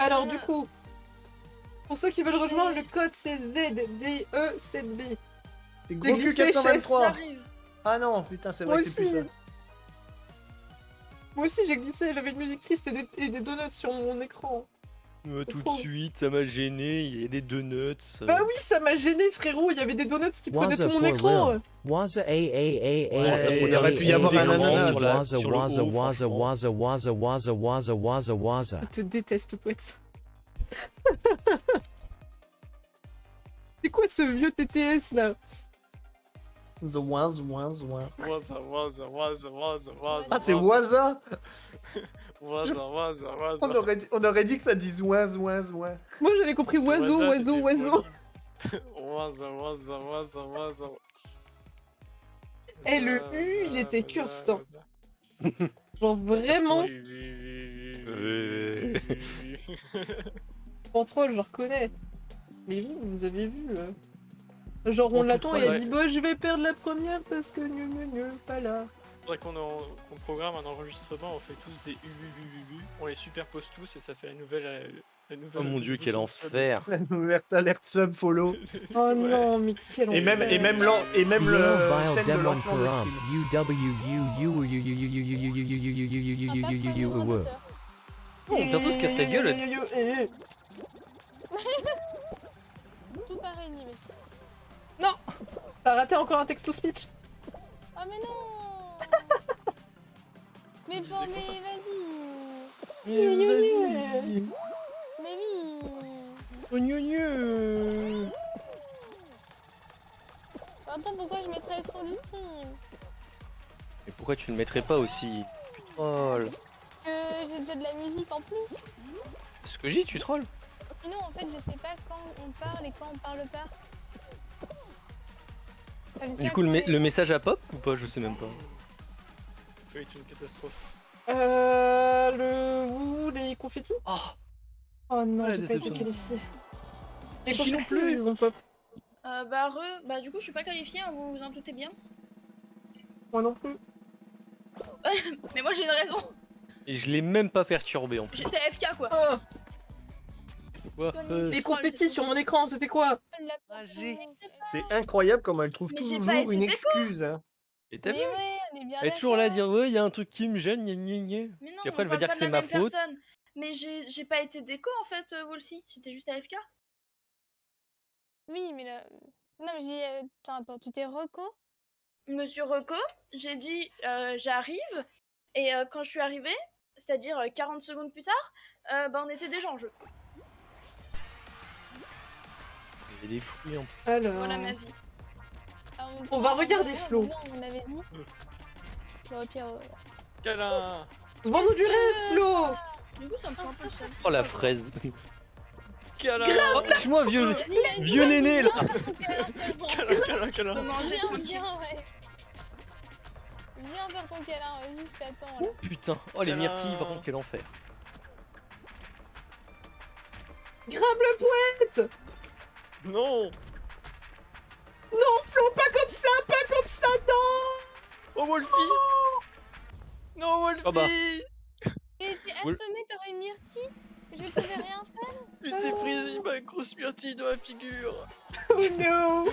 Alors du coup, pour ceux qui veulent rejoindre, le code c'est ZDE7B. C'est J'ai Goku glissé, 423. J'arrive. Ah non, putain, c'est Moi vrai que c'est plus aussi. ça. Moi aussi j'ai glissé, il avait une musique triste et des donuts sur mon écran. Tout de trop. suite, ça m'a gêné, il y a des donuts. Bah oui, ça m'a gêné frérot, il y avait des donuts qui prenaient tout mon Waza écran. Lil. Waza il aurait pu y avoir un ananas. Waza Waza Waza Waza Waza Waza Waza Waza Waza. Je te déteste, poète. C'est quoi ce vieux TTS là? Zouin, zouin, zouin. Waza, waza, waza, waza, waza. Ah, c'est Waza. Waza, waza, waza. On aurait dit que ça dit zouin, zouin, zouin. Moi j'avais compris C'est oiseau, waza, oiseau, c'était oiseau. Waza, waza, waza, waza. Eh, le U, il était cursed, hein. Genre vraiment, Oui, oui, oui, oui, oui. Contrôle, je le reconnais. Mais vous avez vu. Genre on Bon, l'attend et elle ouais. dit bah je vais perdre la première parce que pas là. Faudrait qu'on programme un enregistrement, on fait tous des U, on les superpose tous et ça fait la nouvelle. Oh mon dieu, quel enfer. La nouvelle alerte sub follow. Oh non, mais quel Et même, enfer. le Vile scène de Demon lancement de Param. Oh, perso se casse la gueule. Tout pareil animé. T'as raté encore un text-to-speech. Oh mais non. Mais bon, mais vas-y. Vas-y. Mais oui. Attends, pourquoi je mettrais le son du stream? Mais pourquoi tu ne le mettrais pas aussi? Tu trolls. Que j'ai déjà de la musique en plus. Ce que j'ai, tu trolls. Sinon, en fait, je sais pas quand on parle et quand on parle pas. Enfin, je sais Du pas coup, quand le message a pop ou pas? Je sais même pas. Ça fait une catastrophe. Les confettis. Oh, Oh non, la j'ai pas été déception. qualifiée. Les Qui non confettis, plus. ils ont pop. Bah du coup je suis pas qualifiée, hein, vous vous en doutez bien. Moi non plus. Mais moi j'ai une raison. Et je l'ai même pas perturbé en plus. J'étais AFK quoi. Oh, Quoi les confettis sur mon écran, c'était quoi? on l'a pas Ragé. fait. C'est incroyable comme elle trouve Mais j'ai toujours pas été une déco. excuse. Hein. Et t'as vu? Mais ouais, on est bien Elle est toujours là à d'accord. dire ouais, il y a un truc qui me gêne, gna gna gna. Mais non, Et après, elle on va parle dire pas que de c'est la ma même faute. personne. Mais j'ai pas été déco en fait, Wolfie. J'étais juste AFK. Oui, mais là. Non, mais j'ai. Attends, tu t'es reco? Monsieur Reco, j'ai dit j'arrive. Et quand je suis arrivée, c'est-à-dire 40 secondes plus tard, bah on était déjà en jeu. Il y a des fruits en plus. Alors. Voilà ma vie. Ah, On va regarder prend- Flo. Non, on avait dit. Bon, au pire. Câlin. Vends-nous du rêve, Flo. Du coup ça me fait un peu seul. Oh la fraise. Câlin. Oh, lâche-moi vieux. Vas-y, Vieux vas-y, néné, viens là. faire ton câlin seulement. Câlin, câlin, Je câlin. peux manger Viens, tranquille. viens, ouais. Viens faire ton câlin, vas-y, je t'attends là. Putain. Oh les Câlin. myrtilles, vraiment, quel enfer. Grimpe le poète. Non. Non, Flo, pas comme ça, non. Oh Wolfie. Non Wolfie. Oh bah. J'ai été Oui. assommée par une myrtille, je pouvais rien faire. Tu t'es pris ma grosse myrtille dans la figure. Oh no.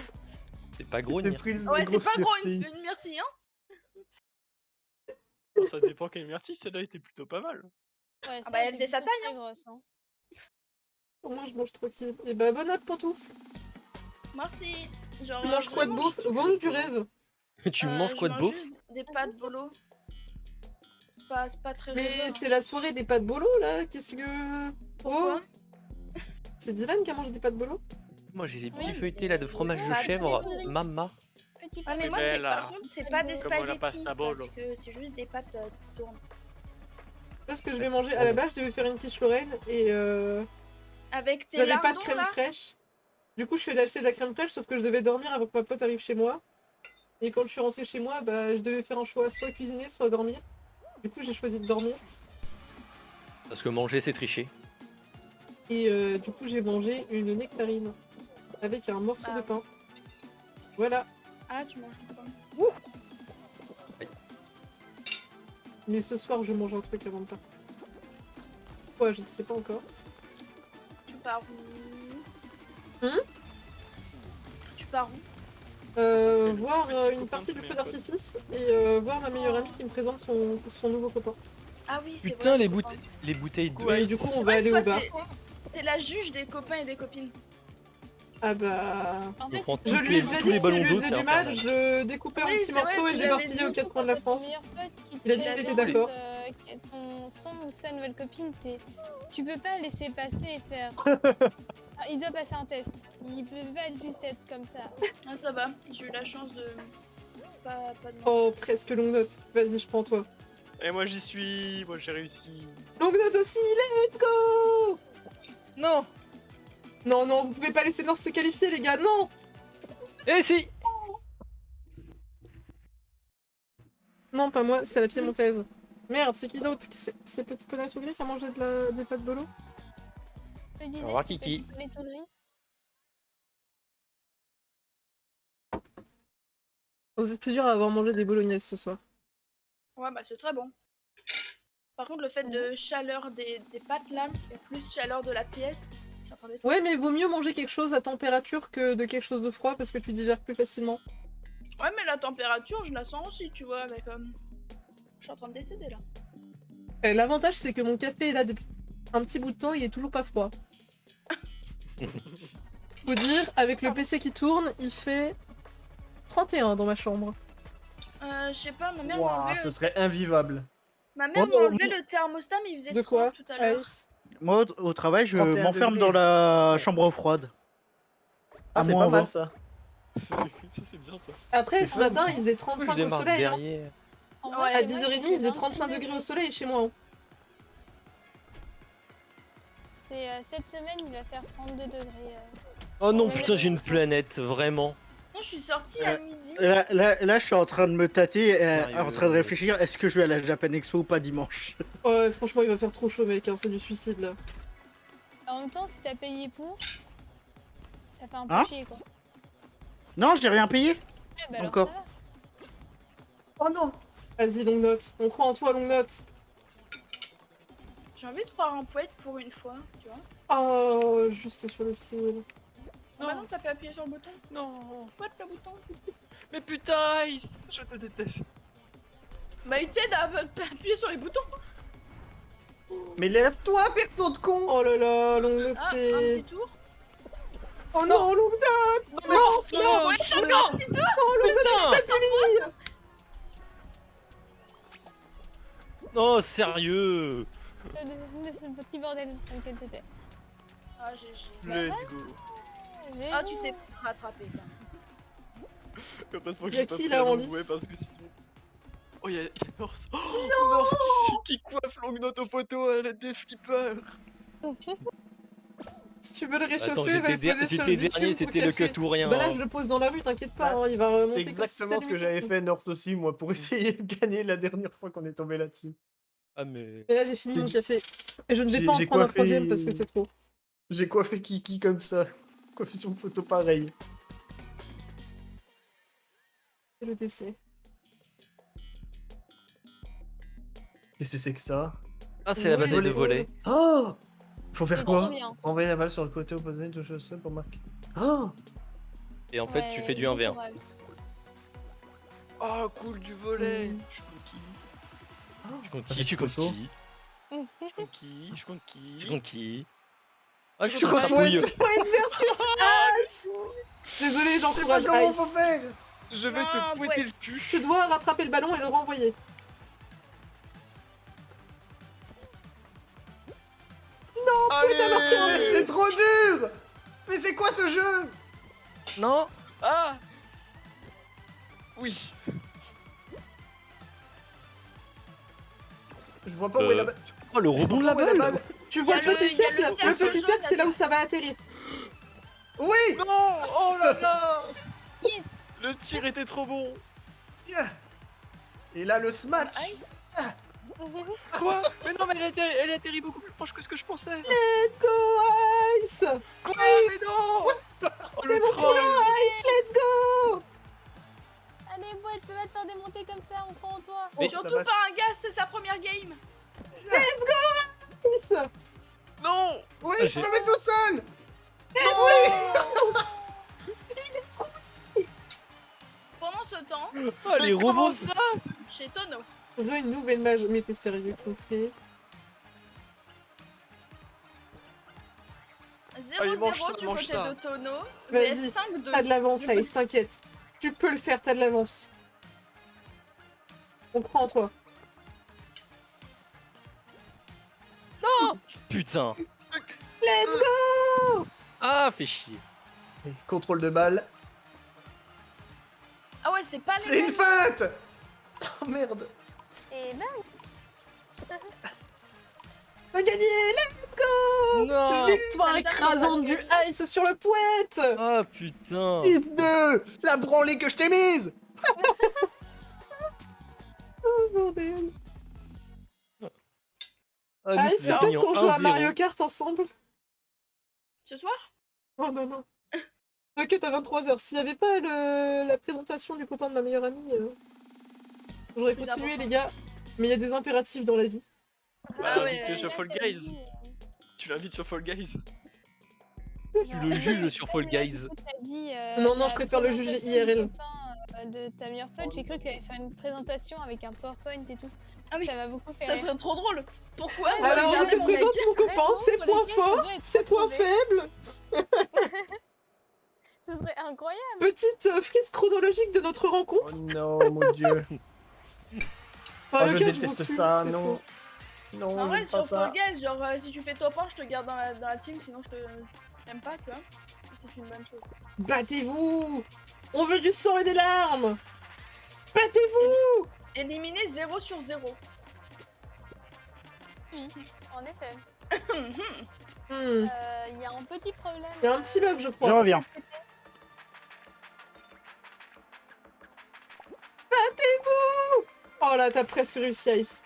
C'est pas gros, T'es ni prise Ouais, une c'est grosse pas gros myrtille. une myrtille, hein. Ça dépend quelle myrtille, celle-là était plutôt pas mal. Ouais, Ah bah, elle était faisait sa plutôt taille, très grosse, hein. Moi, je mange tranquille. Et bah, bon app, pantoufle. Merci. Genre, Tu manges quoi de bouffe? Vends-nous du rêve. Tu manges quoi de je beau? mange juste des pâtes bolo. C'est pas très Mais raisonnable. c'est la soirée des pâtes bolo, là. Qu'est-ce que... Pourquoi C'est Dylan qui a mangé des pâtes bolo? Moi j'ai des petits Oui. feuilletés là de fromage de Bah, chèvre. oui. Mama. Petit Ah mais peu moi Mais c'est belle, par contre c'est pas des Comme la spaghettis pasta bolo. parce que c'est juste des pâtes qui tournent. Parce que je vais manger. À la base, je devais faire une quiche Lorraine et Avec tes j'avais pas de lardons crème là. fraîche. Du coup, je suis allée acheter de la crème fraîche, sauf que je devais dormir avant que ma pote arrive chez moi. Et quand je suis rentrée chez moi, bah, je devais faire un choix, soit cuisiner, soit dormir. Du coup, j'ai choisi de dormir. Parce que manger c'est tricher. Et du coup, j'ai mangé une nectarine avec un morceau Ah. de pain. Voilà. Ah tu manges du pain. Mais ce soir, je mange un truc avant de partir. Ouais, je ne sais pas encore. par où? Hum Tu pars où? le Voir petit une copain partie de du ses feu meilleurs potes. d'artifice et voir ma meilleure amie qui me présente son nouveau copain. Ah oui, c'est Putain, vrai. les bouteilles de Ouais, du coup, on va Ouais, aller toi, au bar. t'es la juge des copains et des copines. Ah bah... En Je fait, prends il faut- Je Toutes lui ai les- déjà tous dit les que si ballons elle lui d'eau, faisait c'est du mal, infernal. je découpais en Oui, petits c'est vrai, morceaux et tu je l'avais l'éparpillais aux dit. quatre coins de la ton France. meilleur pote qui Il a te dit qu'il était présente, d'accord. son ou sa nouvelle copine, tu peux pas laisser passer et faire. Ah, il doit passer un test. Il peut pas juste être comme ça. Ah, ça va, j'ai eu la chance de. Pas de Oh, presque longue note. Vas-y, je prends toi. Et moi j'y suis, moi j'ai réussi. Longue note aussi, let's go! Non. Non, non, vous pouvez pas laisser North se qualifier, les gars, non! Eh si. Non, pas moi, c'est la piémontaise. Merde, c'est qui d'autre? C'est Petit Poney tout gris qui a mangé des pâtes bolo? Je te disais, Au revoir, petit Kiki. poulet tout gris. Vous êtes plusieurs à avoir mangé des bolognaises ce soir. Ouais, bah c'est très bon. Par contre, le fait de chaleur des pâtes là, et plus chaleur de la pièce, j'entendais pas. Ouais, mais vaut mieux manger quelque chose à température que de quelque chose de froid parce que tu digères plus facilement. Ouais, mais la température, je la sens aussi, tu vois, mais comme. Je suis en train de décéder là. Et l'avantage, c'est que mon café est là depuis un petit bout de temps, il est toujours pas froid. Faut dire, avec le PC qui tourne, il fait 31 dans ma chambre. Je sais pas, ma mère m'a Waouh, enlevé, ce serait invivable. ma mère Oh, m'a enlevé le thermostat, mais il faisait De 30 quoi tout à l'heure. Ice Moi, au travail, je 31 m'enferme degrés. dans la chambre froide. Ah, À c'est moins pas mal 20. ça. Ça c'est bien ça. Après, C'est ce fun, matin, ça. il faisait Pourquoi 35 je au démarre soleil. Hein. derrière En Ouais, vrai, À c'est 10h30, vrai, il faisait c'est 35 degrés au soleil chez moi. Hein. C'est cette semaine, il va faire 32 degrés. Oh non, Ouais, putain, mais- j'ai une planète, vraiment. Non, je suis sortie à midi. Là, je suis en train de me tâter, Sérieux. en train de réfléchir, est-ce que je vais à la Japan Expo ou pas dimanche? Ouais, franchement, il va faire trop chaud, mec. Hein. C'est du suicide là. En même temps, si t'as payé pour, ça fait un peu Hein chier quoi. Non, j'ai rien payé. Eh bah alors Encore. ça va. Oh non. Vas-y, longue note. On croit en toi, longue note. J'ai envie de croire en poète pour une fois, tu vois. Oh, juste sur le fil. Non. Bah non, t'as pas appuyé sur le bouton. Non. Poète le bouton. Mais putain, Ice, je te déteste. Bah, il t'aide à appuyer sur les boutons. Mais lève-toi, perso de con. Oh là là, longue note, Ah, un c'est... petit tour. Oh non, longue note. Non, mais putain, Ouais, je- encore un petit tour. Putain. Non, sérieux. De ce petit bordel dans lequel t'étais. Ah, GG. Let's go. Ah, tu t'es rattrapé. Heureusement que Y a j'ai pas qui, pris là, la en longue lice ouais, parce que sinon... Oh, y'a Norse. Oh, Norse qui coiffe longue note au poteau à l'aide des flippers. Si tu veux le réchauffer, Attends, va le poser sur c'était le bitume dernier, pour c'était le café. que tout rien. Bah là, hein. je le pose dans la rue, t'inquiète pas, Bah, hein, il va c'est remonter comme si exactement c'était ce que lui. j'avais fait Norse aussi, moi, pour essayer de gagner la dernière fois qu'on est tombé là-dessus. Ah, mais. Et là, j'ai fini mon café. Et je ne vais J'ai- pas en j'ai prendre un coiffé- troisième parce que c'est trop. J'ai coiffé Kiki comme ça. Coiffé sur une photo pareil. C'est le décès. Qu'est-ce que c'est que ça? Ah, c'est la Oui, bataille de volet. Oh! Faut faire C'est quoi? trop bien. Envoyer la balle sur le côté opposé, toucher au sol pour marquer. Oh! Et en fait, tu Ouais, fais du bon 1v1. courage. Oh, cool, du volet. Mm. Je compte qui? Tu comptes Ça qui fait Tu trop comptes chaud. qui Je compte qui? Je compte qui? Tu comptes qui Ah, je Tu compte comptes Trapouille. Point versus Ice. Désolé, j'encourage Comment Ice. faut faire? Je vais Ah, te pouetter ouais. le cul. Tu dois rattraper le ballon et le renvoyer. Allez, marqué un Mais c'est trop dur! Mais c'est quoi ce jeu? Non. Ah! Oui. Je vois pas où est la balle. Oh, le rebond de la Où est balle. Tu vois Y a le le- petit y a cercle, le le cercle petit jaune, cercle, c'est là là. où ça va atterrir. Oui! Non! Oh là là! Yes. Le tir était trop bon. Et là, le smash! Ice. Quoi? Mais non, mais elle atterrit beaucoup plus proche que ce que je pensais. Let's go Ice. Quoi? Mais non! Oh le troll! Ice, let's go. Allez, ouais, tu peux pas te faire démonter comme ça, on croit en toi. Mais- Surtout la vache. par un gars, c'est sa première game. Ice. Non. Oui, Ah, je me mets tout seul. Pendant ce temps, Ah, les Comment robots. ça? chez Tono. On veut une nouvelle mage. Mais t'es sérieux, Kintré? 0-0 mange ça, du mange côté ça. de Tono. Vas-y, VS 5-2. T'as de l'avance, Ace, t'inquiète. Tu peux le faire, t'as de l'avance. On croit en toi. Putain. Let's go! Ah, fais chier. Et contrôle de balle. Ah ouais, c'est pas les C'est une mêmes. feinte. Oh merde. Et ben, On a gagné! Let's go! Non. Victoire Ça me termine écrasante du parce Ice sur le poète! Ah, putain. 6-2. La branlée que je t'ai mise. Oh bordel! Ah, nous, Ice, c'est peut-être fini en qu'on joue à 1-0. Mario Kart ensemble? Ce soir? Oh non, non. T'inquiète, à 23h. S'il n'y avait pas la présentation du copain de ma meilleure amie, j'aurais Plus continué, important. les gars. Mais il y a des impératifs dans la vie. Ah Bah, ouais, invite-le sur là, Fall t'as Guys. dit, Tu l'invites sur Fall Guys. Tu le juges sur Fall Guys. T'as dit, Non, non, la je préfère le juger présentation du IRL. copain, de ta meilleure pote, j'ai cru qu'elle allait faire une présentation avec un PowerPoint et tout. Ah oui. Ça m'a beaucoup fait Ça rire. serait trop drôle. Pourquoi Ouais, Moi, Alors, je regardais te mon présente mec. mon copain, raison ses pour points lesquels ça forts, doit être ses points retrouvé. faibles. Ce serait incroyable. Petite frise chronologique de notre Oh rencontre. non, mon dieu. Oh, Mario je Kart, déteste vous fume, ça, c'est non. faux. Non, En vrai, j'aime sur pas ça. Fall Guys, genre, si tu fais top 1, je te garde dans la team, sinon je te. J'aime pas, tu vois. C'est une bonne chose. Battez-vous! On veut du sang et des larmes! Battez-vous! Éliminer 0 sur 0. Oui, en effet. Hmm, Il y a un petit problème. Il y a un petit bug, je Je crois. reviens. Battez-vous! Oh là, t'as presque réussi, Ice.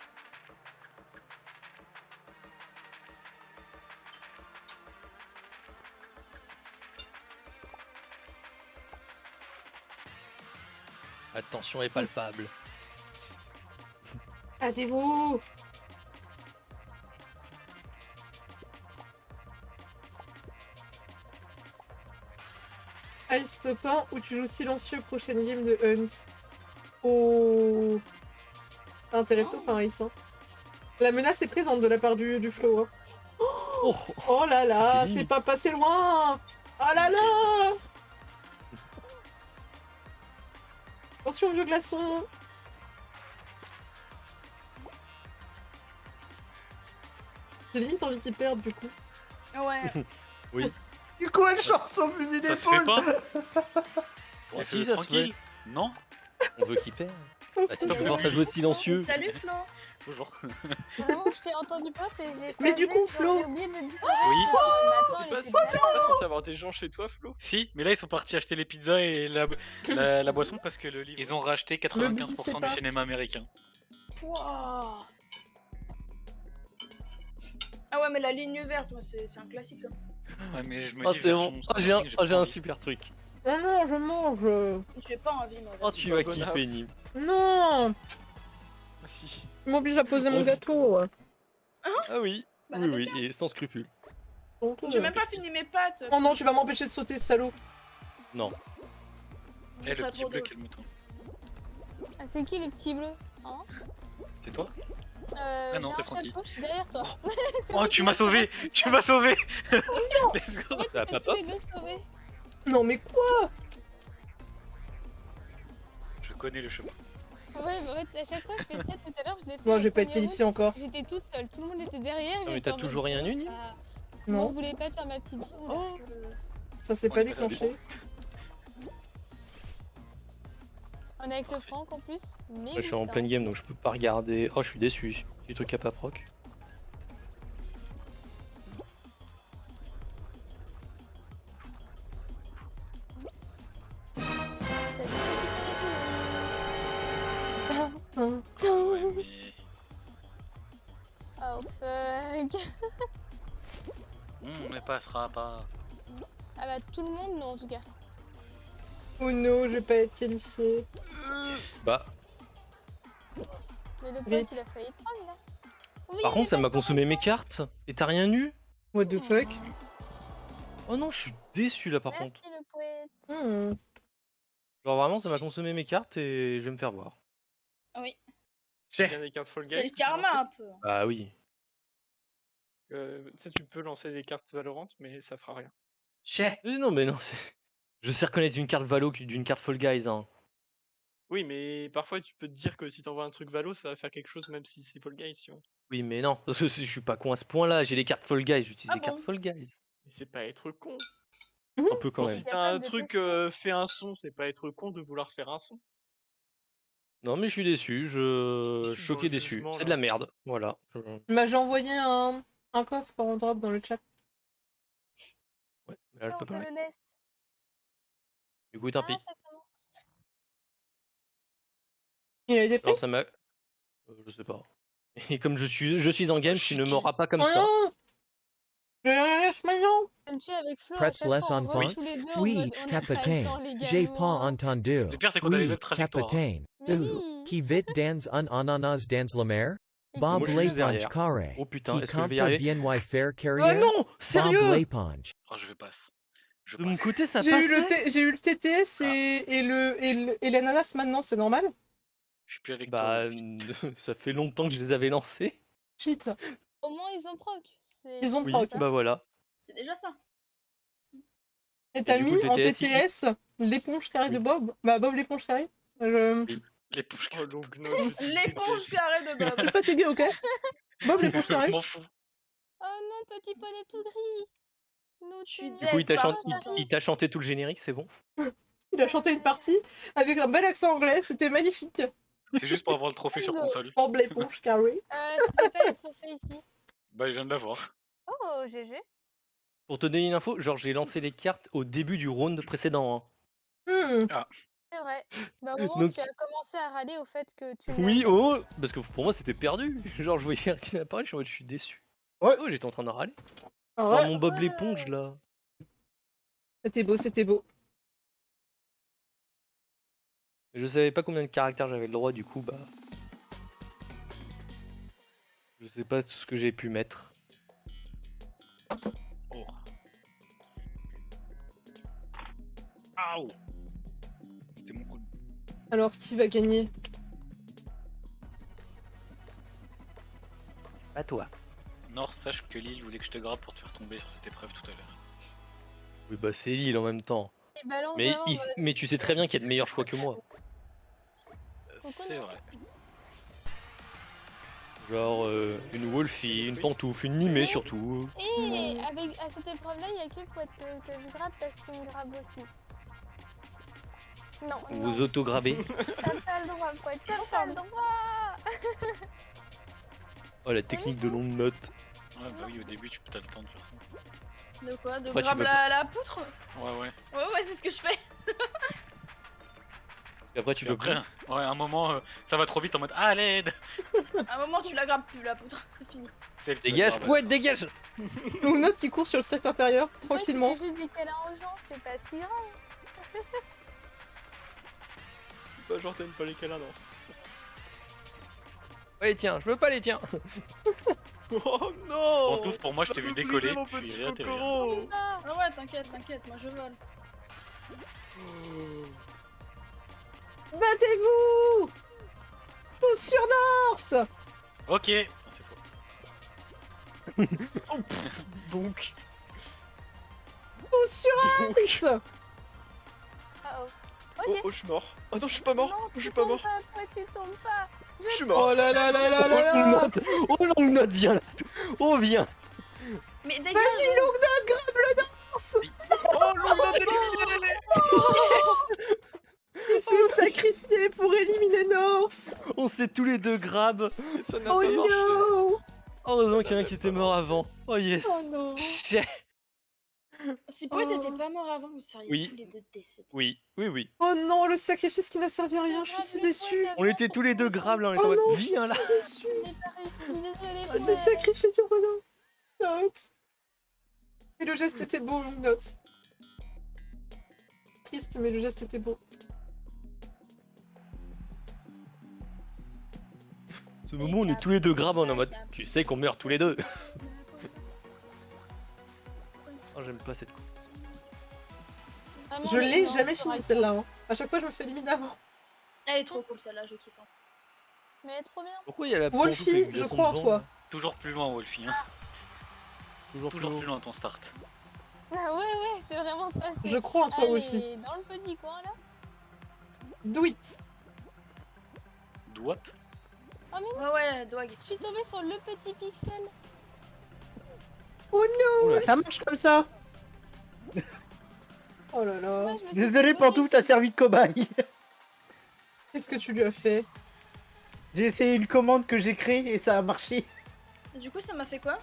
La tension est palpable. Battez-vous! Ice top 1 ou tu joues silencieux prochaine game de Hunt. Oh. T'as intérêt de top 1, Ice. Hein. La menace est présente de la part du flow. Hein. Oh, Oh là là, C'était c'est limite. pas passé loin! Oh là là! Attention, vieux glaçon! J'ai limite envie qu'ils perdent du coup. Ouais. Du coup, elle chante son fusil Ça se fait d'épaule. pas. Ah, On si, se ça se tranquille. Non. on veut qu'il perde. Oh, Bah, tu Flo. peux voir, t'as joué silencieux. Salut Flo. Bonjour. Vraiment, je t'ai entendu pop et j'ai. Mais du phasé, coup, genre, Flo. J'ai oublié de dire. Oui. Mais attends, T'es elle pas, était t'es pas là. pas censé avoir des gens chez toi, Flo? Si, mais là ils sont partis acheter les pizzas et la boisson parce que le livre. Ils ont racheté c'est 95% pas. du cinéma américain. Pouah. Ah ouais, mais la ligne verte, moi, c'est un classique. Ça. Ouais, mais je me Oh, dis. c'est version bon. Stranger J'ai un, Things, oh, j'ai pas un envie. super truc. Non, non, je mange. J'ai pas envie, moi. Oh, tu Bah, vas bon kiffer, app. Nîmes. Non! Ah si. Tu m'obliges à poser mon Vas-y. gâteau. Ah oui. Bah, Oui, appétit. oui, et sans scrupule. Donc, J'ai même pas fini mes pâtes. Oh non, tu vas m'empêcher de sauter, salaud. Non. Eh, Ça le petit trop bleu, drôle. calme-toi. Ah, c'est qui les petits bleus? C'est toi Ah non, c'est Francky. derrière toi. C'est Oh, moi tu qui m'as l'ai sauvé. Tu m'as sauvé. Let's go. sauvé. Ça va T'es pas tous pop les deux sauvés. Non, mais quoi? Je connais le chemin. Ouais, bah ouais, à chaque fois je fais ça tout à l'heure, je l'ai fait. Moi, au je vais pas être premier qualifiée encore. round, J'étais toute seule, tout le monde était derrière. mais j'étais t'as en toujours mode, rien eu, Nîmes bah, moi, Non, on voulait pas faire ma petite zone. Oh. ça s'est On pas est pas déclenché. On est avec le Franck en plus. Mais Je suis en pleine game donc je peux pas regarder. Oh, je suis déçu. Du truc à pas proc. Tin, Ouais, tin. mais. Oh fuck. On ne passera pas. Ah bah tout le monde non en tout cas. Oh non, je vais pas être qualifiée. Yes. Bah, Mais le Oui. pote il a failli troll là. Oui, par il contre, est ça m'a d'accord consommé avec mes cartes. Et t'as rien eu? What the fuck? Oh non, je suis déçu là par Merci contre. le poète. Genre vraiment, ça m'a consommé mes cartes et je vais me faire voir. Oui. Tu gagnes des cartes Fall Guys. C'est le que tu lances karma un peu. Ah oui. Tu sais, tu peux lancer des cartes Valorant, mais ça fera rien. Chais. Non, mais non, je sais reconnaître une carte Valo d'une carte Fall Guys. Hein. Oui, mais parfois tu peux te dire que si t'envoies un truc Valo, ça va faire quelque chose même si c'est Fall Guys, tu vois. Oui, mais non, je suis pas con à ce point-là. J'ai les cartes Fall Guys, j'utilise Ah les cartes bon? Fall Guys. Mais c'est pas être con. Un peu quand Bon, même. si Y a t'as pas un de truc question. fait un son, c'est pas être con de vouloir faire un son. Non, mais je suis déçu, je Déçu dans choqué le déçu. jugement, C'est de là. la merde, voilà. Bah, j'ai envoyé un coffre en drop dans le chat. Ouais, mais là, je Non, peux on te pas. le laisse. Du coup, tant Ah, pis. ça commence. Il a des prix? Alors, ça m'a. Je sais pas. Et comme je suis en game, tu ne Chiqui. m'auras pas comme Oh ça. non! Je laisse maintenant! Comme tu es avec Flo, à Pretz chaque less fois, on on rush font. tous les deux en Oui, mode on n'a pas le temps, capitaine. les gars. J'ai nous, pas hein. entendu. Le pire, c'est qu'on a les Oui, mêmes trajectoires. Hein. capitaine. Mais oui. Qui vite dans un ananas dans la mer? Et Bob Moi, je suis juste l'éponge derrière. carré. Oh putain, Qui est-ce que je vais y compte arriver? bien faire Oh carrière? non! Bob Sérieux? l'éponge. Oh, je passe. Je De mon passe. côté, ça J'ai eu, passait? j'ai eu le TTS Ah. et l'ananas maintenant, c'est normal? Je suis plus avec toi. Bah, Lopi. ça fait longtemps que je les avais lancés. Cheat. Au moins, ils ont proc. Ils ont Oui, proc. bah voilà. C'est déjà ça. Et t'as du coup, mis le en TTS, TTS l'éponge carrée de Oui. Bob? Bah, Bob l'éponge carrée. Je L'éponge. Oh, longue note, je te L'éponge déteste. carrée de Bob. suis fatigué, ok? Bob l'éponge Je carrée. m'en fous. Oh non, petit poney tout gris. Nous, Je suis t'es- Du coup, dead par Attends. contre. il t'a chanté tout le générique, c'est bon? Il a chanté une partie avec un bel accent anglais, c'était magnifique. C'est juste pour avoir le trophée sur console. Bob l'éponge carrée. C'était pas les trophées ici. Bah, je viens de l'avoir. Oh, GG. Pour te donner une info, genre j'ai lancé les cartes au début du round précédent. Hmm. C'est vrai. Bah, au moment Donc- où tu as commencé à râler au fait que tu Oui, n'as- oh, parce que pour moi c'était perdu. Genre je voyais rien qui apparaît, je suis déçu. Ouais. Oh, j'étais en train de râler. Ah Oh, ouais, mon Bob l'éponge là. c'était beau, c'était beau. Je savais pas combien de caractères j'avais le droit, du coup, bah. Je sais pas tout ce que j'ai pu mettre. Oh. Aouh. C'était mon coup. Alors, qui va gagner? Pas toi. Nord, sache que Lille voulait que je te grappe pour te faire tomber sur cette épreuve tout à l'heure. Oui, bah c'est Lille en même temps. Il balance Mais, vraiment en mode- mais tu sais très bien qu'il y a de meilleurs choix que moi. C'est vrai. Genre une Wolfie, une Pantoufle, une Nimée surtout. Et avec, à cette épreuve-là, il y a que Poète que je grappe parce qu'il me grappe aussi. Non, non, Vous autograbbez. t'as pas le droit, Poète, t'as pas le droit. Oh la technique de longue note. Ouais, bah oui, au début, tu as le temps de faire ça. De quoi? De Après, tu grab peux la poutre? Ouais, ouais. Ouais, c'est ce que je fais. Et après tu Puis peux après, ouais, à un moment, ça va trop vite en mode ah, l'aide. À un moment, tu la grabbes plus, la poutre. C'est fini. C'est elle qui Dégage, va te Pouette, grabber. dégage. Long note qui court sur le cercle intérieur, tranquillement. Moi, je fais juste des câlins aux gens, c'est pas si grave. Bah, genre, t'aimes pas les câlins, non. Allez tiens, je veux pas les tiens. Oh non! Pantoufle, pour moi, je Tu t'ai vas vu me décoller, briser mon puis petit réatterrir. Kokoro. Ah, Ah ouais, t'inquiète, moi je vole. Battez-vous! Tous sur Norse! Ok. Ah, c'est faux. Donc, Tous sur Ice! ah oh. oh, Ok. oh, je suis mort. Ah non, je suis pas mort. Non, Je suis tu pas tombes mort. pas, Poète, tu tombes pas. Je suis mort. Oh là là là là Oh là longue là! note, oh longue note, viens là. Oh viens. Mais dégage! Vas-y, Long Note, grabe le Norse! Oh, l'on éliminé. Il s'est sacrifié pour éliminer Norse! On s'est tous les deux grab. Et ça n'a Oh pas marché. no! Heureusement qu'il y en a un qui était mort avant. Oh yes. Oh non! Chais. Si Poète Oh. était pas mort avant, vous seriez Oui. tous les deux décédés. Oui, oui, oui. Oh non, le sacrifice qui n'a servi à rien, je suis si déçue! On était tous les deux grab là, on était en Oh mode non, je suis viens là. si déçue! Je n'ai pas réussi, désolée. Il s'est Poète. sacrifié pour rien! Note! Et le geste était beau, Long Note. Triste, mais le geste était beau. Ce moment, on est tous les deux grab, on est en mode tu sais qu'on meurt tous les deux. j'aime pas cette coupe. Vraiment, Je mais l'ai non, jamais je fini raconte. celle-là. Hein. À chaque fois, je me fais éliminer avant. Elle est trop cool celle-là, je kiffe. Hein. Mais elle est trop bien. Pourquoi il y a la Wolfie, pantoufle avec du je glaçon crois en dedans, toi. là Toujours plus loin, Wolfie. Hein. Toujours, Toujours plus plus loin ton start. Ah ouais, c'est vraiment ça. c'est- Je crois en toi, Wolfie. Allez, dans le petit coin là. Do it. Douap. Oh mais non, Ouais, ouais, Dwag. je suis tombée sur le petit pixel. Oh non. Oula. Ça marche comme ça. Oh là là. Moi, je me suis Désolé, fait Pantouf, t'as servi de cobaye. Qu'est-ce que tu lui as fait? J'ai essayé une commande que j'ai créée et ça a marché. Du coup, ça m'a fait quoi?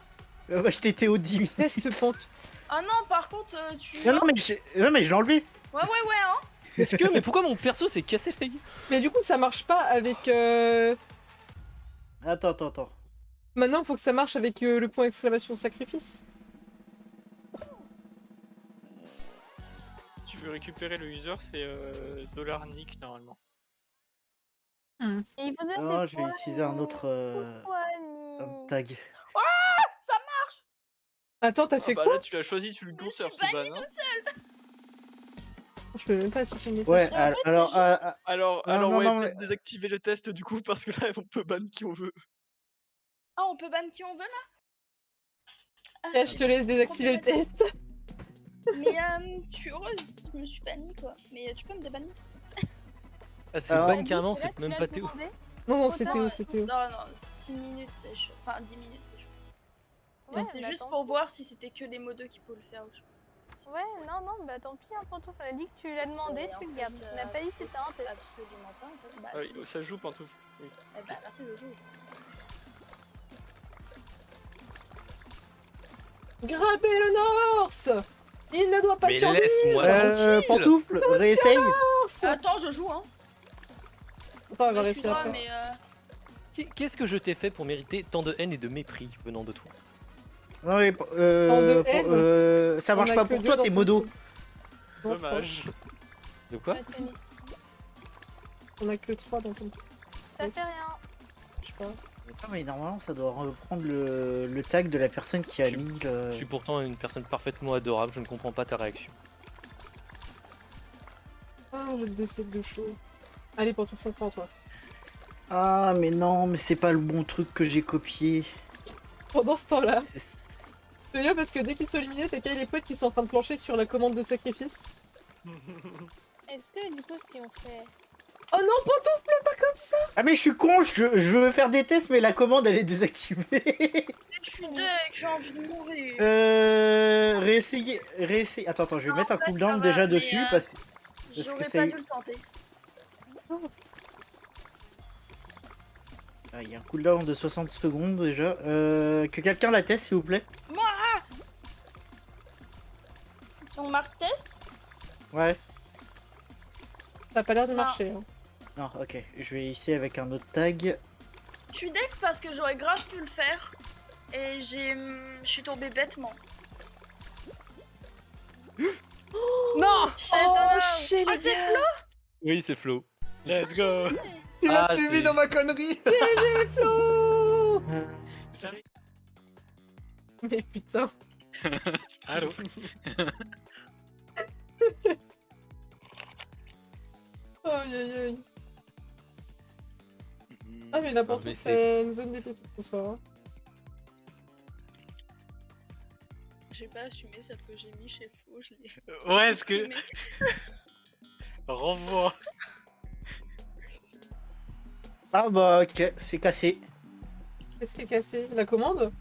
Bah, je t'étais au 10 minutes. Test pente. Ah non, par contre, tu. Non, non, mais je l'ai enlevé. Ouais, hein. Est-ce que, mais pourquoi mon perso s'est cassé la gueule? Mais du coup, ça marche pas avec. Attends. Maintenant, faut que ça marche avec le point exclamation sacrifice. Si tu veux récupérer le user, c'est $nick normalement. Et il vous a Non, fait je vais quoi, utiliser un autre Pourquoi, un Ni tag. Attends, t'as fait Bah quoi? là, tu l'as choisi, tu le Je conserves suis ce ban. bannie Hein. toute seule. Je peux même pas afficher le message. Ouais, en fait, alors, c'est juste- Alors, Non, alors non, ouais, non, peut-être désactiver le test du coup, parce que là, on peut ban qui on veut. Ah, on peut ban qui on veut là? Ah, Eh, je c'est te laisse désactiver le problématique. test. Mais je suis heureuse, je me suis bannie quoi. Mais tu peux me débannir? Ah, c'est Alors- ban T'as dit carrément, que là, c'est tu même l'as pas Théo. demandé. Non, non, Autant, c'est Théo, c'est Théo. Non, 6 minutes c'est chaud. Enfin, 10 minutes c'est chaud. Ouais, C'était bah, juste tant pour pis. voir si c'était que les modos qui pouvaient le faire. Je pense. Ouais, non, bah tant pis, hein, Pantouf, on a dit que tu l'as demandé, Ouais, tu en le fait, gardes. On n'a pas dit que c'était un test. Absolument pas. En fait. Bah, Ah oui, si. ça joue, pantoufle. Oui. Eh bah, merci, je joue. Grabez le Norse. Il ne doit pas Mais survivre. laisse-moi tranquille. Pantoufle, réessaye. Norse. Attends, je joue, hein. Attends, elle va Bah, rester excuse-moi, après. mais Qu'est-ce que je t'ai fait pour mériter tant de haine et de mépris venant de toi? Non, mais de haine. ça marche On a pas que pour deux toi, dans t'es ton modo. dessous. Non, Dommage. De quoi? Bah, tenez, On a que 3 dans ton petit. ça fait rien. Je sais pas. Attends, mais normalement, ça doit reprendre le tag de la personne qui a Je- mis le... Je suis pourtant une personne parfaitement adorable, je ne comprends pas ta réaction. Ah, je décède de chaud. Allez, pour tout fond, prends-toi. Ah, mais non, mais c'est pas le bon truc que j'ai copié. Pendant ce temps-là, c'est bien parce que dès qu'ils sont éliminés, t'as Kyle et Poète qui sont en train de plancher sur la commande de sacrifice. Est-ce que du coup, si on fait. Oh non, pantoufle, pas comme ça. Ah, mais je suis con, je veux faire des tests, mais la commande, elle est désactivée. je suis deg, j'ai envie de mourir. Réessayer. Attends, je vais Non, mettre un en fait, cooldown ça va, déjà mais, dessus, parce que J'aurais c'est- pas dû le tenter. Ah, il y a un cooldown de 60 secondes déjà. Que quelqu'un la teste, s'il vous plaît. Moi! Si on marque test, Ouais. Ça a pas l'air de Non. marcher. Hein. Non, ok. Je vais ici avec un autre tag. je suis deg parce que j'aurais grave pu le faire. Et je suis tombée bêtement. Non. Shit, Oh, dommage. shit, Ah, les c'est gars. Flo! Oui, c'est Flo. Let's go. Tu m'as Ah, suivi c'est- dans ma connerie. GG, Flo. J'arrive. Mais putain. Allô. Aïe aïe aïe. Ah, mais n'importe Ah, mais où, c'est une zone des pépites ce soir. Hein. J'ai pas assumé celle que j'ai mis chez Flo, je l'ai. Ouais, est-ce que. supprimée. Renvoie. Ah bah ok, c'est cassé. Qu'est-ce qui est cassé? La commande?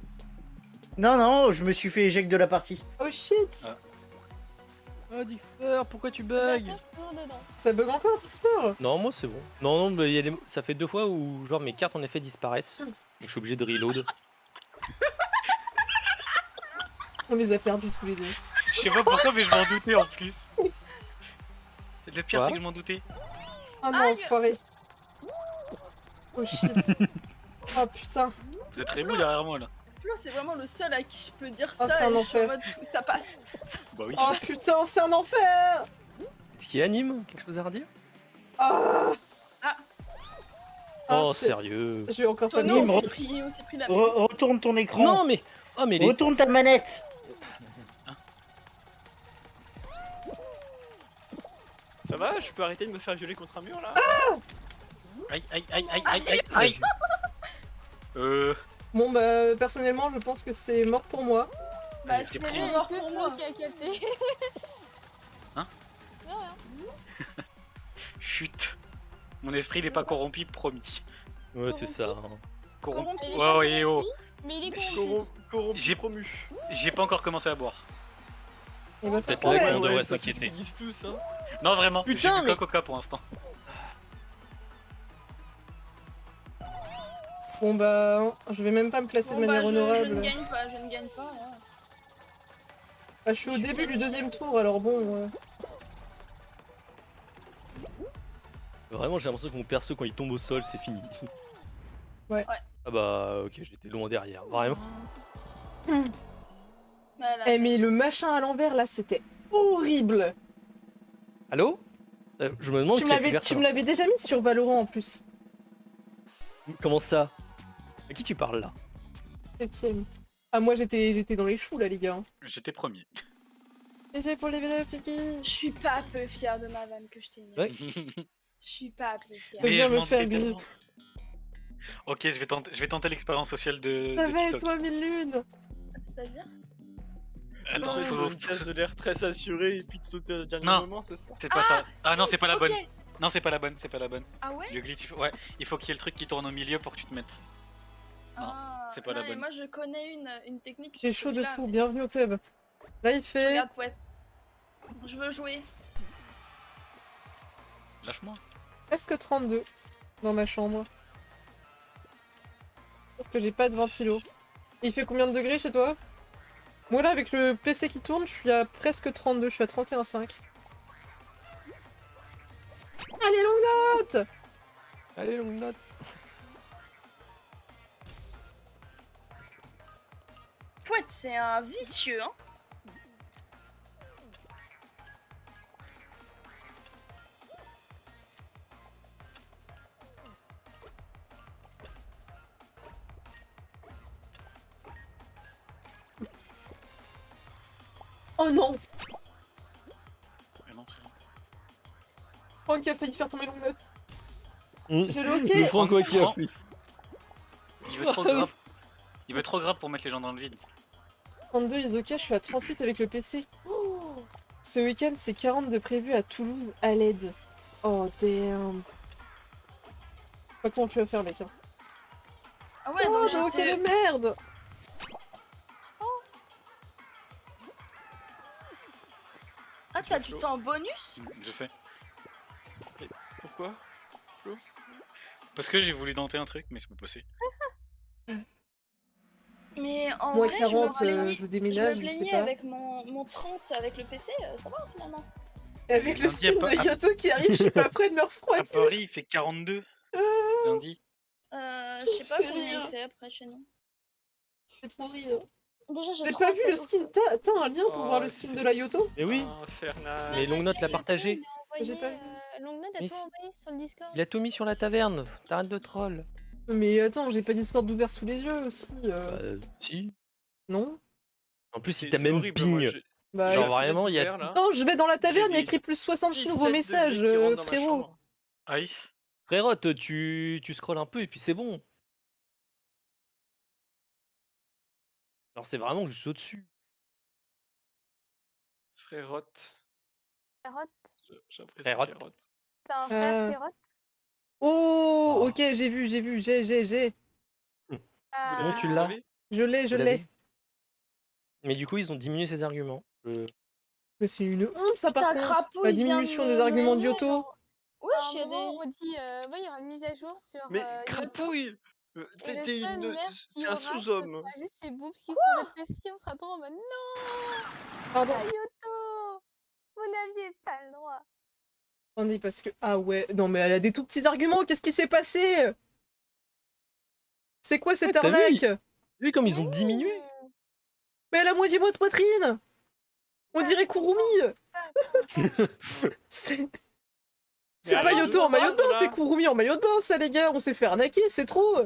Non, je me suis fait éjecter de la partie. Oh shit. Ah. Oh, Dixper, pourquoi tu Bah, bugs? ça, je suis toujours dedans. Ça bug encore, Dixper? Non, moi c'est bon. Non, mais il y a ça fait 2 fois où genre mes cartes en effet disparaissent. Donc je suis obligé de reload. On les a perdus tous les deux. Je sais pas pourquoi, mais je m'en doutais en plus. Le pire, Quoi c'est que je m'en doutais. Oh non, Aïe. enfoiré. Oh shit. Oh putain. Vous êtes très beau derrière moi là. Flo, c'est vraiment le seul à qui je peux dire Oh, ça. c'est un et je suis en enfer. mode, ça passe. Bah oui. Oh putain, c'est un enfer. Est-ce qu'il anime? Quelque chose à redire? Ah. Ah. Ah, Oh, c'est- sérieux? J'ai encore pas Tonneau, de on s'est pris la même. Retourne ton écran. Non, mais. Oh, mais les. Retourne ta manette. va, je peux arrêter de me faire violer contre un mur là? Aïe, aïe, aïe, aïe, aïe, aïe, aïe. Bon bah personnellement je pense que c'est mort pour moi. Bah, C'est c'est pris. vraiment mort pour moi. Qui a capté. Hein? Non, rien. Chut. Mon esprit il est pas corrompu, promis. Ouais, c'est ça. hein. Corrompu. Il est Ouais, pas ouais, oh. corrompu, mais il est corrompu. Corrompu J'ai- promu. J'ai pas encore commencé à boire. Et bah ça C'est pour les pourrait. cons, on devrait ça, c'est ce s'inquiéter. qu'ils disent tous, hein. Non, vraiment, j'ai Putain, bu mais- qu'un coca pour l'instant. Bon bah je vais même pas me classer Bon, de bah, manière je ne honorable. gagne pas, je ne gagne pas. Hein. Bah, je suis au Je suis début du bien deuxième classée. tour alors bon. Vraiment, j'ai l'impression que mon perso, quand il tombe au sol, c'est fini. Ouais. Ah bah, ok, j'étais loin derrière. Vraiment. Voilà. Eh mais le machin à l'envers là c'était horrible. Allô Je me demande Tu qui a pu me faire ça. l'avais déjà mis sur Valorant en plus. Comment ça À qui tu parles là 7ème. Ah moi j'étais dans les choux là les gars. J'étais premier. Et c'est pour les vélos petits. Je suis pas peu fière de ma vanne que je t'ai mis. Ouais. Je suis pas peu fière. Mais viens je me m'en faire doutais griller. tellement. Ok, je vais tenter l'expérience sociale de Ça va et TikTok. toi mille lunes. C'est-à-dire Attends, Ouais, faut... une case de l'air très assuré et puis de sauter au dernier Non. moment, c'est ça? C'est pas ça. Ah non, si, c'est pas la ok. bonne. Non, c'est pas la bonne, c'est pas la bonne. Ah ouais Le glitch, ouais, il faut qu'il y ait le truc qui tourne au milieu pour que tu te mettes. Non, Ah, c'est pas la non, et bonne. moi je connais une technique. J'ai sur chaud de celui-là, fou, mais- bienvenue au club. Là il Je fait. regarde Poète. Je veux jouer. Lâche-moi. Presque 32 dans ma chambre. Sauf que j'ai pas de ventilo. Il fait combien de degrés chez toi? Moi là avec le PC qui tourne, je suis à presque 32, je suis à 31,5. Allez longue note. Allez, longue note. Poète, c'est un vicieux, hein. Oh non, Mais non, c'est bon. Franck a failli faire tomber longue note. Mmh. J'ai Le loqué. Franck quoi qui a Franck. pris. Il veut trop grave. Il veut trop grave pour mettre les gens dans le vide. 32 Isoka, je suis à 38 avec le PC. Oh, ce week-end, c'est 40 de prévu à Toulouse à l'aide. Oh damn. Pas comment tu vas faire, mec. Hein. Ah ouais, Oh, donc j'ai loqué j'étais. de merde. Ah, t'as du temps en bonus? Je sais. Pourquoi? Parce que j'ai voulu tenter un truc, mais c'est pas possible. Mais en Moi, vrai, 40, je me plaignais, je déménage, je me je sais plaignais pas. avec mon 30 avec le PC, ça va finalement. Et avec le Lundi, skin à de Yoto qui arrive, je suis pas près de me À refroidir. Paris, il fait 42 lundi. Je sais pas fais combien rire. il fait après chez nous. C'est trop rire. Déjà, j'ai T'as trop pas vu hâte le de skin? voir ça. T'as un lien pour Oh, voir le skin c'est- de la Yoto? Mais oui, Infernal. mais Longue Note l'a partagé. J'ai pas vu. Longue Note a Mais tout si. envoyé sur le Discord. Il a tout mis sur la taverne. T'arrêtes de troll. Mais attends, j'ai pas Discord ouvert sous les yeux aussi. Si. Non? En plus, C'est il t'a c'est même horrible, moi, ping. j'ai- Bah, j'ai Genre la fenêtre vraiment, il y a- ouverte, là. non, je vais dans la taverne, il y a J'ai écrit plus 66 nouveaux 17 messages, degrés qui rentrent dans ma frérot. chambre. Ice. Frérot, tu scrolles un peu et puis c'est bon. Alors c'est vraiment juste au-dessus. Frérotte. Carotte. J'ai l'impression Frérotte. Frérotte. T'as un frère qui rote? Oh, Oh. ok, j'ai vu, j'ai. Ah. bon, tu l'as. Je l'ai, Vous l'avez l'ai. Mais du coup, ils ont diminué ses arguments. Mais c'est une honte ça par Putain, contre. Crapaud, La il vient diminution de des me arguments dire, d'Yoto. genre, Ouais, À il y a un moment, des. on dit, ouais, il y aura une mise à jour sur. Mais Yoto. crapouille Et le T'es seul une... nerf qu'il y t'es aura, un ce sous-homme. sera juste ses boobs qui sont rétrécis. On sera tous en mode non, Pardon. pas Yoto, vous n'aviez pas le droit. Attendez, parce que. Ah ouais, non mais elle a des tout petits arguments, qu'est-ce qui s'est passé? C'est quoi cette Ouais, t'as vu, arnaque? Vu comme ils ont diminué. Mais elle a moitié de poitrine! On dirait Kurumi! C'est. C'est Mais pas alors, Yoto en je maillot de vois, bain, là. c'est Kurumi en maillot de bain, ça les gars, on s'est fait arnaquer, c'est trop!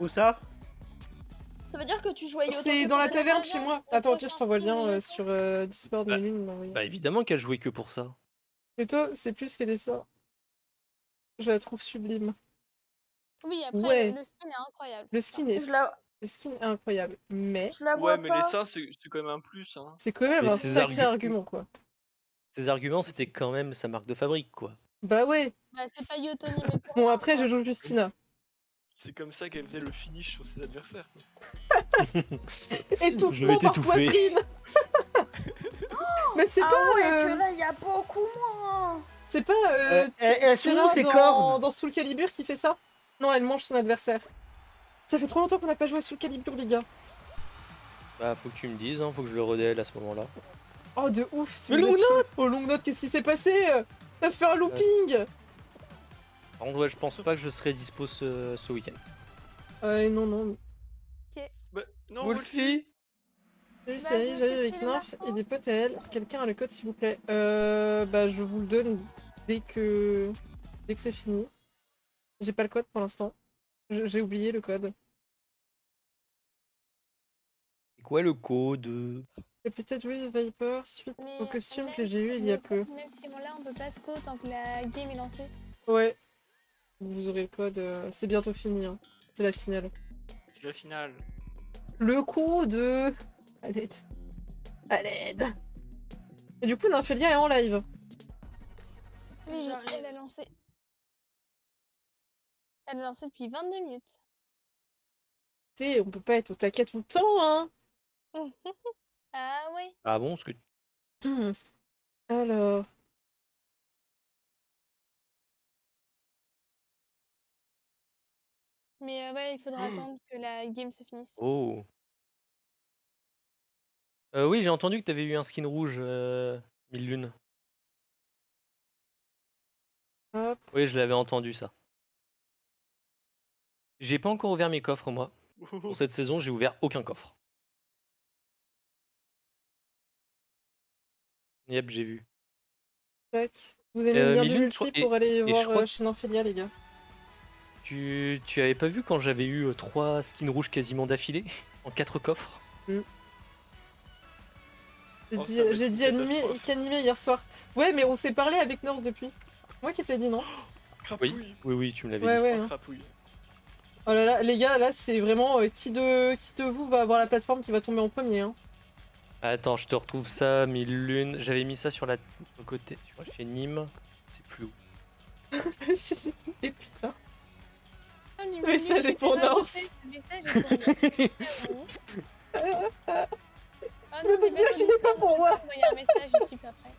Où ça? Ça veut dire que tu jouais Yoto. C'est que dans la pour ça. taverne ça, chez non, moi. la Attends, au pire, je prochaine t'envoie le skin de lien Yoto. sur Discord, Bah, Méline m'a envoyé. Bah évidemment qu'elle jouait que pour ça. Plutôt, c'est plus que des sorts. Je la trouve sublime. Oui, après, Ouais. le skin est incroyable. Le skin est incroyable, mais Je la vois Ouais, mais les pas. seins, c'est quand même un plus. Hein. c'est quand même Mais un ces sacré argu- argument, quoi. Ces arguments, c'était quand même sa marque de fabrique, quoi. Bah ouais. Bah, c'est pas Yotoni, mais pour Bon, moi, après, quoi. je joue Justina. C'est comme ça qu'elle faisait le finish sur ses adversaires. Étouffement vais par t'étouffer. poitrine. Mais c'est Ah pas... ouais, euh, que là, il y a beaucoup moins. C'est pas elles sont où, Tira ces dans, cornes dans Soul Calibur qui fait ça? Non, elle mange son adversaire. Ça fait trop longtemps qu'on n'a pas joué à Soul Calibur, les gars. Bah, faut que tu me dises, hein, faut que je le redèle à ce moment-là. Oh, de ouf. Si Mais vous êtes Longnote chaud. Oh, Longnote, qu'est-ce qui s'est passé? T'as fait un looping. Par contre, ouais, je pense pas que je serai dispo ce week-end. Non, non. Bah, non, Wolfie Salut, Bah, Sari, je me j'arrive suis avec pris le Narf marteau. et des potes à elle. Quelqu'un a le code, s'il vous plaît? Bah, je vous le donne dès que c'est fini. J'ai pas le code pour l'instant. J'ai oublié le code. C'est quoi le code? J'ai peut-être vu Viper suite Mais, au costume même- que j'ai eu il y a peu. Même si on l'a, on peut pas sco tant que la game est lancée. Ouais. Vous aurez le code. C'est bientôt fini. Hein. C'est la finale. C'est la finale. Le code. À l'aide. À l'aide. Et du coup, Nymphélia est en live. Oui, J'arrive. elle a lancé. Elle a lancé depuis 22 minutes. Tu sais, on peut pas être au taquet tout le temps, hein. Ah oui. Ah bon, ce que... Alors. Mais ouais, il faudra attendre que la game se finisse. Oh. Oui, j'ai entendu que t'avais eu un skin rouge, Mille Lunes. Hop. Oui, je l'avais entendu ça. J'ai pas encore ouvert mes coffres, moi. Pour cette saison, j'ai ouvert aucun coffre. Yep, j'ai vu. Tac. Vous aimez bien du Milune, multi et- pour aller et je voir crois que- chez Nymphélia, les gars. Tu avais pas vu quand j'avais eu 3 skins rouges quasiment d'affilée en 4 coffres? J'ai Oh, dit, ça va être j'ai une dit animé, catastrophe. qu'animé hier soir. Ouais, mais on s'est parlé avec Norse depuis. Moi qui te l'ai dit, non? Crapouille. Oui, tu me l'avais Ouais, dit. ouais. Oh, hein. crapouille. Oh là là, les gars, là, c'est vraiment qui de vous va avoir la plateforme qui va tomber en premier, hein. Attends, je te retrouve ça, Mille Lunes. J'avais mis ça sur le côté, tu vois, chez Nîmes. C'est plus où? Je sais qui est, putain. Oh, Le message est pour Norse. Ce message est pour Norse. Oh Me doute bien qu'il est pas pour moi. Il y a un message, je suis pas prêt.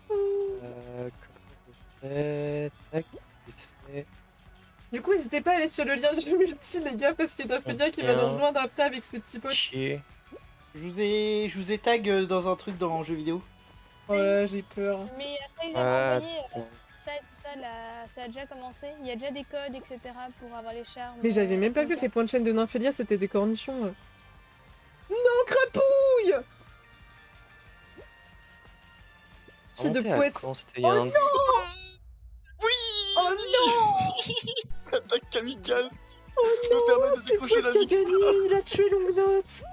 Comment je fais? Tac, c'est- Du coup, n'hésitez pas à aller sur le lien du multi, les gars, parce qu'il y a Nymphélia qui va nous 21. rejoindre après avec ses petits potes. Chier. Je vous ai tag dans un truc dans jeu vidéo. Ouais, j'ai peur. Mais après que j'avais Ah, envoyé bon. ça et tout ça, là, ça a déjà commencé. Il y a déjà des codes, etc. pour avoir les charmes. Mais j'avais même pas vu que les points de chaîne de Nymphélia c'était des cornichons. Non, crapouille! Qui de Remonter à pouette? quand c'était il y a Oh un- Oh non! Attaque kamikaze. Oh Je me permets de c'est décrocher quoi la qui a gagné? Il a tué Longnote!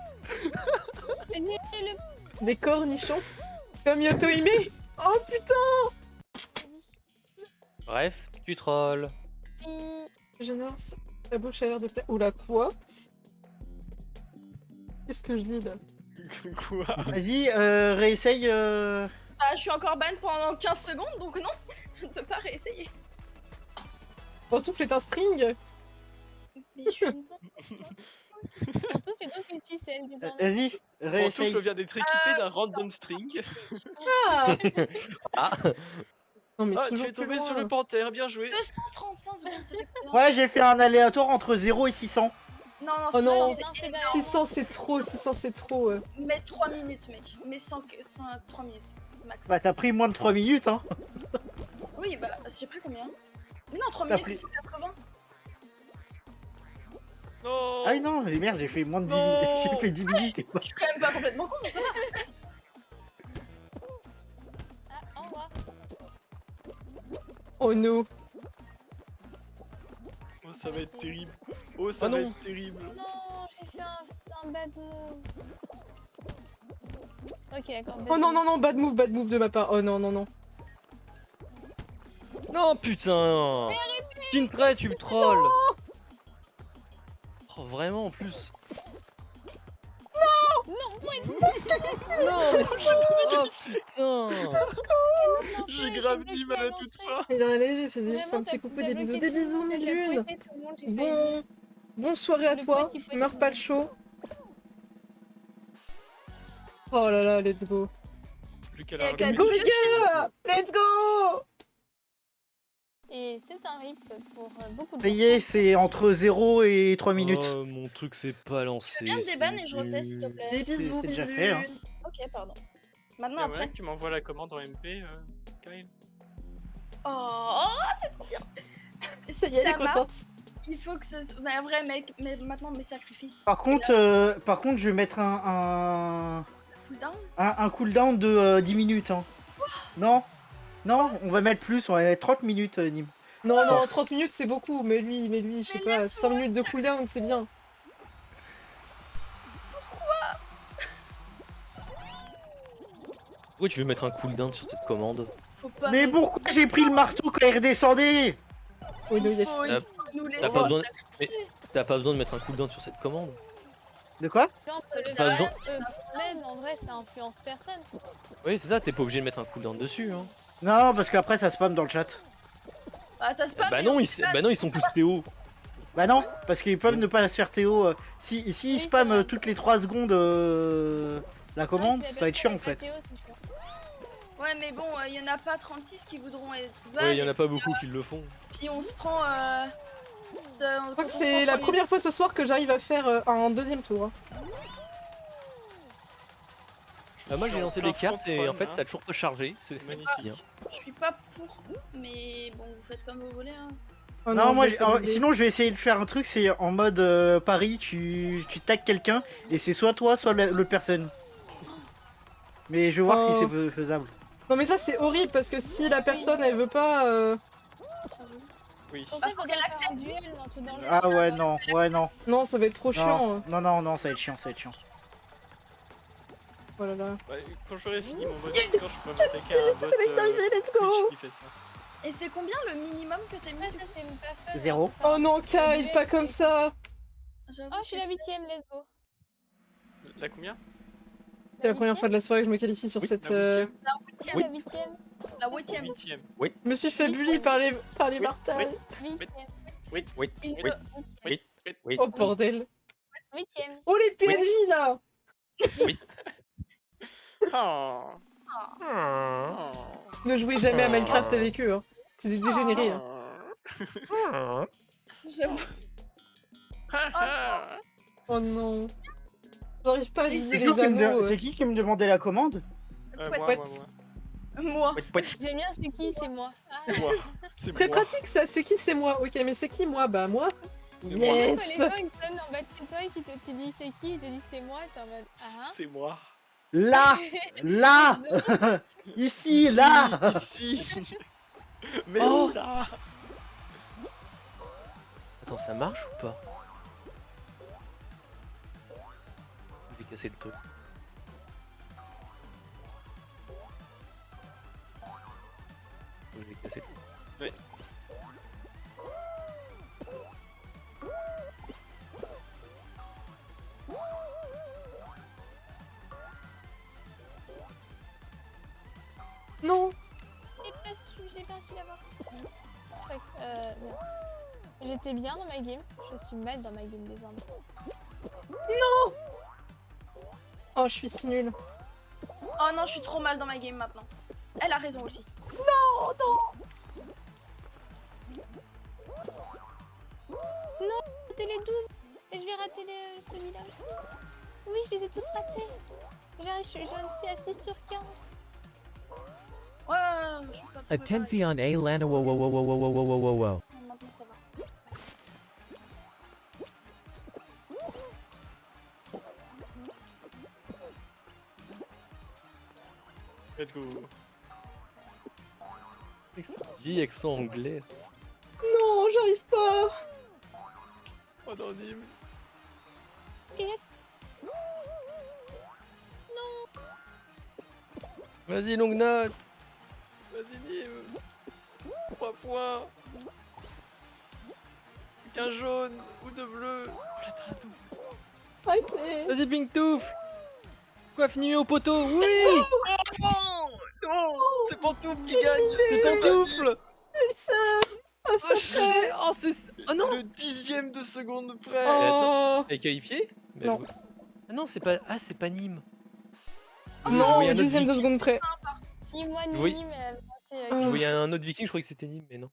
Le Des cornichons? Comme Yotohime? Oh putain! Bref, tu trolls. petit. Généreux, la bouche a l'air de plaire. Oula, quoi? Qu'est-ce que je dis là? Quoi? Vas-y, réessaye. Ah, je suis encore ban pendant 15 secondes, donc non, je ne peux pas réessayer. Pantoufle est un string? Mais je suis une bonne. Pantoufle est donc une ficelle désormais. Vas-y, réessaye. Pantoufle vient d'être équipé d'un random string. Ah! Ah, Non mais Ah, tu toujours es plus tombé loin. sur le panthère, bien joué. 235 secondes, ça fait combien? Ouais, j'ai fait un aléatoire entre 0 et 600. Non, non, Oh non. 600, c'est énorme. 600 c'est trop, 600 c'est trop. Mais 3 minutes, mec. Mais 3 minutes, max. Bah, t'as pris moins de 3 minutes, hein. Oui, bah, j'ai pris combien? Mais non, 3 T'as minutes, pris- 680. Non. Ah oui, non, mais merde, j'ai fait moins de 10 Non. minutes. J'ai fait 10 minutes. et pas- Je suis quand même pas complètement con, mais ça va. Ah, au revoir. Oh no. Oh, ça va être terrible. Oh, ça Oh va non. être terrible. Non, j'ai fait un bad move. Ok, d'accord. Oh non, non, non, bad move de ma part. Oh non, non, non. Non, putain. Kintray, tu me trolls. Oh, vraiment, en plus. Non, Non, mais oh, putain. J'ai grave dit mal à toute fin. Et allez, j'ai fait Vraiment, juste un petit t'as- coucou, t'as des bloqué bisous, tout des le bisous, monde, t'as Milune. pointé tout le monde, j'ai failli dire. Bonne soirée à Le toi. petit poète, Meurs pas de chaud. Oh là là, let's go. Plus qu'à Et la à Let's go les gars. Let's go. Et c'est un rip pour beaucoup de Ça y est, c'est entre 0 et 3 minutes. Oh, mon truc s'est pas lancé. Tu veux bien me c'est débanner et je reteste, s'il te nul. plaît. Des bisous, c'est déjà fait, hein. Milune. Ok, pardon. Maintenant, Y'a moyen après. que tu m'envoies la commande en MP, Kyle? Oh, c'est trop bien. Ça y est, elle est Ça marche. contente. Il faut que ce soit. Mais vrai, mec, mais maintenant mes sacrifices. Par contre, je vais mettre un Cooldown. cooldown de 10 minutes. Hein. Non, non, on va mettre plus, on va mettre 30 minutes, Nîmes. Non, non, Force. 30 minutes c'est beaucoup, mais lui, je sais Mais pas, laisse-moi 5 minutes de ça. cooldown c'est bien. Pourquoi tu veux mettre un cooldown sur cette commande? Faut pas. Mais pourquoi j'ai pris le marteau quand il redescendait? Oui, Il oui, faut, T'as- il faut nous T'as laisser. pas besoin. Mais t'as pas besoin de mettre un cooldown sur cette commande. De quoi? gens. Ça, Le c'est pas besoin- même, en vrai, ça influence personne. Oui, c'est ça, t'es pas obligé de mettre un cooldown dessus. Hein. Non, parce qu'après ça spam dans le chat. Ah, ça se passe. Bah non, ils sont tous Théo. Bah non, parce qu'ils peuvent ne pas se faire Théo. Si Oui, ils c'est spam vrai. toutes les 3 secondes la commande, Ouais, si la ça va être chiant personne en est pas fait. Théo, c'est chiant. Ouais, mais bon, il y en a pas 36 qui voudront être ban. Ouais, y en a et pas beaucoup qui le font. puis on se prend. Je crois que c'est la première fois ce soir que j'arrive à faire un deuxième tour. Bah, moi j'ai lancé des cartes et en fait ça a toujours pas chargé. C'est magnifique. bien. Je suis pas pour, mais bon, vous faites comme vous voulez. Hein. Oh non, moi, je vais pas l'aider. sinon je vais essayer de faire un truc, c'est en mode Paris, tu tags quelqu'un et c'est soit toi, soit l'autre personne. Mais je vais voir Oh. si c'est faisable. Non mais ça c'est horrible parce que si la personne elle veut pas... Oui. Pour ça, il Faut faudrait qu'elle faire un accepte. duel ou un truc dans le Ah ouais, non, ouais, non. Non ça va être trop chiant. Non, non, non, non, ça va être chiant, ça va être chiant. Oh là là. Bah, quand j'aurai fini mon bot Discord, je pourrais m'attaquer à un bot let's Twitch qui fait ça. Et c'est combien le minimum que t'as mis? Ouais, ça, c'est pas fun. 0. Oh non Kyle, pas comme ça. J'avoue, Oh, je suis la 8ème, let's go. La combien? C'est la première fois de la soirée que je me qualifie sur cette... La 8ème? Tiens, la 8ème. La 8ème. 8ème. Je me suis fait bully par les Martals. 8ème. Oui, oui, Et oui, le- oui. Oh bordel. 8ème. Oh les PNJ là. Oh. Ne jouez jamais à Minecraft avec eux. Hein. C'est des dégénérés. Hein. J'avoue. Oh non. J'arrive pas à viser C'est les anneaux. qui qui me demandait la commande? Pouet. Moi. Moi. J'aime bien, c'est qui, c'est moi. Ah, Moi. C'est Très moi. pratique ça, c'est qui c'est moi? Ok mais c'est qui moi? Bah moi. C'est moi. Yes. Quand les gens ils sonnent en bas de chez toi et qu'ils te disent c'est qui, ils te disent c'est moi, t'es en mode ah. C'est moi. Là! Là! Ici, là! Ici. Mais Oh. où là? Attends, ça marche ou pas? Je vais casser le truc. Je vais casser le truc. Ouais. Non. J'ai pas su l'avoir. Bon. J'étais bien dans ma game, je suis mal dans ma game désormais. Oh je suis si nulle. Oh non, je suis trop mal dans ma game maintenant. Elle a raison aussi. Rater les doubles et je vais rater celui-là aussi. Oui, je les ai tous ratés. Je suis à 6 sur 15. Ouais, je suis pas A préparée. 10 Fion A Lana wo wo wo wo wo wo wo wo wo wo. Non, maintenant ça va. Let's go. Vie accent anglais. Non, j'arrive pas. Oh non, Dim. Vas-y, longue note. Vas-y, Nîmes. 3 points. Qu'un jaune ou deux bleus. Oh, la Drado. Arrêtez. Vas-y, Pinktouf. Quoi, fini mieux au poteau? Oui. Non, non, c'est Pantouf qui gagne. C'est Pantoufle. Le seum. Oh, ça fait. Oh, c'est... Oh non. Le 10e de seconde près. Oh. Elle est qualifiée? Mais Non. Ah non, c'est pas... Ah, c'est pas Nîmes. Je Non, voyais au un autre dixième de viking. seconde près. Si moi, Oui. Nini, mais elle a Ah. Je voyais un autre viking, je croyais que c'était Nîmes, mais non.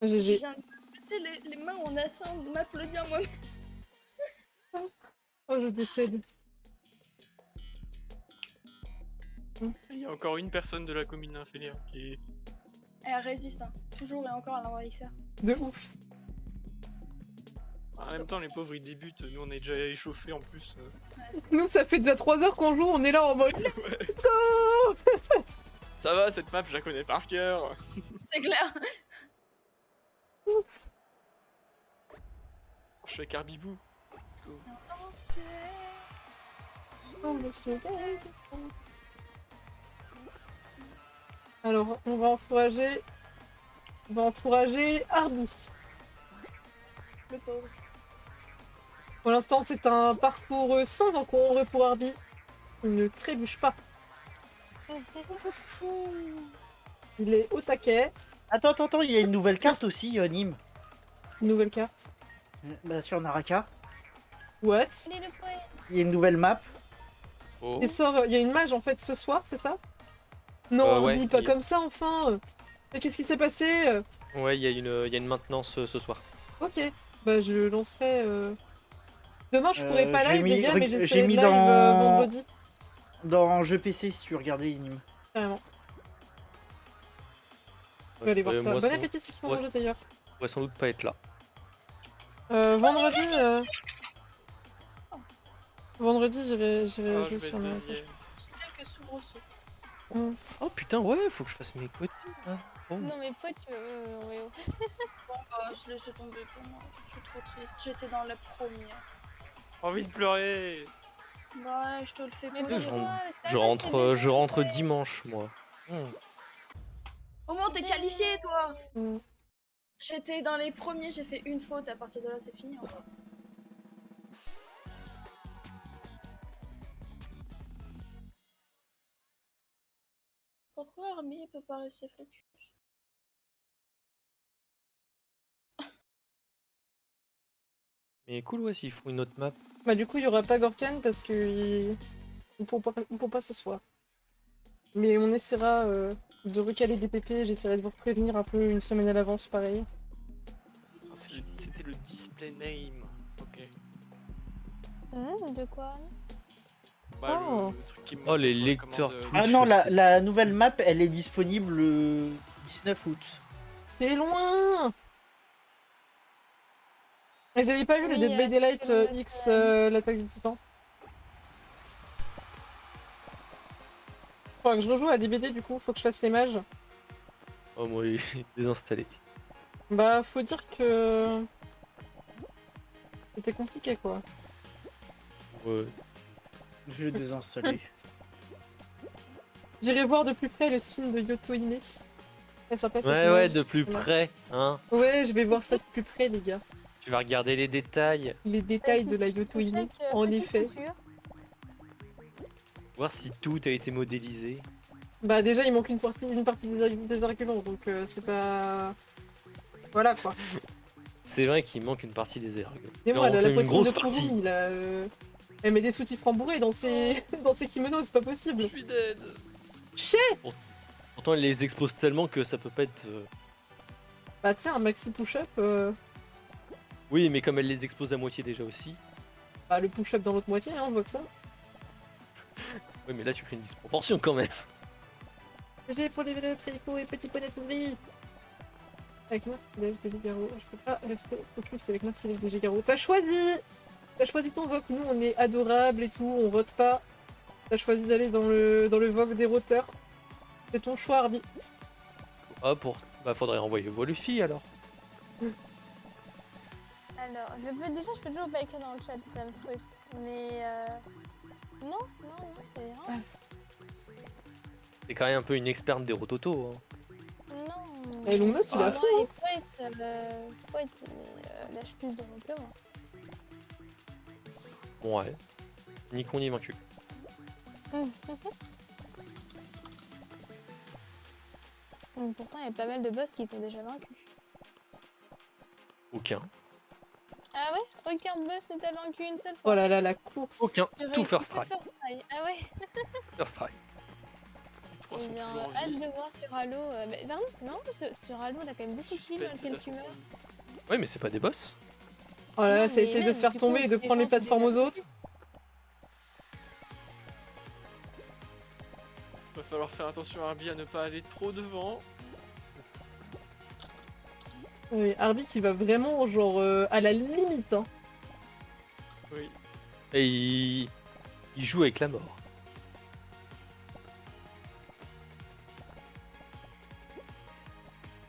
Je GG. viens de me mettre les mains en assin de m'applaudir moi-même. Oh, je décède. Il y a encore une personne de la commune inférieure qui est... Elle résiste, hein. Toujours et encore à l'envahisseur. De ouf. En même temps, les pauvres ils débutent, nous on est déjà échauffés en plus. Nous, ça fait déjà 3 heures qu'on joue, on est là en mode. Let's go. Ça va, cette map je la connais par cœur. C'est clair. Je suis avec Arbibou. Oh, c'est... Oh, le soleil. Alors, on va encourager. On va encourager Arby. Le pauvre. Pour l'instant, c'est un parcours sans encombre pour Arby. Il ne trébuche pas. Il est au taquet. Attends, il y a une nouvelle carte aussi, Nîmes. Une nouvelle carte. Bah, sur Naraka. What? Il est le poète. Il y a une nouvelle map. Oh. Il sort. Il y a une mage en fait ce soir, c'est ça? Non, ouais, Arby, pas il- comme ça enfin. Mais qu'est-ce qui s'est passé? Ouais, il y a une maintenance ce soir. Ok. Bah, je lancerai. Demain, je pourrais pas j'ai live, mis- les gars, mais j'ai j'essaierai de mis live dans- vendredi. Dans jeu PC, si tu regardais Nîmes. Carrément. Je vais aller voir ça. Moi, Bon sans- appétit ceux qui vont ouais. manger d'ailleurs. je pourrais sans doute pas être là. Vendredi. Vendredi, j'irai Ah, je jouer vais sur être ma. deuxième. Quelques soubresauts. Oh putain, ouais, faut que je fasse mes quotas. Hein. Oh. Non, mais poète, ouais, ouais. Bon, bah, je laisse tomber pour moi. Je suis trop triste. J'étais dans la première. Envie de pleurer. Bah, ouais, je te le fais Mais pas. Je pourquoi? C'est pas Je grave, t'es déjà rentre poète. dimanche, moi. Au moins, t'es qualifié, toi. Mm. J'étais dans les premiers, j'ai fait une faute. À partir de là, c'est fini. Hein. Pourquoi Army peut pas rester focus? Mais cool, ouais, s'il faut une autre map. Bah, du coup, il y aura pas Gorkan parce que ils pourront pas ce soir. Mais on essaiera de recaler des PP. J'essaierai de vous prévenir un peu une semaine à l'avance, pareil. Ah, c'était le display name. Ok. De quoi? Bah, Oh. le truc qui me Oh, les montre, lecteurs comment, Twitch. Ah non, c'est- la nouvelle map, elle est disponible le 19 août. C'est loin. Et j'avais pas vu le Oui, Dead by Daylight c'est le X, même l'attaque du titan. Faudra que je rejoue à DBD du coup, faut que je fasse les mages. Oh, moi, il est désinstallé. Bah, faut dire que. C'était compliqué quoi. Ouais. Je l'ai désinstallé. J'irai voir de plus près le skin de Yoto Hime. Elle sympa cette Ouais, ouais, mage. de plus Voilà. près, hein. Ouais, je vais voir ça de plus près, les gars. Tu vas regarder les détails, Les détails de la Yoto Hime, en effet. voir si tout a été modélisé. Bah, déjà, il manque une partie des arguments, donc c'est pas. Voilà quoi. C'est vrai qu'il manque une partie des ergs. Et moi, Non, elle a la une poitrine grosse de partie. Kurumi, là. Elle met des soutifs rembourrés dans ses, dans ses kimonos, c'est pas possible. Je suis dead. Ché. Pourtant, elle les expose tellement que ça peut pas être. Bah, tu sais, un maxi push-up, Oui, mais comme elle les expose à moitié déjà aussi. bah, le push-up dans l'autre moitié, hein, on voit que ça. Oui, mais là, tu crées une disproportion quand même. J'ai pour les vélos, tricot et petit poney de vie. Avec Marc qui lève des Gigaro. Je peux pas rester focus avec Marc qui lève des Gigaro. T'as choisi ton vote. Nous, on est adorables et tout, on vote pas. T'as choisi d'aller dans le vote des roteurs. C'est ton choix, Arby. Ah, bah, faudrait envoyer Luffy alors. Alors, je peux toujours pas écrire dans le chat, ça me frustre. Mais non, c'est rien. C'est quand même un peu une experte des rototos. Hein. Non. Et Longnote, il a Moi, fond. les poètes, ils lâchent plus de mots que moi. Ouais. Ni con ni vaincu. Pourtant, il y a pas mal de boss qui étaient déjà vaincus. Aucun. Ah ouais? Aucun boss ne t'a vaincu une seule fois? Oh là là, la course. Aucun. Tu Tout réussis first que try. first try. Ah ouais? First try. Les trois Eh sont bien, toujours en hâte vie. de voir sur Halo. Par contre, c'est marrant, sur Halo, on a quand même beaucoup de kills dans Suspect, lesquels c'est tu à meurs. Ouais, mais c'est pas des boss. Oh là là, Non, ça mais essaie de même, se faire du tomber coup, et de les prendre les gens plateformes déjà aux autres. Va falloir faire attention à Arby à ne pas aller trop devant. Oui, Arby qui va vraiment genre à la limite. Hein. Oui. Et il joue avec la mort.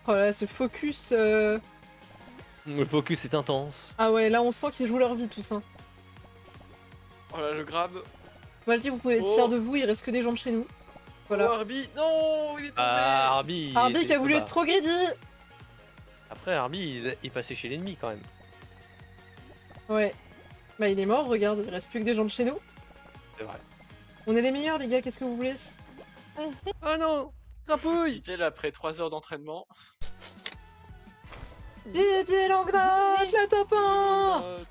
Oh là là, ce focus. Le focus est intense. Ah ouais, là on sent qu'ils jouent leur vie tous. Hein. Oh là, le grab. Moi je dis, vous pouvez être fiers de vous, il reste que des gens de chez nous. Voilà. Oh, Arby, non, il est tombé. Ah, Arby. Arby qui a voulu bah, être trop greedy. Après, Arby, il est passé chez l'ennemi quand même. Ouais. Bah il est mort, regarde, il reste plus que des gens de chez nous. C'est vrai. On est les meilleurs les gars, qu'est-ce que vous voulez? Oh non! Crapouille! Dit-elle après 3 heures d'entraînement. DJ Longnote, la top 1. Note.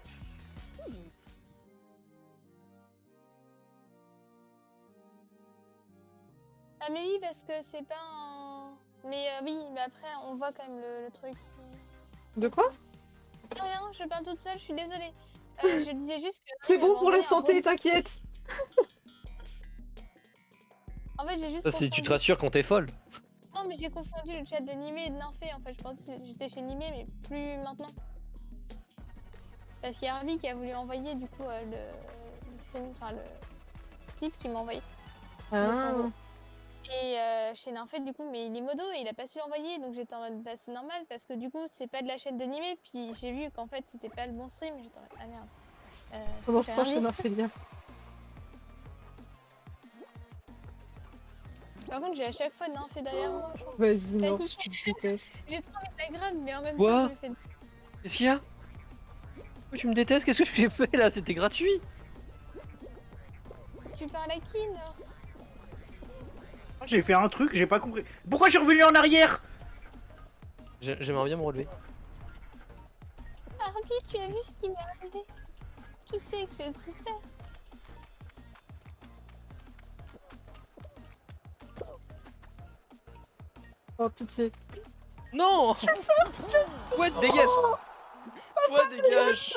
Ah mais oui, parce que c'est pas un... Mais oui, mais après, on voit quand même le truc. De quoi? Rien, je parle toute seule, je suis désolée. Je disais juste que... C'est bon pour la la santé, t'inquiète. En fait, j'ai juste Ça, c'est tu te confondu- rassures quand t'es folle. Non, mais j'ai confondu le chat de Nimé et de Ninfé. En fait, je pensais que j'étais chez Nimé, mais plus maintenant. Parce qu'il y a Arby qui a voulu envoyer du coup le screen, enfin le clip qu'il m'a envoyé. Ah. Et chez Ninfé, du coup, mais il est modo et il a pas su l'envoyer. Donc j'étais en mode, bah c'est normal parce que du coup, c'est pas de la chaîne de Nimé. Puis j'ai vu qu'en fait, c'était pas le bon stream. J'étais en mode, ah merde. Pendant ce j'ai temps, je Arby. fais Marphélia. Par contre, j'ai à chaque fois Ninfé derrière moi. je trouve. Vas-y, Panique. Morse, tu te détestes. J'ai trop envie de la grave, mais en même Quoi temps, je me fais. Qu'est-ce qu'il y a? Pourquoi tu me détestes? Qu'est-ce que j'ai fait là? C'était gratuit! Tu parles à qui, Nurse? J'ai fait un truc, j'ai pas compris. Pourquoi je suis revenu en arrière? J'aimerais bien me relever. Arby, tu as vu ce qui m'est arrivé? Tu sais que j'ai souffert. Oh, pitié. Non! Ouais, dégage! Toi, dégage.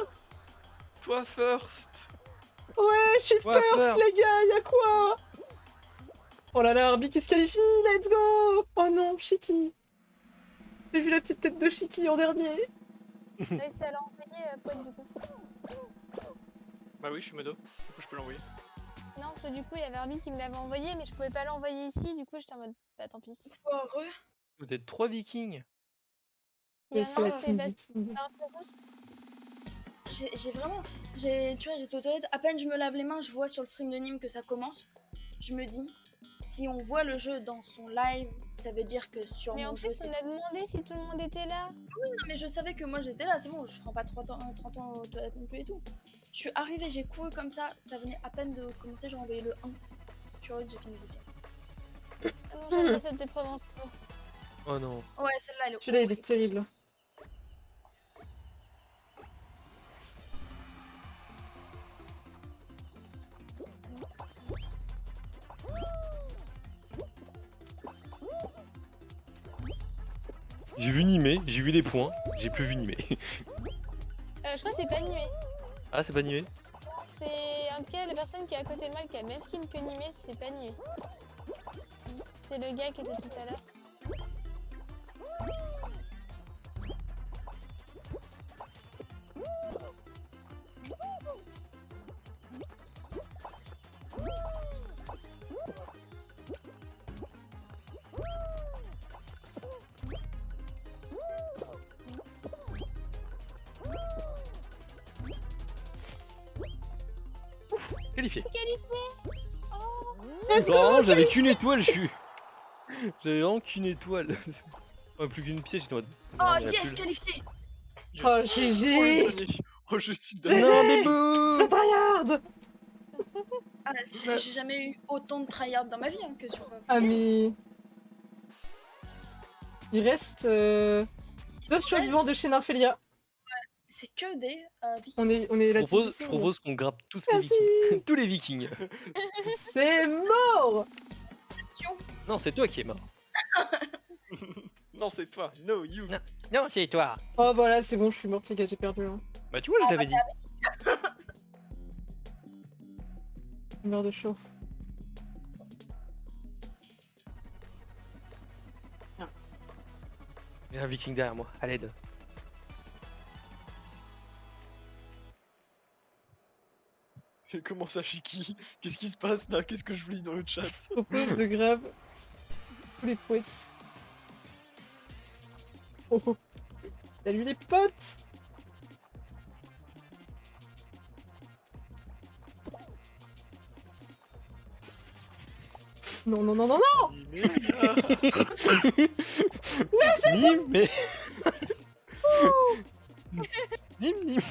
Toi, first. Ouais, je suis Ouais, first, first. les gars, y'a quoi? Oh là là, Arby qui se qualifie, let's go! Oh non, Shiki. J'ai vu la petite tête de Shiki en dernier. Ouais, c'est à l'envoyer, Poète, du coup. Bah oui, je suis modo. Du coup, je peux l'envoyer. Non, c'est du coup, il y avait Arby qui me l'avait envoyé, mais je pouvais pas l'envoyer ici, du coup, j'étais en mode, bah tant pis. Foireux. Vous êtes 3 vikings. Il y Et a c'est un la autre, c'est team Bastien Viking. Rousse. J'ai vraiment. Tu vois, j'étais aux toilettes. À peine je me lave les mains, je vois sur le stream de Nîmes que ça commence. Je me dis, si on voit le jeu dans son live, ça veut dire que sur Mais mon en jeu, plus, c'est. on a demandé si tout le monde était là. Non, mais je savais que moi j'étais là, c'est bon, je prends pas 30 ans aux toilettes non plus et tout. Je suis arrivée, j'ai couru comme ça venait à peine de commencer, j'ai envoyé le 1. Tu vois, j'ai fini le deuxième. Ah non, j'aime pas cette épreuve en sport. Oh non. Ouais, celle-là, elle est Celui-là, il est horrible. terrible. J'ai vu Nimé, j'ai vu des points, j'ai plus vu Nimé. Je crois que c'est pas Nimé. Ah, c'est pas Nimé? C'est. En tout cas, la personne qui est à côté de moi, qui a le même skin que Nimé, c'est pas Nimé. C'est le gars qui était tout à l'heure. Qualifié. Qualifié. Oh. Let's go, Oh, j'avais qu'une étoile, je suis. J'avais vraiment qu'une étoile. Ouais, plus qu'une pièce, j'étais en mode. Oh non, il y en a yes, plus. qualifié. Oh, Oh, GG le donné. Oh, je suis GG Non, mais bouh. C'est tryhard. Ah, j'ai jamais eu autant de tryhard dans ma vie hein, que sur Ah, Fall Guys. mais. Il reste 2 survivants de chez Nymphélia. C'est que des Vikings. On est la team Je viking. propose qu'on grappe tous les Merci. vikings. Tous les vikings. C'est mort. Non, c'est toi qui es mort. Non, c'est toi. No, you. Non. Non, c'est toi. Oh, voilà, c'est bon, je suis morte, les gars, j'ai perdu. Hein. Bah, tu vois, je l'avais dit. Une heure de chaud. J'ai un viking derrière moi, à l'aide. Comment ça, Chiki? Qu'est-ce qui se passe là? Qu'est-ce que je lis dans le chat? Je propose de grave tous les poètes. Oh, oh. Salut les potes. Non, non, non, non, non. Nîmes, mais. Nîmes, Nîmes.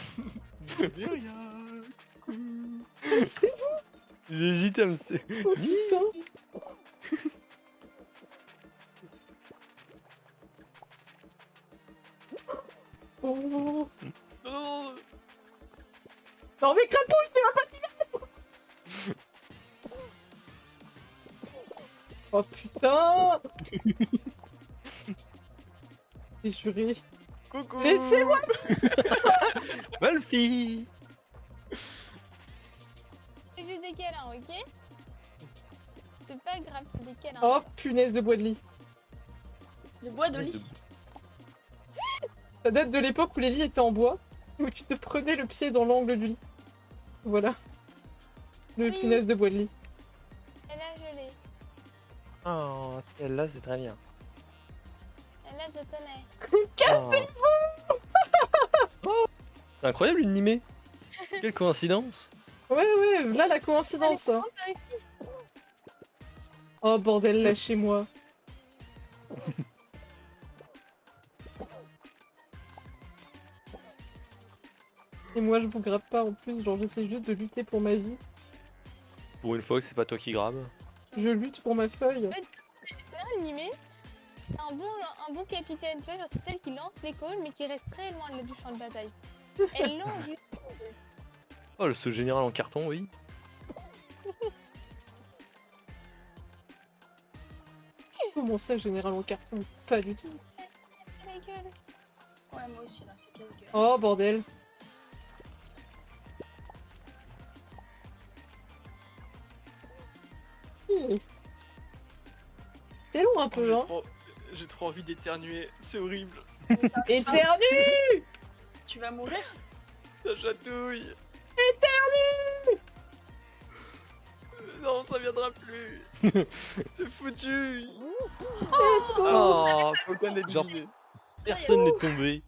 C'est vous. J'ai hésité à me. Oh putain. Oh. Non, Non mais Crapoule, tu vas pas t'y mettre. Oh putain. J'ai juré. coucou. Laissez-moi. Wolfie. C'est juste des câlins, ok? C'est pas grave, c'est des câlins. Oh punaise de bois de lit. Le bois de lit. Ça date de l'époque où les lits étaient en bois, où tu te prenais le pied dans l'angle du lit. Voilà. Le Oui. punaise de bois de lit. Et là, je l'ai. Oh, celle-là, c'est très bien. Et là, je connais. Cassez-vous. C'est incroyable une Nimée. Quelle coïncidence. Ouais, ouais, là la coïncidence. Hein. Oh bordel, lâchez-moi. Et moi je vous grappe pas en plus, genre j'essaie juste de lutter pour ma vie. Pour une fois que c'est pas toi qui grabes. Je lutte pour ma feuille. Animé, c'est un bon capitaine, tu vois, genre c'est celle qui lance l'école mais qui reste très loin du champ de bataille. Elle lance juste. Oh, le saut général en carton, oui. Comment ça, général en carton? Pas du tout. La gueule. Ouais, moi aussi, là, c'est casse-gueule. Oh bordel. Hi. C'est long un peu, hein. J'ai trop envie d'éternuer, c'est horrible. Éternue. Tu vas mourir? Ça chatouille. Éternue. Non, ça viendra plus. C'est foutu. Let's go. Oh, Aucun n'est genre, éliminé. personne n'est tombé.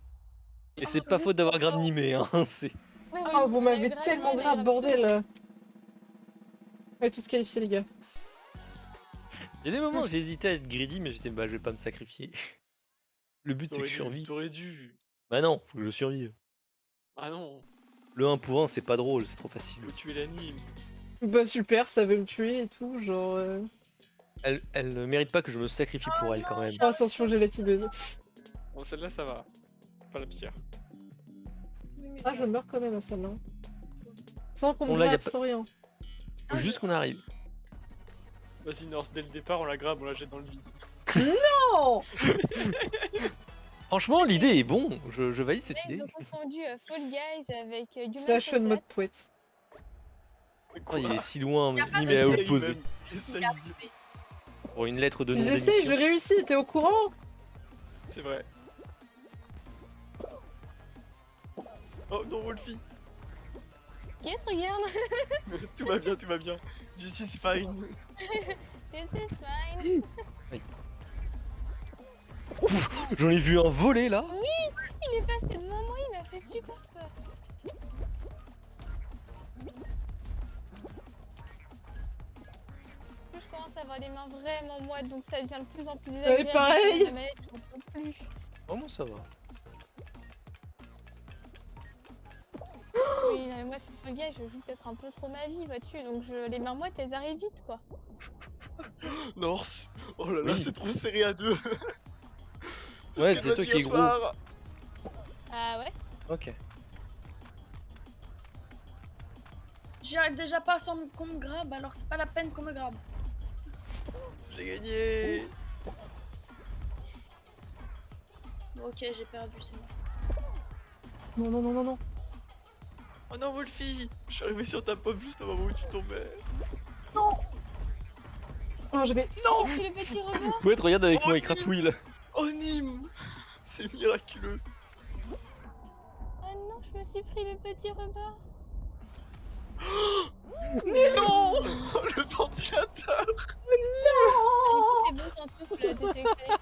Et c'est pas faute d'avoir grave Nimée, hein. C'est. Oh, vous m'avez tellement grave, bordel. Ouais, tous qualifiés, les gars. Il y a des moments où j'ai hésité à être greedy, mais j'étais, bah, je vais pas me sacrifier. Le but, c'est que je survive. T'aurais dû. Bah non, faut que je survive. Ah non, Le 1 pour 1, c'est pas drôle, c'est trop facile. faut tuer l'anime. Bah super, ça veut me tuer et tout, genre... Elle ne mérite pas que je me sacrifie pour elle, quand même. Oh, attention, j'ai la tibeuse. Bon, celle-là, ça va. Pas la pire. Ah, je meurs quand même à celle-là. Sans qu'on Bon, me là, y a grappe, sans rien. Faut juste qu'on arrive. Vas-y, Norse, dès le départ, on la grabe, on la jette dans le vide. Non. Franchement, l'idée est bon, je valide cette Là, ils idée. ont confondu Fall Guys avec Human Slash Fall mode Flat. poète. Oh, il est si loin, Y a pas Nimée à Essaye opposer. même, essaye. Pour une lettre de Si nom j'essaie, je d'émission. réussis, t'es au courant? C'est vrai. Oh non, Wolfie. Qui te regarde? Tout va bien, tout va bien. This is fine. This is fine. J'en ai vu un voler là. Il est passé devant moi, il m'a fait super peur. Je commence à avoir les mains vraiment moites, donc ça devient de plus en plus désagréable. pareil. La manette, j'en peux plus. Comment ça va? Oui, non, mais moi, sur Fall Guys, je joue peut-être un peu trop ma vie, vois-tu. Donc, les mains moites, elles arrivent vite, quoi. Norse. Oh là là, Oui. c'est trop serré à deux. Ouais, ce c'est qu'elle toi m'a dit qui es hier gros. soir. Ah ouais? Ok. J'y arrive déjà pas sans qu'on me grabe, alors c'est pas la peine qu'on me grabe. J'ai gagné. Bon, ok, j'ai perdu, c'est bon. Non, non, non, non, non. Oh non, Wolfie. Je suis arrivé sur ta pomme juste au moment où tu tombais. Oh, je vais. J'ai pris le petit rebord. Poète, regarde avec Oh, moi, il crapouille là. Oh Nîmes. C'est miraculeux. Oh non, je me suis pris le petit rebord. Non. Le ventilateur. Ah, du coup, c'est bon, Pantoufle, t'es sélectionné.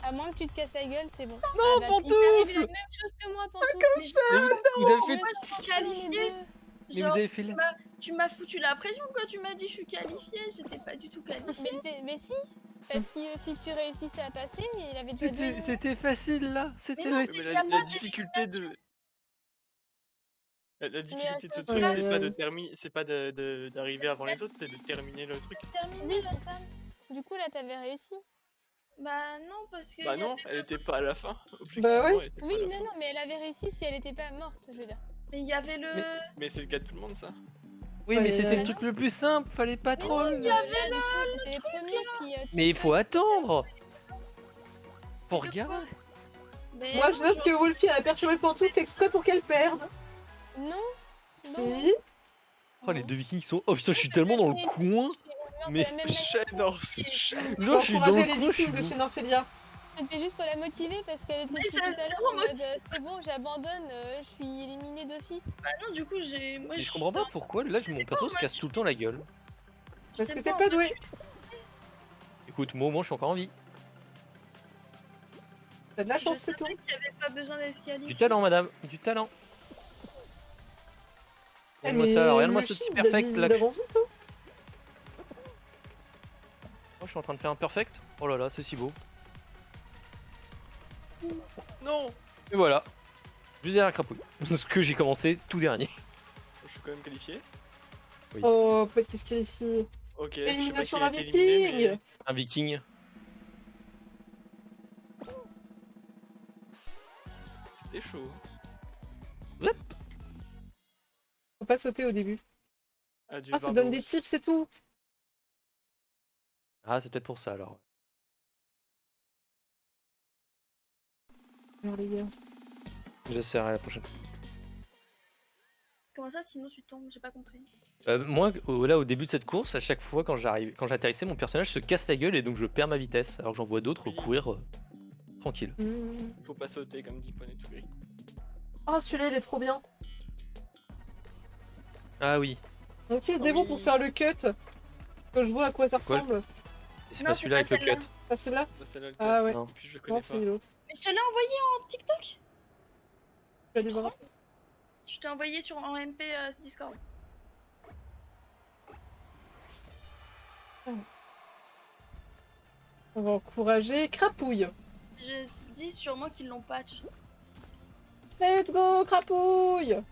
À moins que tu te casses la gueule, c'est bon. Non, Il t'est Pantoufle. arrivé la même chose que moi, Pantoufle. Comme ça. Vous avez fait. Moi, je suis qualifiée. Mais vous Genre, avez fait là. tu m'as foutu la pression quand tu m'as dit je suis qualifiée, j'étais pas du tout qualifiée. Mais si, parce que si tu réussissais à passer, il avait déjà dit. C'était facile là. C'était. non, Mais c'est la, la la moitié difficulté de. La difficulté de ce ça, truc, ouais, c'est pas ouais. de terminer, c'est pas d'arriver avant les autres, c'est de terminer le truc. Terminé, Oui, là. c'est ça. Du coup, là, t'avais réussi. Bah non, parce que. Bah y a non, des- elle était pas à la fin. Bah ouais. Elle était Oui, pas à la non, fin. non, mais elle avait réussi si elle était pas morte, je veux dire. Mais il y avait le. Mais c'est le cas de tout le monde, ça. Oui, Ouais, mais c'était le ouais. truc le plus simple. Fallait pas trop. Là, du coup, c'était les premiers, puis. Mais il faut attendre. Faut regarder. Mais Moi, non, je note que Wolfie elle a perturbé Pantoufle exprès pour qu'elle perde. Non. Si. Oh, les deux vikings sont. Oh putain, je suis tellement dans le coin. Mais Genre, je suis dans Encourager le les coin, je suis vikings de beau. chez Norphélia. C'était juste pour la motiver parce qu'elle était Mais tout c'est à l'heure zéro en mode c'est bon, j'abandonne, je suis éliminée d'office. Bah non, du coup, j'ai. Moi, Et je comprends pas pourquoi là mon perso se casse tout le temps la gueule. Parce que j'étais t'es en pas mode- doué. Écoute, moi au moins je suis encore en vie. T'as de la Je chance, c'est tout. savais qu'il y avait pas besoin d'être qualifié. Du talent, madame, du talent. Eh, Regarde-moi mais ça, alors regarde-moi le ce petit chien, perfect il là. a Moi avancé, toi. je suis en train de faire un perfect. Oh là là, c'est si beau. Non. Et voilà. Juste derrière crapouille. Ce que j'ai commencé tout dernier. Je suis quand même qualifié. Oh, peut-être qu'il se qualifie. Ok. Élimination je sais d'un pas qui a été éliminé, viking. mais- Un viking. C'était chaud. Faut pas sauter au début. Adieu, Ah, ça donne des Barbaros. tips, c'est tout. Ah, c'est peut-être pour ça alors. Alors, les gars. J'essaierai la prochaine. Comment ça, sinon tu tombes? J'ai pas compris. Moi, là, au début de cette course, à chaque fois quand j'atterrissais, mon personnage se casse la gueule et donc je perds ma vitesse. Alors que j'en vois d'autres Oui. courir tranquille. Faut pas sauter comme dit Poney tout gris. Oh, celui-là, il est trop bien. Ah oui. Donc, il se Oh débrouille oui. pour faire le cut. Que je vois à quoi ça Quoi, ressemble. Et c'est Non, pas c'est celui-là pas avec le celle-là. cut. Ah, celle-là Bah, celle-là, le Ah cut, ouais. Non. Et puis je le Non, connais c'est pas. l'autre. Mais je te l'ai envoyé en TikTok. Je vais aller voir. Je t'ai envoyé en MP Discord. On va encourager Crapouille. J'ai dit sûrement qu'ils l'ont patch. Let's go, Crapouille.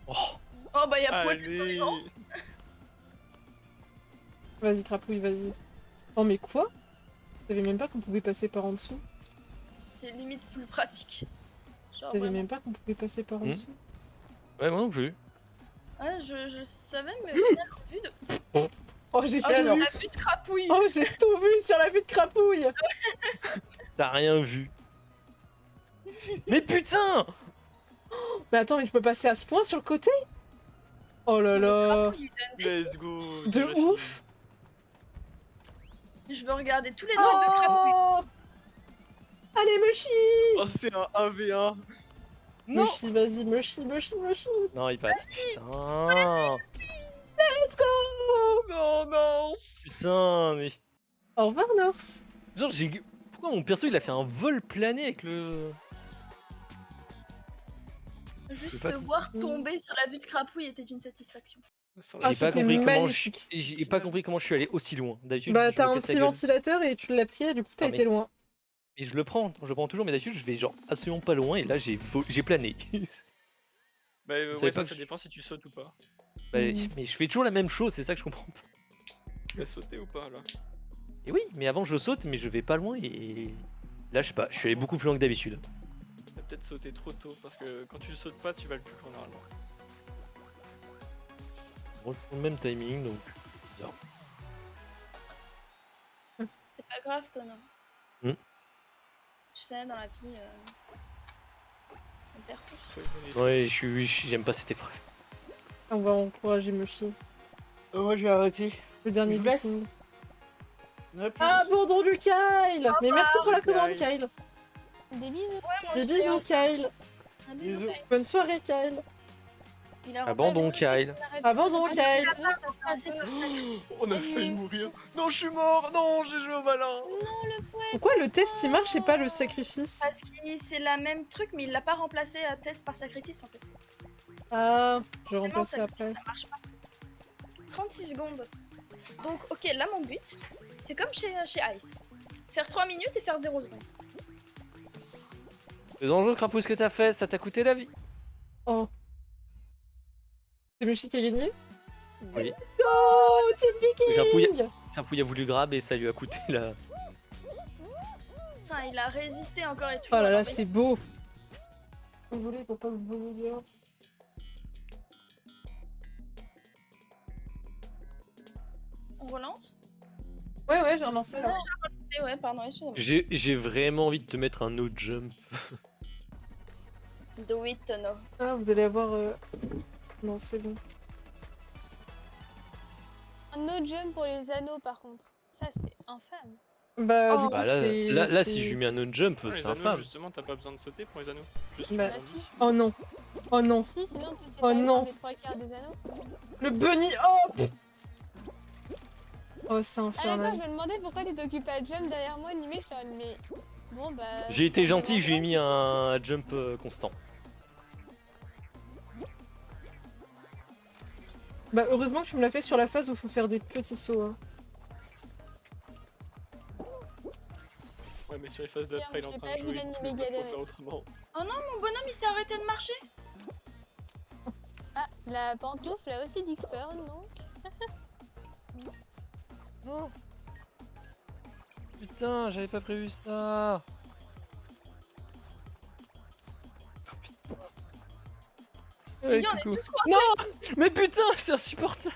Oh, Oh bah y'a Poil de Allez. Furion. Vas-y, Crapouille, vas-y. Oh, mais quoi? Je savais même pas qu'on pouvait passer par en dessous. C'est limite plus pratique. Je Genre savais vraiment. même pas qu'on pouvait passer par en Hmm. dessous. ouais, moi non plus. Ouais, je savais, mais au final, en vue de. Oh, j'ai Oh, tout j'ai vu. la vue de crapouille. Oh, j'ai tout vu sur la vue de Crapouille. T'as rien vu. Mais putain! Mais attends, mais je peux passer à ce point sur le côté? Oh là là. Crapouille, il donne des Let's go. De déjà ouf. tips. Je veux regarder tous les trucs de crapouille. Oh. Allez, Mushi. fini. Oh, c'est un 1v1. Non! Mushi, vas-y, Mushi. Non, il passe. Putain! Let's go. Non, non. Putain, mais. Au revoir, Norse. Genre, j'ai. Pourquoi mon perso il a fait un vol plané avec le. Juste pas te voir tomber sur la vue de Crapouille était une satisfaction. Ça Ah, J'ai pas c'était compris comment magnifique. j'ai pas compris comment je suis allé aussi loin. D'habitude, Bah, je t'as me un casse la petit gueule. ventilateur et tu l'as pris et du coup, t'as Ah, été mais- loin. Et je le prends toujours, mais d'habitude, je vais genre absolument pas loin et là, j'ai plané. Bah savez ouais, pas ça que- dépend si tu sautes ou pas. Bah, Mhm. mais je fais toujours la même chose, c'est ça que je comprends pas. Tu vas sauter ou pas là? Et oui, mais avant, je saute, mais je vais pas loin et. Là, je sais pas, je suis allé beaucoup plus loin que d'habitude. T'as peut-être sauté trop tôt parce que quand tu sautes pas, tu vas le plus loin normalement. On reprend le même timing donc. bizarre. C'est pas grave, Tono. Hmm. Tu sais, dans la vie, on perd tous. Faut évoluer Ouais, sur- j'aime pas cette épreuve. On va encourager Mushi. Moi j'ai arrêté. Le dernier Je vous laisse. meeting. Ouais, plus. Abandon du Kyle. Mais merci pour la commande, Kyle. Kyle. Des bisous. Des bisous, Kyle. Un bisou, Bisous. Kyle. Bonne soirée, Kyle. Il a Abandon, remplacé- Kyle. Abandon, Ah, Kyle. remplacé par sa- On a failli mourir. Non, je suis mort. Non, j'ai joué au malin. Pourquoi le test il marche et pas le sacrifice? Parce que c'est la même truc, mais il l'a pas remplacé à test par sacrifice en fait. Ah, je vais Forcément, remplacer sacrifice, après. ça marche pas. 36 secondes. Donc, ok, là mon but, c'est comme chez Ice. Faire 3 minutes et faire 0 secondes. Les enjeux, Crapouille, ce que t'as fait, ça t'a coûté la vie. Oh. C'est Mushi qui a gagné? Oui. Oh, Team Crapouille, Viking. Crapouille a voulu grab et ça lui a coûté la. Ça, il a résisté encore et toujours. Oh là là, alors, c'est beau. Vous voulez pour pas vous dire. On relance? Ouais, j'ai relancé là. C'est ouais, pardon, excusez-moi. J'ai vraiment envie de te mettre un no jump. Do it, Tono. Ah, vous allez avoir. Non, c'est bon. Un autre jump pour les anneaux par contre. Ça c'est infâme. Bah, Oh. du coup, Bah c'est. là, c'est- si je lui mets un no jump, Ouais, les c'est anneaux, infâme. justement, t'as pas besoin de sauter pour les anneaux. Juste Bah, tu Bah si. Oh non. Oh non. Si, sinon tu sais Oh pas non. les 3/4 des anneaux. Le bunny. Oh pff. Oh, c'est Ah d'accord, infernal. je me demandais pourquoi t'étais occupé à jump derrière moi animé, je t'en mais bon bah. J'ai été gentil, je lui ai mis un jump constant. Bah, heureusement que tu me l'as fait sur la phase où il faut faire des petits sauts. Hein. Ouais, mais sur les phases d'après, il est en J'ai train pas de vu jouer. l'animé Il peut pas trop galérer. faire autrement. Oh non, mon bonhomme il s'est arrêté de marcher. Ah, la pantoufle a aussi d'Xpern donc. Oh. Putain, j'avais pas prévu ça. Ouais, Les gars, on est coucou. tous coincés. Non, mais putain, c'est insupportable.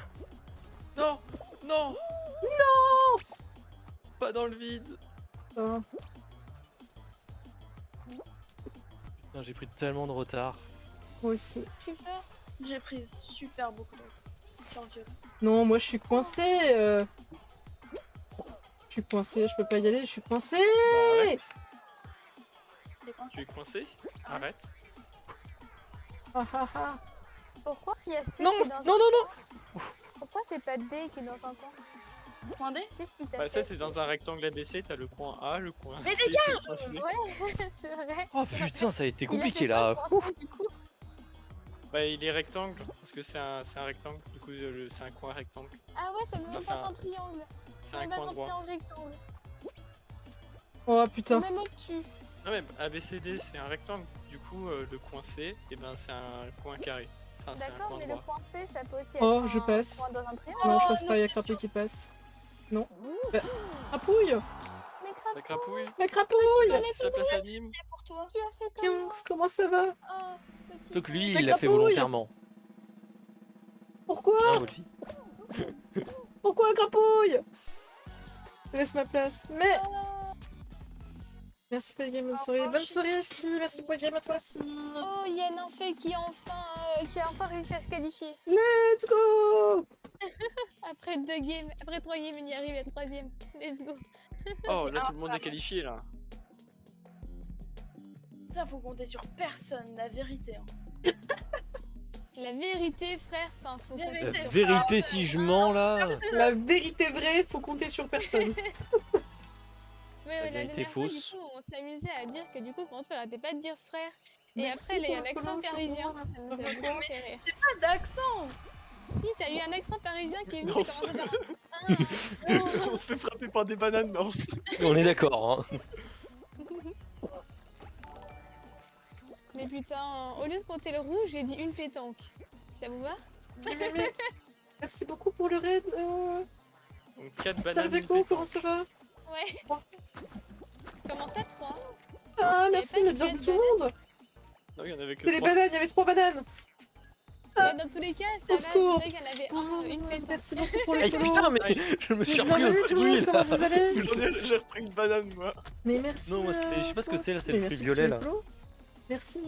Non, non, pas dans le vide. Ça va. Putain, j'ai pris tellement de retard. Moi aussi. Tu first. J'ai pris super beaucoup de genre violent. Non, moi je suis coincée. Je suis coincée, je peux pas y aller, je suis coincée. Bah, arrête. T'es coincé? Tu es coincé? Arrête. Ah ah ah. Pourquoi il y a C Non, qui est dans non, non, non. Pourquoi c'est pas D qui est dans un coin? Point D? Qu'est-ce qui t'a Bah, ça, fait? c'est dans un rectangle ABC, t'as le coin A, le coin B. Mais qui est coincé. Ouais, c'est vrai. Oh putain, ça a été Il a compliqué fait là. pas penser, du coup. Bah, il est rectangle, parce que c'est un rectangle. Du coup, c'est un coin rectangle. Ah ouais, ça peut même c'est pas un- être un triangle. C'est Ça un peut même coin pas être un droit. triangle rectangle. Oh Ou putain. même au-dessus. Non, mais ABCD, c'est un rectangle. Du coup, le coin C, et ben, c'est un coin carré. Enfin, c'est un D'accord, coin mais le droit. coin C, ça peut aussi Oh, être je un passe. coin dans un triangle. Non, je passe non, pas, y'a bien Crapouille sûr. qui passe. Non. Bah, Crapouille. Mais La crap, crapouille. Mais Crapouille. Ça passe à Nîmes. C'est pour toi. tu as fait Tiens, comment? comment ça va? Oh, petit Sauf que lui, Mais il l'a fait Crapouille. volontairement. Pourquoi? Hein, Wolfie Pourquoi Crapouille? Laisse ma place. Mais. Merci pour le game, bonne soirée. Bonne soirée, Ashki. Merci pour le game à toi aussi. Oh, il y a un fait qui a enfin réussi à se qualifier. Let's go. Après 2 games, après 3 games, il y arrive à 3ème. Let's go. Oh, c'est là, tout le monde est infâme. qualifié, là. Ça, faut compter sur personne, la vérité. Hein. La vérité, frère, enfin, faut Vérité. compter La sur vérité, personne. si je mens là. La vérité vraie, faut compter sur personne. Ouais, La la vérité dernière fois, du fausse. coup, on s'amusait à dire que du coup, Pantoufle arrêtait pas de dire frère. Et Merci après, il a eu un pour le accent follow, parisien. Florent. Ça nous a beaucoup fait rire. Pas d'accent. Si, t'as eu un accent parisien qui est venu Non, et commencé à faire. On se fait frapper par des bananes, non. On est d'accord, hein. Mais putain, au lieu de compter le rouge, j'ai dit une pétanque. Ça vous va? Mais merci beaucoup pour le raid. Donc 4 bananes. une Tardeco, pétanque. comment ça va? Ouais. Comment ça, 3? Ah, avait merci, pas mais de bienvenue jet tout le monde. Non, il y en avait que C'était les 3. bananes, il y avait 3 bananes. Mais dans tous les cas, ça Au va, je secours. sais qu'il y en avait une pétanque. Merci beaucoup pour les Eh, follow. putain, mais je me suis repris Bienvenue au tout le truc monde, comment là. vous allez? J'ai repris une banane, moi. Mais merci. Non, moi, c'est- je sais pas ce que c'est, là, c'est mais le merci fruit pour violet, les là. follow. Merci.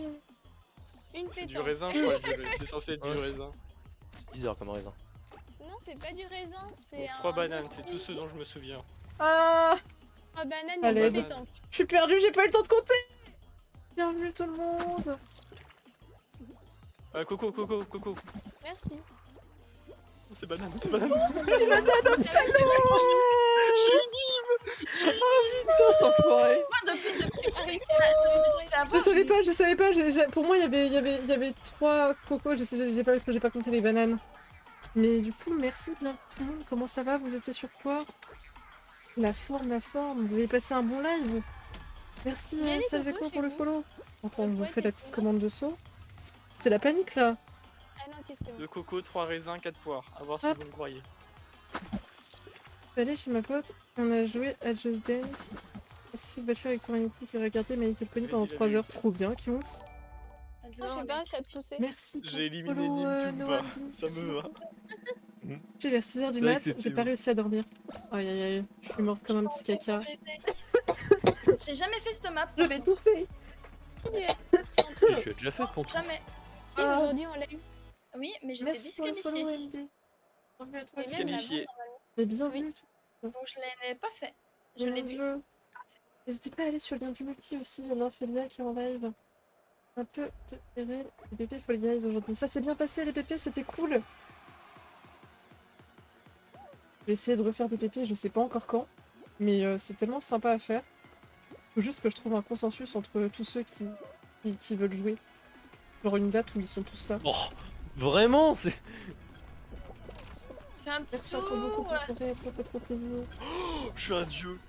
Une C'est du pétanque. raisin, je crois, le violet. C'est censé être du Ouais. raisin. Bizarre comme raisin. Non, c'est pas du raisin, c'est Donc un. 3 bananes, c'est tout ce dont je me souviens. Ah, 3 bananes Allez. et 2 pétanques. je suis perdue, j'ai pas eu le temps de compter. Bienvenue tout le monde. Coco. Merci. C'est banane, c'est banane. Les bananes, salaud. Putain, c'est enfoiré. Moi, depuis, je me suis fait Je avoir. savais pas, pour moi il y avait 3 cocos, j'ai pas compté les bananes. Mais du coup, merci bien tout le monde, comment ça va? Vous étiez sur quoi? La forme, vous avez passé un bon live. Merci Il y a les Salveco cocos pour le chez vous. follow. Enfin, on vous Ouais, fait la c'est petite bon. commande de saut. C'était la panique là. Ah non, qu'est-ce que c'est? 2 coco, 3 raisins, 4 poires. À voir si Hop. vous me croyez. Je suis allée chez ma pote, on a joué à Just Dance. Pacifique battu avec ton magnétique et regardé My Little Pony Oui, pendant il a 3 vu. heures, trop bien, Kions. Oh, j'ai pas réussi à te pousser. Merci. pour J'ai le éliminé follow, Nîmes tout Noah bas. Dean, Ça merci me va. beaucoup. J'ai vers 6h du C'est vrai mat, que c'était j'ai pas bon. réussi à dormir. Aïe aïe aïe, je suis morte comme un petit caca. J'ai jamais fait cette map. J'avais tout fait. Si, tu Tu as déjà fait pour toi. Jamais. si, aujourd'hui on l'a eu. Oui, mais j'étais Merci pour le follow disqualifiée. MD. Bienvenue à toi Mais aussi. même Disqualifié. avant, normalement. Et bienvenue. Donc je l'ai pas fait. Je l'ai vu. N'hésitez pas à aller sur le lien du multi aussi, il y a Ophélia qui est en live. Un peu terré les PP Fall Guys aujourd'hui. Ça s'est bien passé les PP, c'était cool. Je vais essayer de refaire des PP, je sais pas encore quand. Mais c'est tellement sympa à faire. Faut juste que je trouve un consensus entre tous ceux qui veulent jouer. Genre une date où ils sont tous là. Oh, vraiment, c'est. Fais un petit Merci encore beaucoup tour. pour ton raid, ça fait trop plaisir. Je suis un dieu.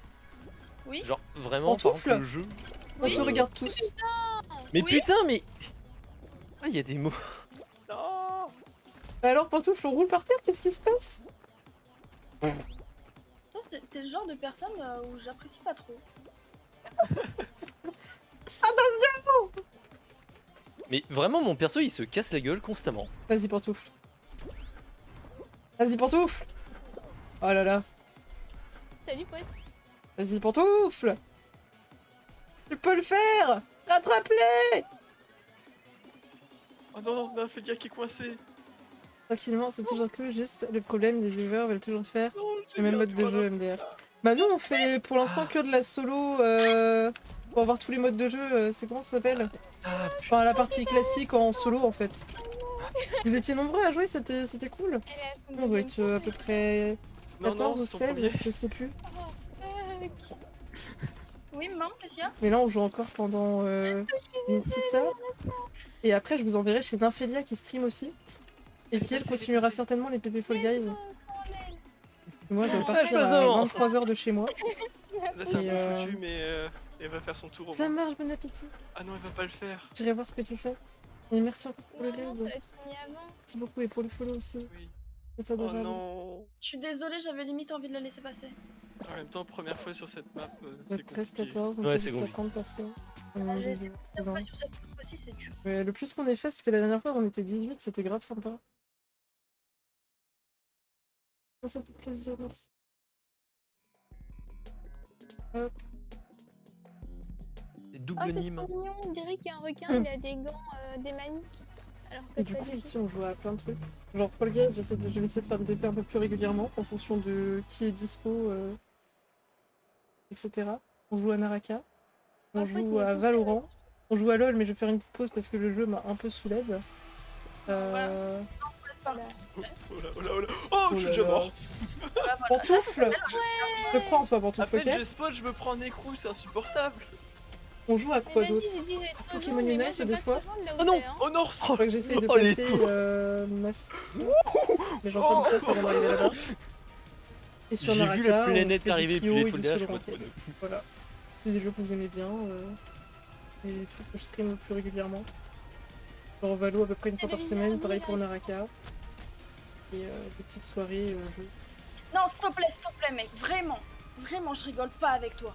Oui. Genre, vraiment, par Pantoufle. contre, le jeu. On te regarde tous. Mais Oui. putain, mais. Ah, il y a des mots. Non. Bah alors Pantoufle, on roule par terre, qu'est-ce qui se passe? Toi, t'es le genre de personne où j'apprécie pas trop. Mais vraiment, mon perso, il se casse la gueule constamment. Vas-y Pantoufle. Vas-y Pantoufle. Oh là là. Salut, pote. Vas-y Pantoufle. Tu peux le faire. Rattrape-les. Oh non, on a fait qui est coincé. Tranquillement, c'est toujours cool, juste le problème, les viewers veulent toujours faire Non, j'ai le même mis un mode de doigt jeu là. MDR. Bah nous on fait pour l'instant que de la solo pour avoir tous les modes de jeu, c'est comment ça s'appelle? Enfin la partie classique en solo en fait. Vous étiez nombreux à jouer, c'était cool. Elle est à son On doit deuxième être à peu près Non, 14 non, ou ton 16, premier. je sais plus. fuck. Oui, maman, qu'est-ce qu'il y a? Mais là on joue encore pendant une petite heure. Et après je vous enverrai chez Nymphélia qui stream aussi. Et qui elle continuera certainement les PP Fall Guys. Moi je dois partir à 23h de chez moi. Là, c'est un Et, peu foutu, mais elle va faire son tour. au Ça moins. marche, bon appétit. Ah non, elle va pas le faire. J'irai voir ce que tu fais. Et merci encore pour le Non, raid. ça va être fini avant. Merci beaucoup et pour le follow aussi. Oui. C'est Oh adorable. non. Je suis désolée, j'avais limite envie de la laisser passer. En même temps, première fois sur cette map, c'est Donc 13, compliqué. 14, donc Ouais, c'est c'est jusqu'à compliqué. 30 personnes. J'ai été Ouais, première fois sur cette map aussi, c'est dur. le plus qu'on ait fait, c'était la dernière fois, on était 18, c'était grave sympa. Ça fait plaisir, merci. Hop. C'est Oh, double c'est Nîmes. trop mignon. On dirait qu'il y a un requin, il a des gants, des maniques. Alors que Et du pas coup, du ici, tout. on joue à plein de trucs. Genre Fall Guys, je vais essayer de faire des DP un peu plus régulièrement, en fonction de qui est dispo, etc. On joue à Naraka. On En fait, il joue est à tout seul, Valorant. ouais. On joue à LoL, mais je vais faire une petite pause parce que le jeu m'a un peu soulève. Voilà. Oh là, oh là, oh là. Oh, je suis déjà mort. Ah, voilà. Pantoufle. Je prends toi, Pantoufle, À peine ok? je spot, je me prends un écrou, c'est insupportable. On joue à quoi Mais d'autre vas-y, j'ai dit j'ai trop Pokémon joint, mais moi, Unite, je veux des pas fois. te rejoindre là où Oh non, t'es, hein. oh non. Je crois que j'essaye de Oh, les passer tours. mais j'en peux pas avant d'arriver là-bas. Et sur J'ai vu Naraka, la on planète fait des arriver, puis trios les et toiles des derrière, solos je suis en mode, ranked. Voilà. C'est des jeux que vous aimez bien. Et des trucs que je stream le plus régulièrement. Genre Valo à peu près une fois par semaine, pareil pour Naraka. Et des petites soirées jeux. Non, s'il te plaît, mec, vraiment. Vraiment, je rigole pas avec toi.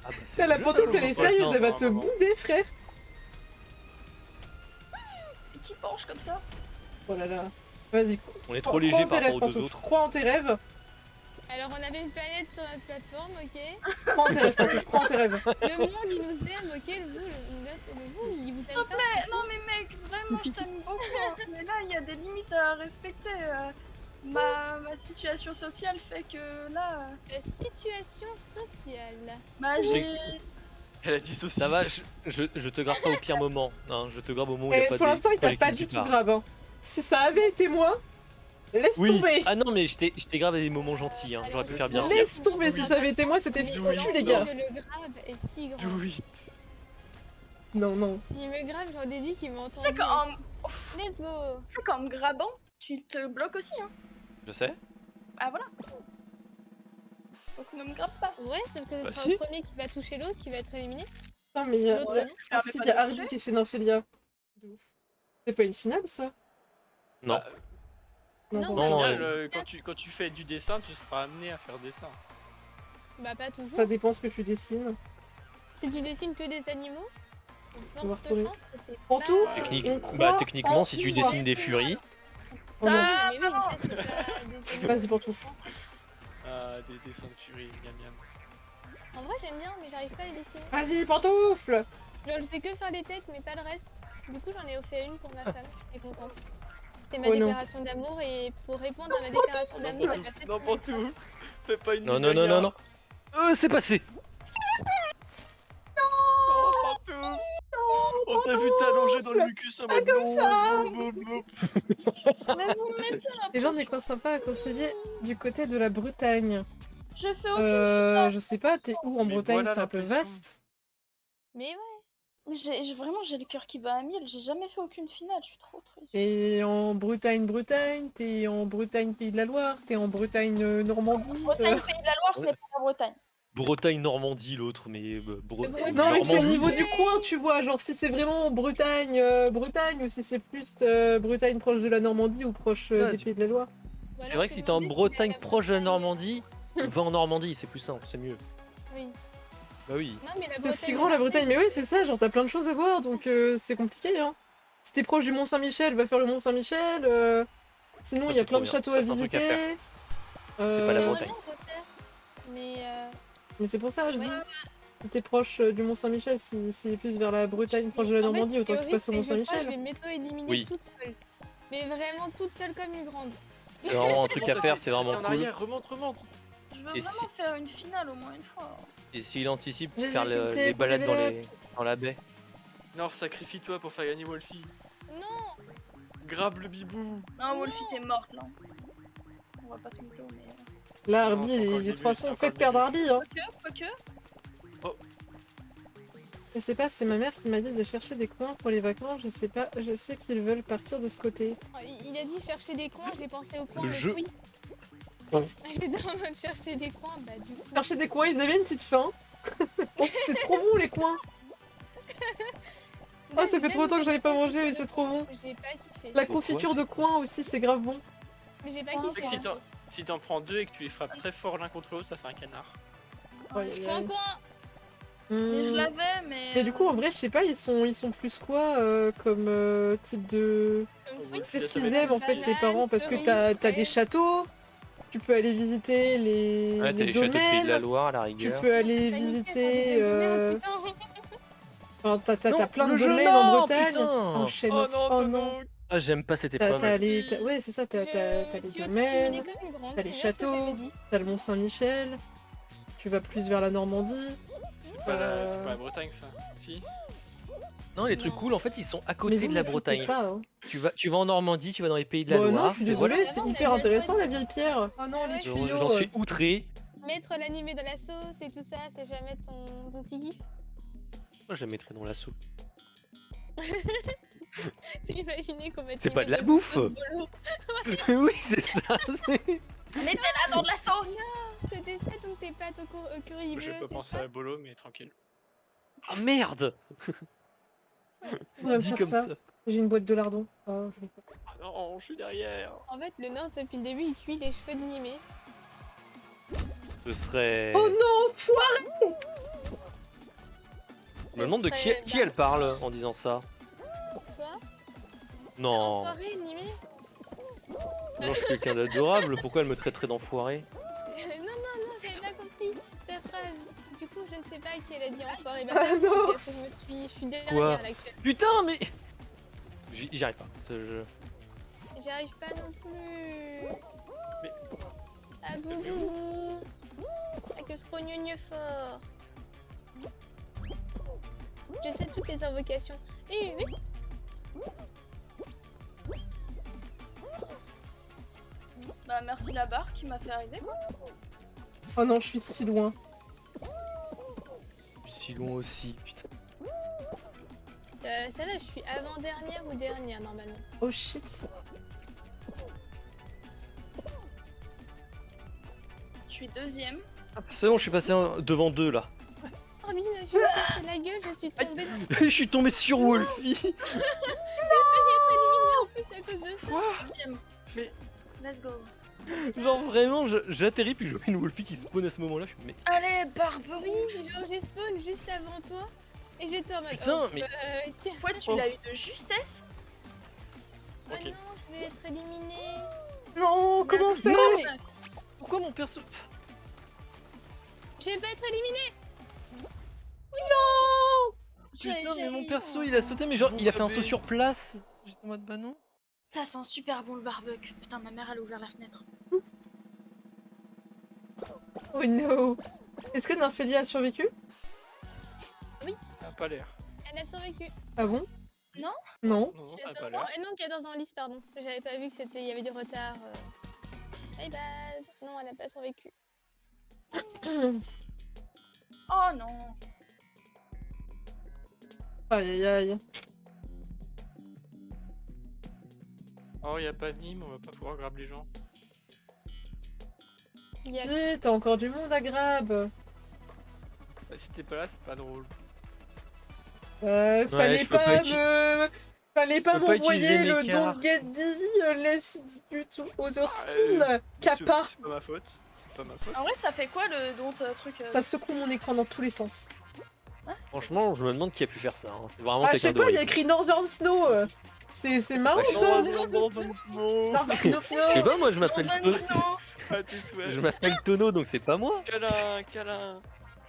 Ah bah, c'est La le jeu, pantoufle, elle est non, sérieuse, elle va non, te non, non. bouder, frère. Qui penche comme ça? Oh là là. Vas-y, On est crois trop léger en tes par rêves, rapport aux deux pantoufle. autres. Crois en tes rêves. Alors, on avait une planète sur notre plateforme, ok. Crois en tes rêves, pantoufle. Crois en tes rêves. Le monde, il nous aime, ok. Le vous, il vous S'il aime te pas. plaît, non mais mec, vraiment, je t'aime beaucoup. Hein. Mais là, il y a des limites à respecter. Ma situation sociale fait que là, La situation sociale. bah Oui. j'ai. Elle a dit saucisse. Ça va, je te grave ça au pire moment. Non, je te grave au moment où il y a Et pas pour des l'instant, il t'a pas projectiles du qui tout partent. grave. Hein. Si ça avait été moi, laisse Oui. tomber. Ah non, mais j'étais grave à des moments gentils. Hein. J'aurais pu faire bien. Laisse tomber, si ça avait été moi, c'était Mais foutu, les gars. le grave est si grand. Do it. Non, non. S'il me grave, j'en déduis qu'il m'a Tu sais entendu. Let's go. Tu sais qu'en me grabant, tu te bloques aussi, hein. Je sais. Ah voilà. Donc ne me grabe pas. Ouais, sauf que ce Bah sera si. le premier qui va toucher l'autre qui va être éliminé. Non, mais il y a, L'autre, il y a- non. ah, si, il y a Hardy qui est chez Nymphélia. De ouf. C'est pas une finale, ça? Non. Bah, Non, Au Non, final, ouais. quand tu fais du dessin, tu seras amené à faire dessin. Bah, pas toujours. Ça dépend ce que tu dessines. Si tu dessines que des animaux, il y a On va forte retourner. chance que t'aies En pas- tout, Technique- on croit Bah, techniquement, en si tu toi. dessines des furies. Oh non. Ah, Mais oui, ça, c'est pas des animaux. Vas-y, pantoufle. Ah, des dessins de furie, miam miam. En vrai, j'aime bien, mais j'arrive pas à les dessiner. Vas-y, pantoufle. Genre, je sais que faire les têtes, mais pas le reste. Du coup, j'en ai fait une pour ma femme. Je suis contente. C'était ma Oh non. déclaration d'amour, et pour répondre à ma déclaration d'amour, elle a fait Non, son Pantouf, fais pas une Non, non, non, non, non. C'est passé. Oh, Pantouf. On t'a vu t'allonger dans le mucus en mode comme non, ça. non, non, non. Mais vous me mettez la Les gens pression. n'est pas sympa à conseiller du côté de la Bretagne. Je fais aucune finale. Je sais pas, t'es où en Mais Bretagne? voilà C'est la un peu pression. vaste. Mais ouais. Mais vraiment, j'ai le cœur qui bat à 1000. J'ai jamais fait aucune finale. Je suis trop triste. T'es en Bretagne, t'es en Bretagne, Pays de la Loire, t'es en Bretagne, Normandie. Bretagne, Pays de la Loire, ce n'est pas la Bretagne. Bretagne, Normandie, l'autre, mais. Bretagne. Non, mais c'est au Normandie. niveau du coin, tu vois. Genre, si c'est vraiment Bretagne, Bretagne, ou si c'est plus Bretagne proche de la Normandie ou proche Ah, des tu- Pays de la Loire. Ou C'est alors vrai que tu si t'es en demandais Bretagne c'était à proche de la Bretagne. Normandie, va en Normandie, c'est plus simple, c'est mieux. Oui. Bah oui. Non, mais la C'est Bretagne si de grand la Marseille, Bretagne, mais oui, c'est ça, genre t'as plein de choses à voir, donc c'est compliqué, hein. Si t'es proche du Mont Saint-Michel, va faire le Mont Saint-Michel. Sinon, Ça, il y a c'est plein trop de bien. châteaux Ça, à c'est un truc à visiter. faire. C'est pas la Euh, Bretagne. J'aimerais bien refaire, mais Mais c'est pour ça, je ouais. dis, si t'es proche du Mont Saint-Michel, si c'est plus vers la Bretagne, proche de la En fait, Normandie, ce autant qui que est tu passes au horrible, Mont c'est que je crois que Saint-Michel. je vais m'auto-éliminer Oui. toute seule. Mais vraiment toute seule comme une grande. C'est vraiment un truc à faire, c'est vraiment En cool. arrière, remonte, remonte. Je veux Et vraiment faire une finale au moins une fois. Et s'il anticipe, J'ai faire tilté, les balades dans, développe. dans la baie. Nord, sacrifie-toi pour faire gagner Wolfie. Non. Grabe le bibou. Non, Wolfie, t'es morte là. On va pas se mytho, mais. Là, Non, Arby, c'est encore le il est début, trop à c'est fond. encore Faites le perdre début. Arby, hein. Quoique. Je sais pas, c'est ma mère qui m'a dit de chercher des coins pour les vacances. Je sais pas, je sais qu'ils veulent partir de ce côté. Il a dit chercher des coins, j'ai pensé aux coins, Le mais jeu. oui. Ouais. J'étais en mode chercher des coins, bah du coup. Chercher des coins, ils avaient une petite faim. Oh, c'est trop bon les coins. Ah, ça fait trop longtemps que j'avais pas mangé, mais c'est trop bon. J'ai pas kiffé. La confiture de coin aussi, c'est grave bon. Mais j'ai pas Oh, kiffé. Fait que hein. si t'en prends deux et que tu les frappes très fort l'un contre l'autre, ça fait un canard. Oh, aïe, aïe, Coin, aïe. coin. Mais je Hmm. l'avais, mais. Mais du coup, en vrai, je sais pas, ils sont plus quoi comme type de. Comme fruit. Qu'est-ce Ça qu'ils va être aiment en fait, tes banane, parents? Parce que cerise, t'as des fraise. châteaux, tu peux aller visiter les, Ouais, t'as les châteaux de Pays de la domaines, Loire à la tu rigueur. peux aller Paniqué, visiter. ça me donne de merde, putain. Enfin, t'as Non, plein de le jeu, domaines non, en Bretagne. putain. En Oh Xenox, non, oh non, non. non. Ah, j'aime pas cette T'as épreuve. les. Ouais, c'est ça, t'as les Je me suis domaines, auto-éliminée comme une grande, t'as les c'est bien ce que châteaux. j'avais dit. t'as le Mont Saint-Michel, tu vas plus vers la Normandie. C'est pas, c'est pas la Bretagne ça. Si. Non, les trucs Non. cool, en fait, ils sont à Mais côté vous de la ne foutez Bretagne. pas, hein. Tu vas en Normandie, tu vas dans les Pays de la Bah Loire. non, je suis et voilà. désolée, c'est Voilà. hyper On a intéressant le la vieille pierre. Ah non, Ah les ouais. tuyaux. J'en suis outré. Mettre l'animé dans la sauce et tout ça, c'est jamais ton petit kiff. Moi, je la mettrais dans la soupe. J'ai imaginé qu'on mettait C'est pas une de la sauce bouffe. bolo. Oui, c'est ça. Mettez-la dans de la sauce. C'était ça donc tes pâtes au curry bleu, J'ai pas c'est pensé ça? à Bolo, mais tranquille. Ah merde. On va me Dit faire comme ça. ça. J'ai une boîte de lardons. Oh, je l'ai pas. Ah non, je suis derrière. En fait, le Nord depuis le début, il cuit les cheveux de Nimé. Ce serait. Oh non, foire. Je me demande de qui elle parle en disant ça. Toi? Non. Enfoiré, Nimé? Non, je suis quelqu'un d'adorable. Pourquoi elle me traiterait d'enfoiré? Non, j'avais pas compris ta phrase. Du coup, je ne sais pas qui elle a dit enfoiré. Bah, Ah ça, non. parce que je suis Quoi? derrière l'actuelle. Putain, mais. J'y arrive pas. Ce jeu. J'y arrive pas non plus. Mais- Ah boubou. Ah que scrognogne fort. J'essaie toutes les invocations. Et oui. Bah merci la barre qui m'a fait arriver quoi. Oh non, je suis si loin. Si loin aussi, putain. Ça va, je suis avant-dernière ou dernière normalement. Oh shit. Je suis deuxième. C'est bon, je suis passé devant deux là. Oh bim, je me suis cassé la gueule, je suis tombée dans... Je suis tombé sur Wolfie. J'ai failli être éliminée en plus à cause de ça. Deuxième. Mais- Let's go. Genre vraiment, j'atterris puis je vois une Wolfie qui spawn à ce moment-là. Je suis mais Allez, Barberousse. Oui, genre j'ai spawn juste avant toi. Et j'étais en mode... Putain, oh, mais- Toi, tu l'as eu de justesse. Oh Ok. non, je vais être éliminée. Non, comment Merci. faire? Non, mais- pourquoi mon perso. Je vais pas être éliminée. Putain, mais mon perso il a sauté, mais genre il a fait un saut sur place. J'étais en mode bah non. Ça sent super bon le barbecue. Putain, ma mère elle a ouvert la fenêtre. Oh no. Est-ce que Nymphélie a survécu? Ça a pas l'air. Elle a survécu. Ah bon? Non. Non. Non, J'ai ça a pas 14 ans. l'air. Non, 14 ans en lice, pardon. J'avais pas vu que c'était, il y avait du retard. My bad. Non, elle a pas survécu. Oh non. Aïe aïe aïe. Oh, y a pas de Nîmes, on va pas pouvoir grab les gens. Il y a... Si, t'as encore du monde à grab. Bah, si t'es pas là, c'est pas drôle. Fallait je peux pas pas uti- me... Fallait pas Je peux pas m'envoyer utiliser le mes Don't cartes. Get Dizzy Let's Do to Other Ah, Skill. Kappa. C'est pas ma faute. C'est pas ma faute. En vrai, ça fait quoi le don truc Ça secoue mon écran dans tous les sens. Ah, c'est- Franchement, je me demande qui a pu faire ça. Hein. C'est vraiment Ah, je sais quelqu'un pas, il y a d'horrible. écrit Northern Snow. C'est marrant Bah, ça. Non, non, non, non. Northern Je sais pas, moi je m'appelle Non, Tono. non. Ah, tes souhaits. Je m'appelle Tono, donc c'est pas moi. Câlin, câlin.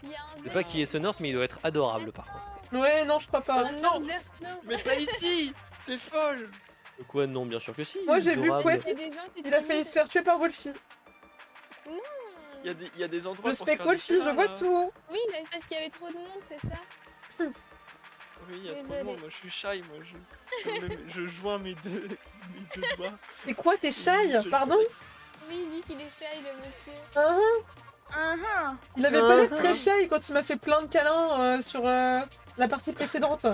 Il y a un Je sais pas qui est ce nurse, mais il doit être adorable par contre. Ouais, non, je crois pas. Un Non. Northern Snow. Mais pas ici. T'es folle. Quoi, non, bien sûr que si. Moi, j'ai vu adorable. Pouette. Il y a des gens qui Il a failli se faire tuer par Wolfie. Y a des endroits Je pour se spec faire Wolfie, des je câlins, vois là. tout. Oui, là, parce qu'il y avait trop de monde, c'est ça. Oui, y a trop de Désolée. monde. Moi, je suis shy. Moi, je joins mes deux doigts. Et quoi, t'es shy? Je- Pardon? Oui, il dit qu'il est shy, le monsieur. Ah, il avait pas l'air très shy quand il m'a fait plein de câlins sur la partie précédente. Pour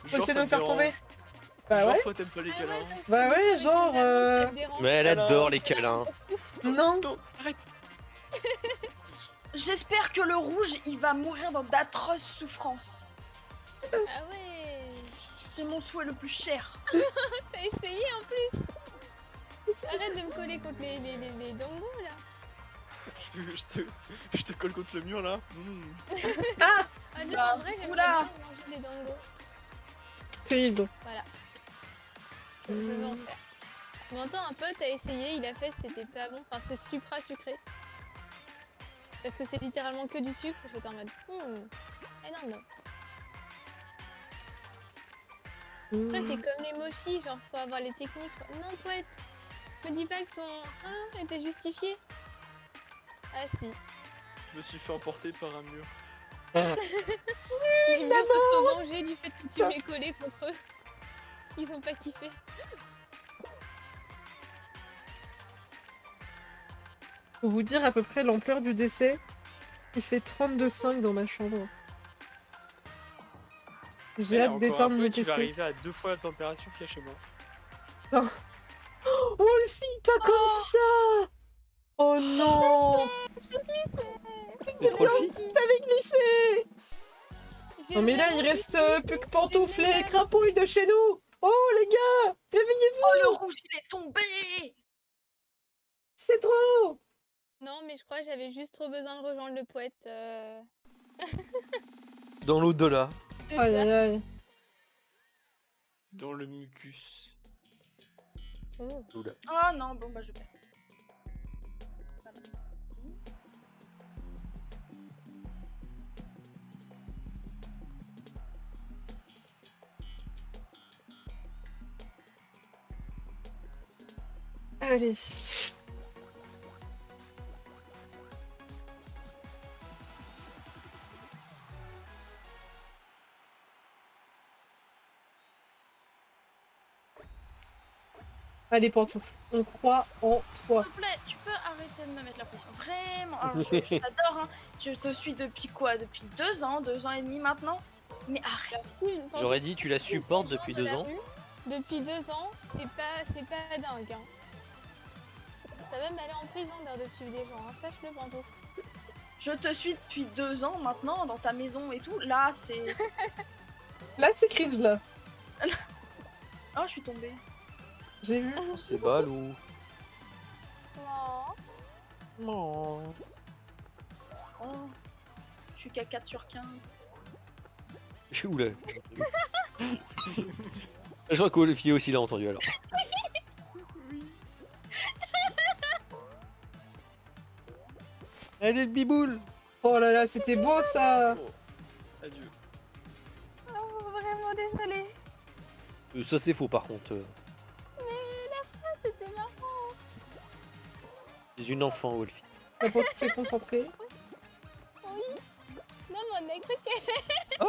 Genre, essayer de ça me faire dérange. tomber. Bah Genre, ouais. toi, t'aimes pas les Ah câlins. ouais, parce que Bah du ouais, coup, avec genre, les amants, ça te dérange. Mais elle Alors- adore les câlins. Non. Non, arrête. J'espère que le rouge, il va mourir dans d'atroces souffrances. Ah ouais. C'est mon souhait le plus cher. T'as essayé en plus. Arrête de me coller contre les dongos là. Je te colle contre le mur là. Ah non, Bah, en vrai, j'aimerais oula. bien manger des dongos. Terrible. Voilà. Je veux en faire. Mais entends, un pote a essayé, il a fait, c'était pas bon. Enfin, c'est supra sucré. Parce que c'est littéralement que du sucre. J'étais en mode, eh non, non. Après, c'est comme les mochis, genre, faut avoir les techniques. Non, poète, me dis pas que ton était justifié. Ah si. Je me suis fait emporter par un mur. Les murs se sont vengés du fait que tu m'aies collé contre eux. Ils ont pas kiffé. Pour vous dire à peu près l'ampleur du décès, il fait 32,5 dans ma chambre. J'ai Ouais, hâte encore un d'éteindre peu, mon tu vas PC. arriver à 2 fois la température qu'il y a chez moi. Oh, Wolfie, pas comme ça! Oh non! C'est trop le fil. T'avais glissé! Non mais là, il reste plus que pantoufles et crapouilles de chez nous! Oh les gars! Réveillez-vous! Oh, le rouge, il est tombé! C'est trop! Non, mais je crois que j'avais juste trop besoin de rejoindre le poète. Dans l'au-delà. C'est Aïe ça. aïe aïe. Dans le mucus. Oh. Oula. Oh non, bon bah je perds. Voilà. Allez. Allez, pantoufle, on croit en toi. S'il te plaît, tu peux arrêter de me mettre la pression. Vraiment. Alors, je t'adore, hein. Je te suis depuis quoi? Depuis 2 ans, 2 ans et demi maintenant. Mais arrête. J'aurais dit, tu la supportes depuis 2 ans. Depuis 2 ans, c'est pas dingue. Hein. Ça va m'aller en prison d'air de suivre des gens, hein. Sache-le, pantoufle. Je te suis depuis 2 ans maintenant, dans ta maison et tout. Là, c'est... Là, c'est cringe, là. Oh, je suis tombée. J'ai vu. C'est balou. Non. Non. Oh. Je suis qu'à 4 sur 15. Je suis où là? Je crois que le filet aussi l'a entendu alors. Allez le biboule! Oh là là, c'était beau ça! Adieu. Oh, vraiment désolée. Ça c'est faux par contre. Mais la phrase, c'était marrant. C'est une enfant, Wolfie. La pantoufle est concentrée. Oui. Non, mais on a cru qu'elle...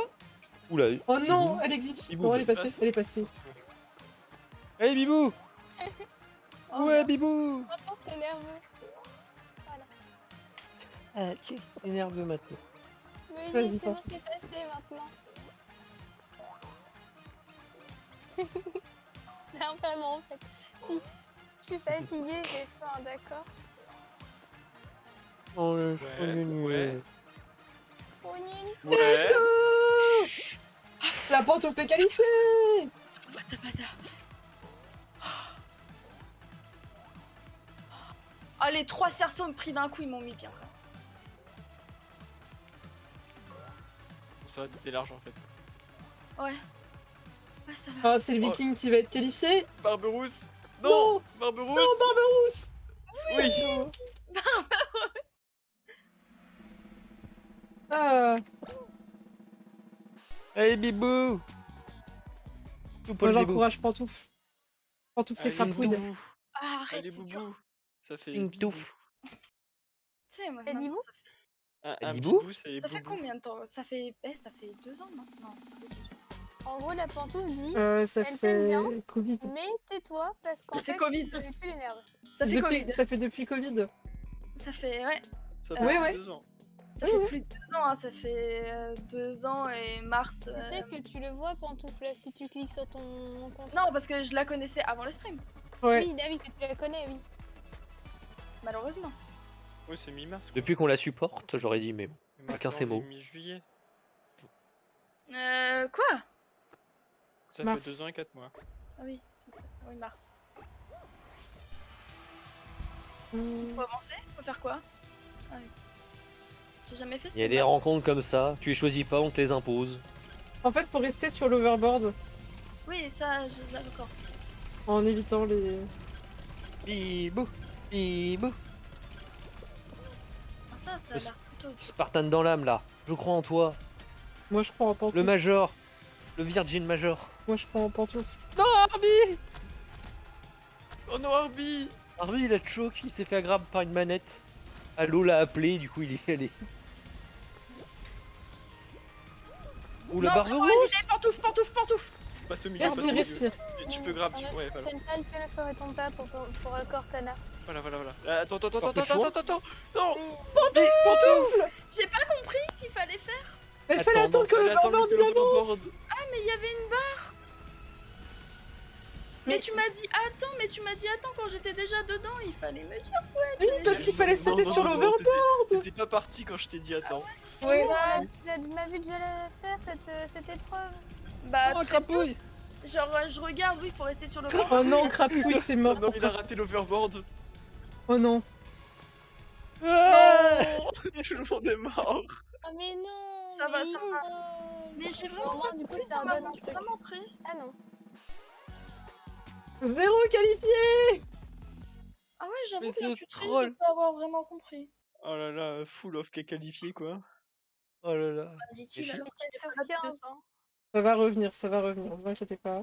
Oula. Oh petit non, bout. elle existe. Bibou, Bon, elle est ça se passée, passe. elle est passée. Allez bibou! Oh, Ouais merde. bibou! Maintenant, c'est nerveux. Voilà. Ah tu es nerveux maintenant. Oui, Vas-y, c'est bon, Pantoufle. c'est passé maintenant. Non, vraiment, en fait. Si je suis fatiguée, j'ai faim, d'accord? Oh le Ouais. Oh, nul. Ouais. La pantoufle est qualifiée! Bata, bata. Oh, les 3 cerceaux me pris d'un coup, ils m'ont mis bien, quoi. Ça va, t'étais large en fait. Ouais. Ouais, ça va. Ah, c'est le viking qui va être qualifié. Barberousse! Non. Non! Barberousse! Non, Barberousse! Oui! Ah, Allez bibou! Tout pour moi le bibou. j'encourage pantoufle. Pantoufle et Allez, crapouille. boubou! Ah, arrête, Allez, c'est dur. boubou! Ça fait Une bibou. touffe. Tu sais, moi, T'as dit maintenant, vous Un Dibou bibou, c'est ça fait boubou. combien de temps? Ça fait 2 ans maintenant. Non, ça fait 2 ans. En gros, la pantoufle dit Ça Elle fait t'aime bien. Covid. mais tais-toi parce qu'en Ça fait fait, Covid. tu veux plus les nerfs. Ça fait Covid. Ça fait depuis Covid. Ça fait, ouais. Ça Ouais, fait ouais. 2 ans. Ça Oui, fait oui. plus de 2 ans, hein. Ça fait 2 ans et mars. Tu sais que tu le vois, pantoufle, si tu cliques sur ton compte. Non, parce que je la connaissais avant le stream, Ouais. Oui, David, que tu la connais, oui. malheureusement. Oui, c'est mi-mars. Depuis qu'on la supporte, j'aurais dit mais bon. Chacun ses mots. Mi-juillet. Quoi? Ça Mars. fait 2 ans et 4 mois. Ah oui, oui, mars. Hmm. Faut avancer? Faut faire quoi? Ah oui. J'ai jamais fait ce Il y a des truc-là. rencontres comme ça, tu les choisis pas, on te les impose. En fait, faut rester sur l'overboard Oui, ça, d'accord. en évitant les. Bibou! Bibou! Ah, ça a l'air plutôt. Spartan dans l'âme là, je crois en toi. Moi, je crois en Le pantoufle. Major! Le Virgin Major! Moi, je crois en pantoufle. Non, Arby! Oh non, Arby! Arby il a choke, il s'est fait aggrapper par une manette. Allo l'a appelé, du coup il est allé. Ou le Non, très Barberousse! mauvaise idée, pantoufle! Passe au milieu, passe au Respire, milieu. respire. Tu peux grab, En tu fait, ouais, voilà. Senpai, que ne ferait-on pas pour Cortana? Voilà. Attends. Porte le choix. Non! Pantoufle! J'ai pas compris s'il fallait faire. Il fallait Attends, attendre que Fallait attendre l'overboard que il avance! l'overboard- Mais il y y avait une barre. Mais tu m'as dit attends quand j'étais déjà dedans, il fallait me dire Oui, parce qu'il fallait sauter sur l'overboard. T'étais pas parti quand je t'ai dit attends. Ouais. Tu m'as vu que j'allais faire cette épreuve. Bah Oh, très bien. crapouille. Genre je regarde, oui, il faut rester sur le banc. Oh non, crapouille, c'est Oh mort. non, il a raté l'overboard. Oh non. Ah tout le monde est mort. Oh mais non. Ça va, ça va. va. Mais j'ai Au vraiment moins, pas du coup, compris, ça ça m'a redonne un rendu truc. vraiment triste. Ah non. 0 qualifié. Ah ouais, j'avoue Mais que là, ce je suis triste troll. de pas avoir vraiment compris. Oh là là, full of qui est qualifié quoi. Oh là là. Bah, dit-il j'ai- alors qu'il est Sur pas là depuis 15 ans. Ça va revenir, ne vous inquiétez pas.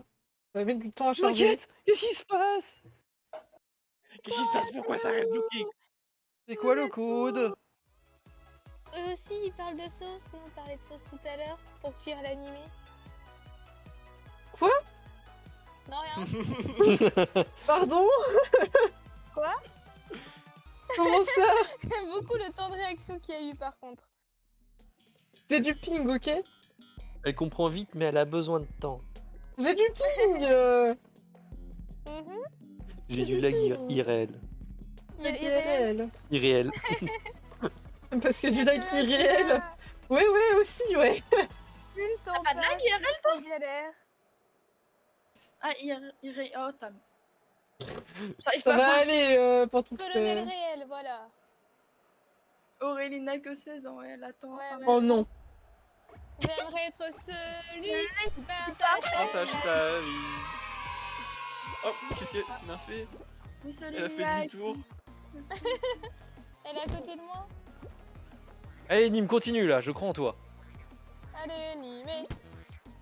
Ça va mettre du temps à charger. T'inquiète, qu'est-ce qui se passe? Qu'est-ce qui se passe? Pourquoi ça reste bloqué? C'est quoi le code? Eux aussi, ils parlent de sauce. Nous, on parlait de sauce tout à l'heure pour cuire l'animé. Quoi? Non, rien. Pardon? Quoi? Comment ça? J'aime beaucoup le temps de réaction qu'il y a eu par contre. J'ai du ping, ok? Elle comprend vite, mais elle a besoin de temps. J'ai du ping. Mhm. J'ai du lag irréel. Irréel. Irréel. Parce que du lag irréel. Ouais, aussi, ouais. Plus le temps pas de lag passe, IRL, plus on galère. Ah, oh, Tam. J'arrive Ça pas va à aller pour tout Colonel réel, voilà. Aurélie n'a que 16 ans, elle attend. Ouais, un ouais. Oh non. J'aimerais être celui qui partage Partage ta vie. Oh, qu'est-ce qu'elle a fait? Oui, celui Elle a fait demi-tour. Elle est à côté de moi. Allez, Nîmes, continue là, je crois en toi. Allez, animé.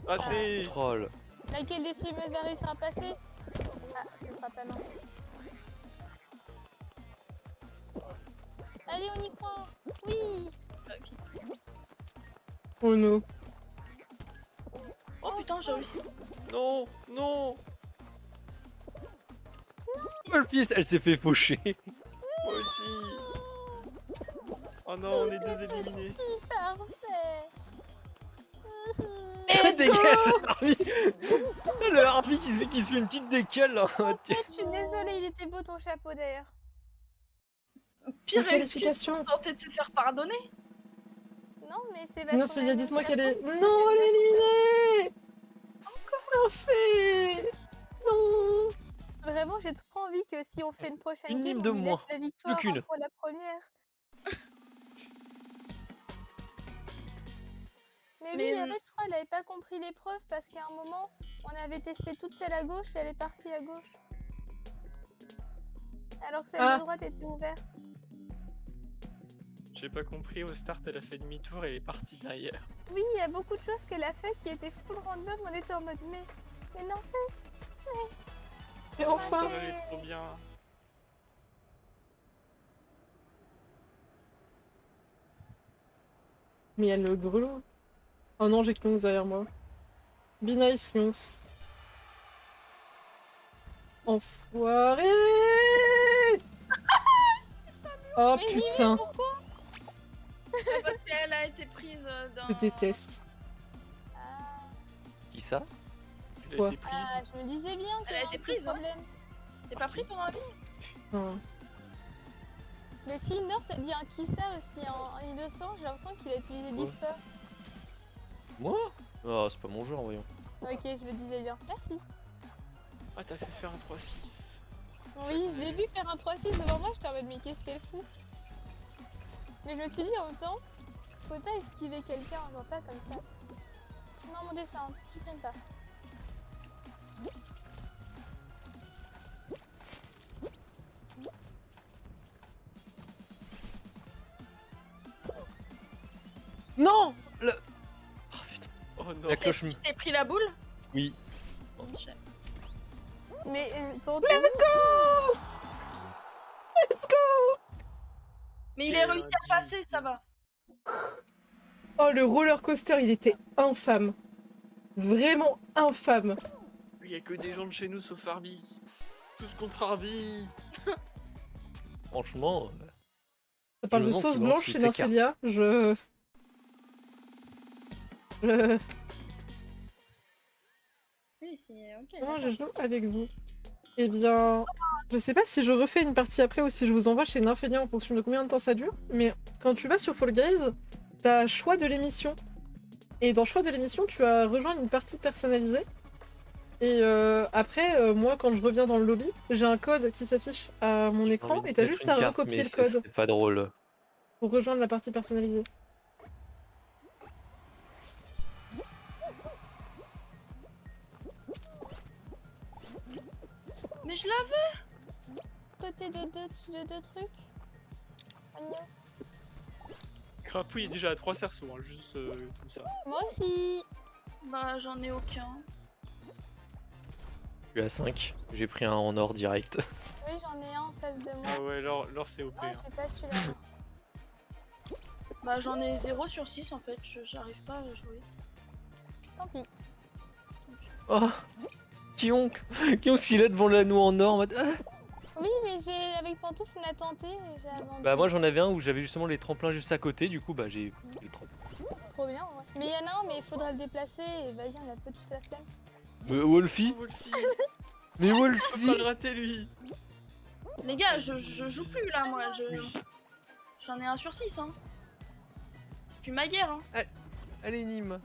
Raté. Troll. Laquelle des streameuses va réussir à passer? Ah, ce sera pas non. Allez, on y croit. Oui. Oh non. Oh putain, j'ai réussi. Non, non. Wolfist, elle s'est fait faucher. Moi aussi. Oh non, on est deux éliminés. Parfait. Décale, Harvey. Le Harvey qui se fait une petite décale là. En fait, je suis désolée, il était beau ton chapeau d'ailleurs. Pire Quelle excuse explication. pour tenter de se faire pardonner. Non, mais c'est parce Non, qu'on Fia, a dites-moi le qu'elle est. chapeau. Non, elle est éliminée. Encore un fait. Non. Vraiment, j'ai trop envie que si on fait une prochaine Une game, Nîmes de on lui moins. laisse la victoire Plus qu'une. pour la première. Mais oui, Mais- en fait, je crois qu'elle avait pas compris l'épreuve parce qu'à un moment, on avait testé toute celle à gauche et elle est partie à gauche. Alors que celle Ah. de droite était ouverte. J'ai pas compris, au start elle a fait demi-tour et elle est partie derrière. Oui, il y a beaucoup de choses qu'elle a fait qui étaient full random. On était en mode, mais non, fais. Et enfin. Ça allait trop bien. Mais il y a le grelot. Oh non, j'ai Klunks derrière moi. Be nice, Klunks. Enfoiré. Oh Mais putain, pourquoi? Parce qu'elle a été prise dans. je déteste. Ah, Qui ça? Elle Quoi a été prise. ah, je me disais bien qu'il y Elle a avait été un petit prise, ouais. problème. T'es pas pris toi dans la vie? Non. Mais si Nord, ça dit un Kissa aussi en innocent, j'ai l'impression qu'il a utilisé Ouais. Disper. Moi? Oh, c'est pas mon genre, voyons. Ok, je le disais bien. Merci. Ah, t'as fait faire un 3-6. Oui, je l'ai vu faire un 3-6 devant moi, j'étais en mode mais qu'est-ce qu'elle fout? Mais je me suis dit en même temps, vous pouvez pas esquiver quelqu'un, on voit pas comme ça. Non, mon dessin, tu te supprimes pas. Non! Le... Oh putain. Oh non. La cloche. T'es pris la boule? Oui. Mais pour Let's go! Let's go! Mais il est réussi à passer, ça va. Oh, le roller coaster, il était infâme. Vraiment infâme. Il y a que des gens de chez nous sauf Arby. Tous contre Arby. Franchement. Ça parle Je de me demande sauce si blanche Nancy chez s'écarte. Nymphélia. Ok. Non, je joue avec vous. Eh bien, je sais pas si je refais une partie après ou si je vous envoie chez Nymphélia en fonction de combien de temps ça dure, mais quand tu vas sur Fall Guys, t'as choix de l'émission. Et dans choix de l'émission, tu as rejoint une partie personnalisée. Et après, moi, quand je reviens dans le lobby, j'ai un code qui s'affiche à mon J'ai écran envie et de t'as mettre juste une à carte, recopier mais le code c'est pas drôle. pour rejoindre la partie personnalisée. Mais je l'avais. Côté de deux trucs. Agneau. Crapouille est déjà à 3 cerceaux, hein, juste comme ça. Moi aussi. Bah, j'en ai aucun. Je suis à 5. J'ai pris un en or direct. Oui, j'en ai un en face de moi. Ah ouais, l'or c'est OP. Ah, hein. je fais pas celui-là. Bah, j'en ai 0 sur 6 en fait. J'arrive pas à jouer. Tant pis. Oh, qui ont qu'il est devant l'anneau en or en mode, ah. Oui, mais avec Pantoufle, on a tenté et j'ai abandonné. Bah moi j'en avais un où j'avais justement les tremplins juste à côté, du coup bah j'ai pris le tremplin. Trop bien, ouais. Mais il y en a un, mais il faudra le déplacer et vas-y, on a pas tous la flamme. Mais Wolfie, Oh, Wolfie, mais faut Wolfie, pas le rater lui. Les gars, je joue plus là, moi. J'en ai 1 sur 6, hein. C'est plus ma guerre, hein. allez Nîmes.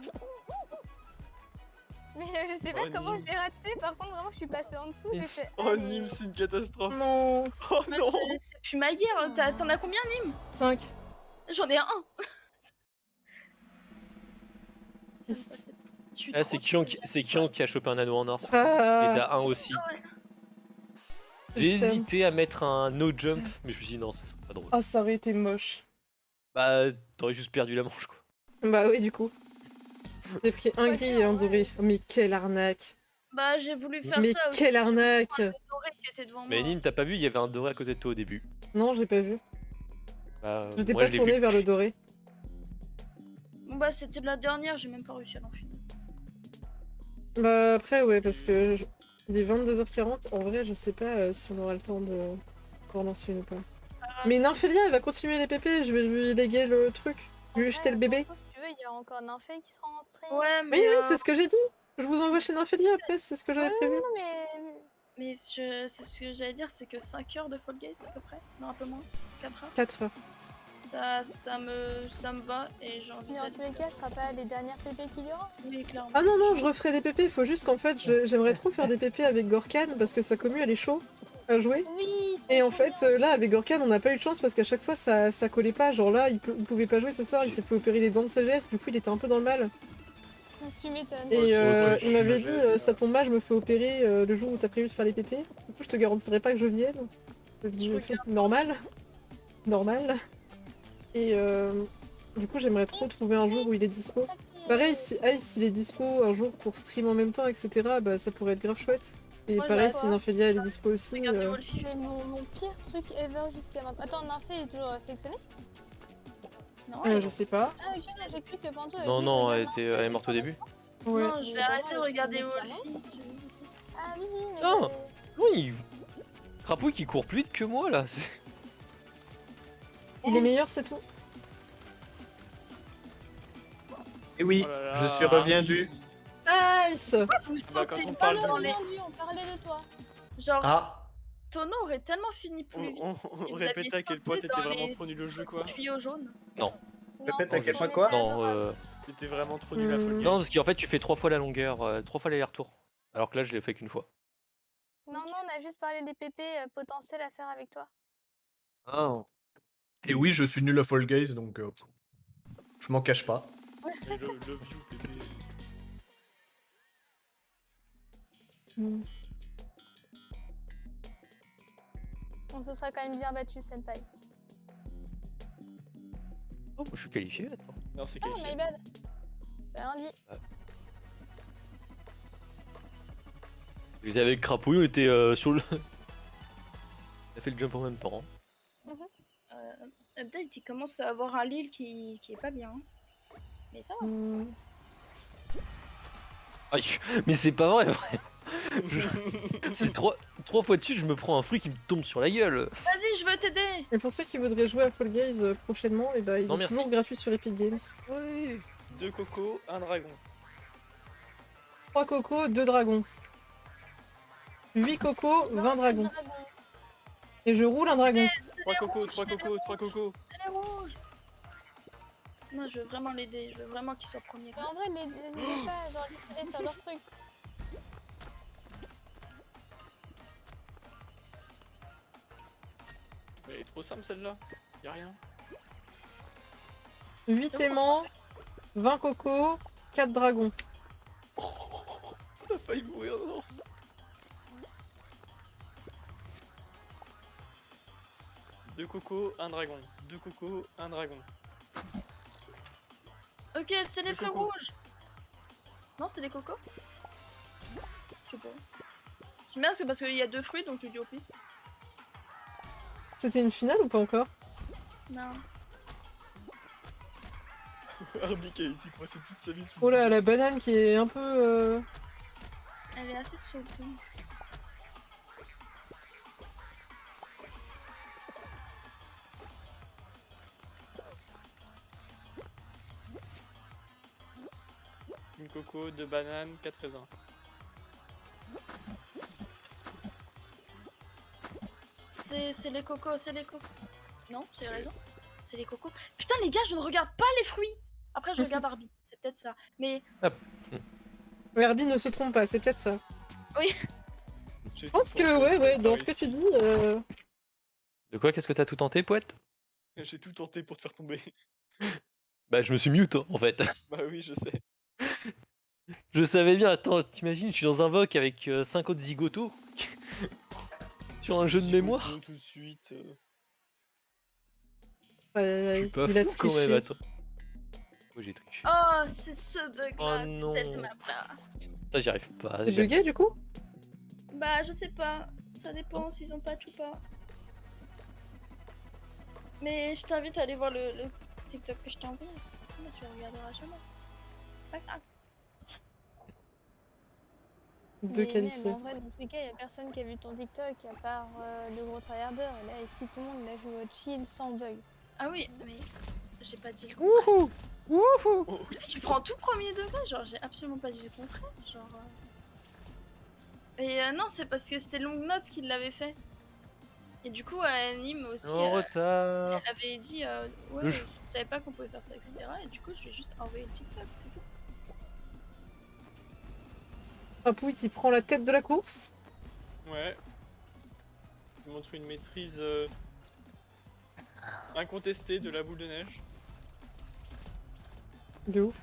Mais je sais pas Oh, comment Nîmes. je l'ai raté, par contre, vraiment, je suis passée en dessous, j'ai fait. Oh allez. Nîmes, c'est une catastrophe. Non, Oh Mais non. c'est plus ma guerre. T'en as combien, Nîmes? 5. J'en ai un. Ça me Triste. passait. Je suis Ah, trop c'est Kion qui a chopé un anneau en or. Et Ah, t'as un aussi. J'ai je sais. hésité à mettre un no jump, mais je me suis dit non, ça serait pas drôle. Ah, ça aurait été moche. Bah t'aurais juste perdu la manche quoi. Bah oui, du coup. J'ai pris un gris et un doré. Mais quelle arnaque. Bah, j'ai voulu faire Mais ça aussi. quelle arnaque. Le doré qui était devant Mais moi. Nîmes, t'as pas vu, il y avait un doré à côté de toi au début. Non, j'ai pas vu. Bah, J'étais moi, pas je l'ai tournée vu. vers le doré. Bon, bah, c'était de la dernière, j'ai même pas réussi à l'enfiler. Bah après, ouais, parce que il est 22h40. En vrai, je sais pas si on aura le temps de lancer ou pas. C'est pas grave. Mais Nymphélia, elle va continuer les pépés. Je vais lui léguer le truc. Lui Ouais, jeter le bébé. Pantoufle, si tu veux, il y a encore Nymphée qui sera en stream. Ouais, Oui, mais. oui, c'est ce que j'ai dit. Je vous envoie chez Nymphélia après, c'est ce que j'avais prévu. Non, mais. Mais c'est ce que j'allais dire, c'est que 5 heures de Fall Guys à peu près. Non, un peu moins. 4 heures. 4 heures. Ça me va et j'ai envie Mais en d'être. tous les cas, ce sera pas les dernières pépés qu'il y aura. Oui, clairement. Ah non, non, je referai des pépés. Il faut juste qu'en fait, j'aimerais trop faire des pépés avec Gorkan parce que sa commu elle est chaud à jouer. Oui, Et en fait, là, avec Gorkan, on n'a pas eu de chance parce qu'à chaque fois, ça collait pas. Genre là, il pouvait pas jouer ce soir, il s'est fait opérer les dents de sagesse, du coup, il était un peu dans le mal. tu m'étonnes. Et Ouais, il m'avait dit, sagesse, ça tombe mal, je me fais opérer le jour où t'as prévu de faire les pépés. Du coup, je te garantirai pas que je vienne. Je dis, normal. Normal. Et du coup, j'aimerais trop trouver un jour où il est dispo. Pareil, si Ice il est dispo un jour pour stream en même temps, etc., bah ça pourrait être grave chouette. Et Moi, je pareil, la si vois. Nymphélia elle est dispo aussi. Regardez Wolfie. C'est mon pire truc ever jusqu'à maintenant. Attends, Nymphée est toujours sélectionnée? Non, Je sais pas. Ah, ok, non, j'ai cru que Panto avait Non, dit, non, je elle, regarde était, elle est morte au début. Ouais. non, je vais arrêter de regarder Wolfie. Ah oui, mais. Non. j'avais- Oui, Crapouille qui court plus vite que moi là. Il est meilleur, c'est tout. Et oui, Oh là là. je suis reviendu. Nice. Vous Bah, quand sentez on pas parle dans de- les. On parlait de toi. Genre, Ah, Tono aurait tellement fini plus vite si On vous répétait aviez à quel point sauté t'étais dans vraiment les trop nul au jeu quoi. tuyaux jaunes. Répète Non, à quel c'est point pas quoi Non, adorable. T'étais vraiment trop nul à Fall Guys. non, parce qu'en fait tu fais 3 fois la longueur, 3 fois l'aller-retour. Alors que là je l'ai fait qu'une fois. Non, non, on a juste parlé des pépés potentiels à faire avec toi. Ah. Et oui, je suis nul à Fall Guys, donc je m'en cache pas. Mais le view bébé. On se serait quand même bien battu, Senpai. Oh, moi, je suis qualifié, attends. Non, c'est Ah, qualifié. my bad. J'ai rien dit. J'étais avec Crapouille, on était sur le. On a fait le jump en même temps. Update, il commence à avoir un Lille qui est pas bien. Mais ça va. Aïe, mais c'est pas vrai, vraiment. C'est trois fois dessus, je me prends un fruit qui me tombe sur la gueule. Vas-y, je veux t'aider. Et pour ceux qui voudraient jouer à Fall Guys prochainement, et bah, il Non, est merci. toujours gratuit sur Epic Games. Ouais. 2 cocos, un dragon. 3 cocos, 2 dragons. 8 cocos, 20 dragons. Dragon. Et je roule un dragon. C'est 3 les cocos, rouges, 3 c'est les cocos, 3 rouges, cocos. C'est les rouges. Non, je veux vraiment l'aider. Je veux vraiment qu'il soit premier. Mais en vrai, les aidez pas, genre laissez-les faire leur truc. Elle est trop simple celle-là. Y'a rien. 8 aimants, 20 cocos, 4 dragons. T'as failli mourir, non. 2 cocos, 1 dragon. 2 cocos, 1 dragon. Ok, c'est les Les fruits cocos. rouges. Non, c'est les cocos. Je sais pas. J'aime bien parce qu'il y a 2 fruits, donc je dis au pire. C'était une finale ou pas encore? Non. Arby qui a été coincé toute sa vie sous Oh le là, bout. la banane qui est un peu... Elle est assez saugre. Une coco, 2 bananes, 4 raisins. C'est les cocos, c'est les cocos. Non, c'est les raisins. C'est les cocos. Putain, les gars, je ne regarde pas les fruits. Après, je regarde Arby. C'est peut-être ça. Mais Herbie ne se trompe pas, c'est peut-être ça. Je Je pense que, ouais, dans ce que tu dis... De quoi? Qu'est-ce que t'as tout tenté, poète? J'ai tout tenté pour te faire tomber. Bah, je me suis mute en fait. Bah oui, je sais. Je savais bien, attends, t'imagines, je suis dans un VOC avec 5 autres zigotos sur un jeu de Zigoto mémoire. Tout de suite. Je suis pas il a fou quand même, triché. attends. Oh, j'ai triché. oh, c'est ce bug-là, Oh c'est non. cette map-là. Ça, j'y arrive pas. C'est bugué du coup? Bah, je sais pas. Ça dépend s'ils ont patch ou pas. Mais je t'invite à aller voir le TikTok que je t'ai envoyé. Sinon, tu le regarderas jamais. Pas grave. Deux Mais qualifiés. même en vrai, dans tous les cas, y a personne qui a vu ton TikTok à part le gros tryharder. Et là, ici, tout le monde l'a joué au chill sans bug. Ah oui, mais j'ai pas dit le contraire. Wouhou! Wouhou! Tu prends tout premier degré, genre j'ai absolument pas dit le contraire, genre. Et non, c'est parce que c'était Longue Note qui l'avait fait. Et du coup, Nîmes aussi, En retard. elle avait dit ouais, Le je savais pas qu'on pouvait faire ça, etc. Et du coup, je lui ai juste envoyé le TikTok, c'est tout. Papouille qui prend la tête de la course. Ouais. Il montre une maîtrise incontestée de la boule de neige. De ouf.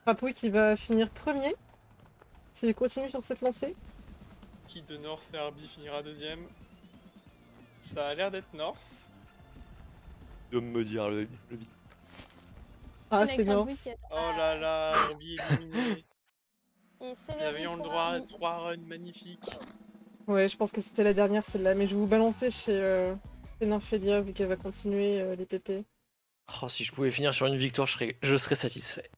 Papouille qui va finir premier. S'il continue sur cette lancée. Qui de Norse et Arby finira deuxième. Ça a l'air d'être Norse. De me dire le vide. Ah, Avec c'est un mort. bruit qui attend. Oh là là, Arby éliminé. Et c'est Nous avions le droit à 3 runs magnifiques. Ouais, je pense que c'était la dernière celle-là, mais je vais vous balancer chez Nymphélia vu qu'elle va continuer les PP. Oh, si je pouvais finir sur une victoire, je serais satisfait.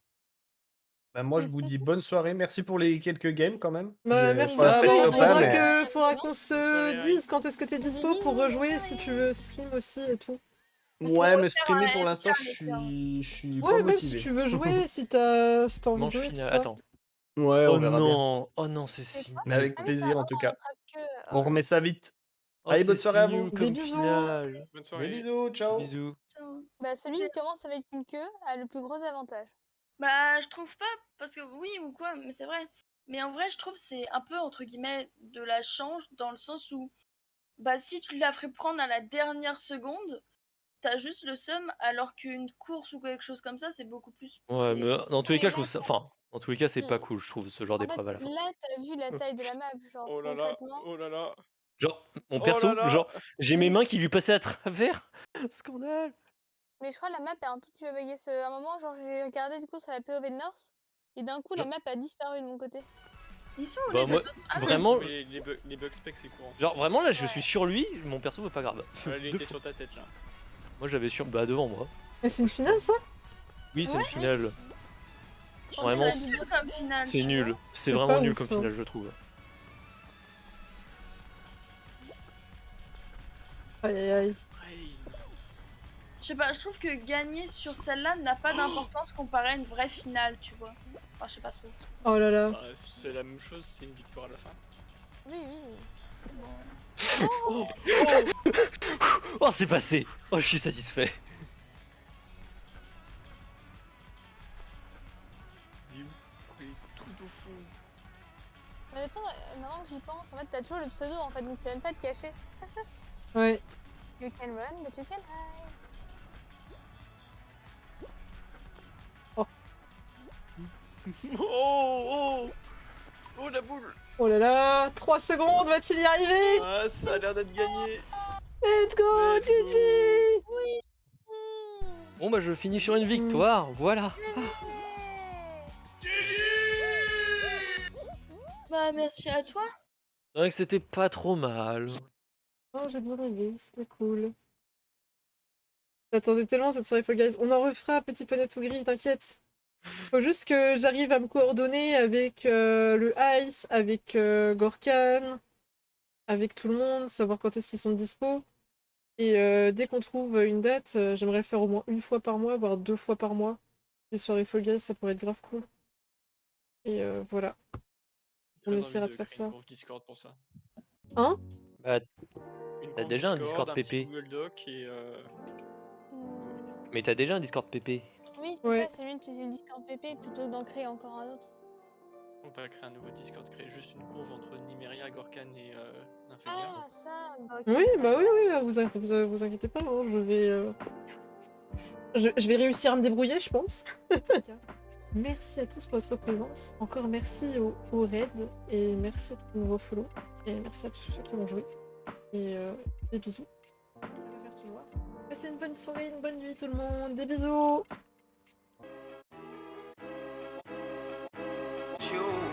Bah, moi, je vous dis bonne soirée. Merci pour les quelques games quand même. Bah, J'ai merci pas aussi, fait il top, faudra mais- faudra qu'on Bonne se soirée, dise quand est-ce que t'es dispo pour rejouer si tu veux stream aussi et tout. Ouais, mais refaire streamer un pour l'instant, MK, je suis pas Ouais, même motivé. si tu veux jouer, si t'as envie de Manche jouer, tout finale. ça. Attends. Ouais, on Oh verra bien. non, oh non, c'est si. Mais avec Ah oui, plaisir ça, en tout cas. rattrape que. On remet ça vite. Oh, Allez, c'est bonne soirée à si vous. nul Des comme bisous. finale. Bonne Des soirée. bisous, ciao. Bisous. Ciao. Bah, celui C'est- qui commence avec une queue a le plus gros avantage. Bah, je trouve pas, parce que oui ou quoi, mais c'est vrai. Mais en vrai, je trouve que c'est un peu, entre guillemets, de la chance, dans le sens où, bah, si tu la ferais prendre à la dernière seconde, t'as juste le seum, alors qu'une course ou quelque chose comme ça, c'est beaucoup plus. Ouais, mais dans tous les cas, je trouve là, ça. Enfin, dans tous les cas, c'est pas Hmm. cool, je trouve, ce genre En fait, d'épreuve à la fin. là, t'as vu la taille de la map, genre Oh là là, concrètement. oh là là. Genre, mon Oh perso, là là. genre, j'ai mes mains qui lui passaient à travers. Scandale. Mais je crois que la map a un tout petit peu bugué. À un moment, genre, j'ai regardé du coup sur la POV de North, et d'un coup, la Genre- map a disparu de mon côté. Ils sont où Bah, les moi, deux autres? Ah, vraiment, Mais les bugs spec, c'est courant. genre, vraiment, là, je Ouais. suis sur lui, mon perso va pas grave. Ouais, il Deux était fois. sur ta tête là. Moi, j'avais sur. Bah, devant moi. Mais c'est une finale ça? Oui, c'est Ouais. une finale. je trouve vraiment, ça dur comme finale. C'est tu nul. vois. C'est C'est vraiment pas nul ouf, comme hein. finale, je trouve. Aïe aïe aïe. Rain. Je sais pas, je trouve que gagner sur celle-là n'a pas d'importance comparé à une vraie finale, tu vois. Enfin, je sais pas trop. Oh là là. Bah, c'est la même chose, c'est une victoire à la fin. Oui, Oh, Oh, c'est passé. Oh, je suis satisfait. il est où? Il est tout au fond. Mais attends, maintenant que j'y pense, en fait, t'as toujours le pseudo en fait, donc c'est même pas te cacher. Ouais. You can run, but you can hide. Oh, oh la boule. Oh là là. 3 secondes, va-t-il y arriver? Ah, ça a l'air d'être gagné. Let's go, Let's go. GG. Bon, bah, je finis sur une victoire. Voilà. Bah, merci à toi. C'est vrai que c'était pas trop mal. Oh, j'ai bien rêvé, c'était cool. J'attendais tellement cette soirée Fall Guys. On en refera, petit poney tout gris, t'inquiète. Faut juste que j'arrive à me coordonner avec le Ice, avec Gorkan, avec tout le monde, savoir quand est-ce qu'ils sont dispo. Et dès qu'on trouve une date, j'aimerais le faire au moins une fois par mois, voire 2 fois par mois. Les soirées Fall Guys, ça pourrait être grave cool. Et voilà. On Très essaiera envie de faire créer ça. une conf Discord pour ça. Hein? Bah, Une T'as conf déjà un Discord un petit PP. Google Doc et mais t'as déjà un Discord PP. Oui, c'est Ouais. ça, c'est mieux d'utiliser le Discord PP plutôt que d'en créer encore un autre. on va créer un nouveau Discord, créer juste une conf entre Nimeria, Gorkan et Nymphélia. Ah, ça, bah ok. Oui, bah ça. oui, vous inquiétez pas, hein, je vais... Je vais réussir à me débrouiller, je pense. Merci à tous pour votre présence. Encore merci au raid et merci à tous les nouveaux follow. Et merci à tous ceux qui ont joué. Et des bisous. On va faire tout noir. Passez une bonne soirée, une bonne nuit tout le monde. Des bisous. You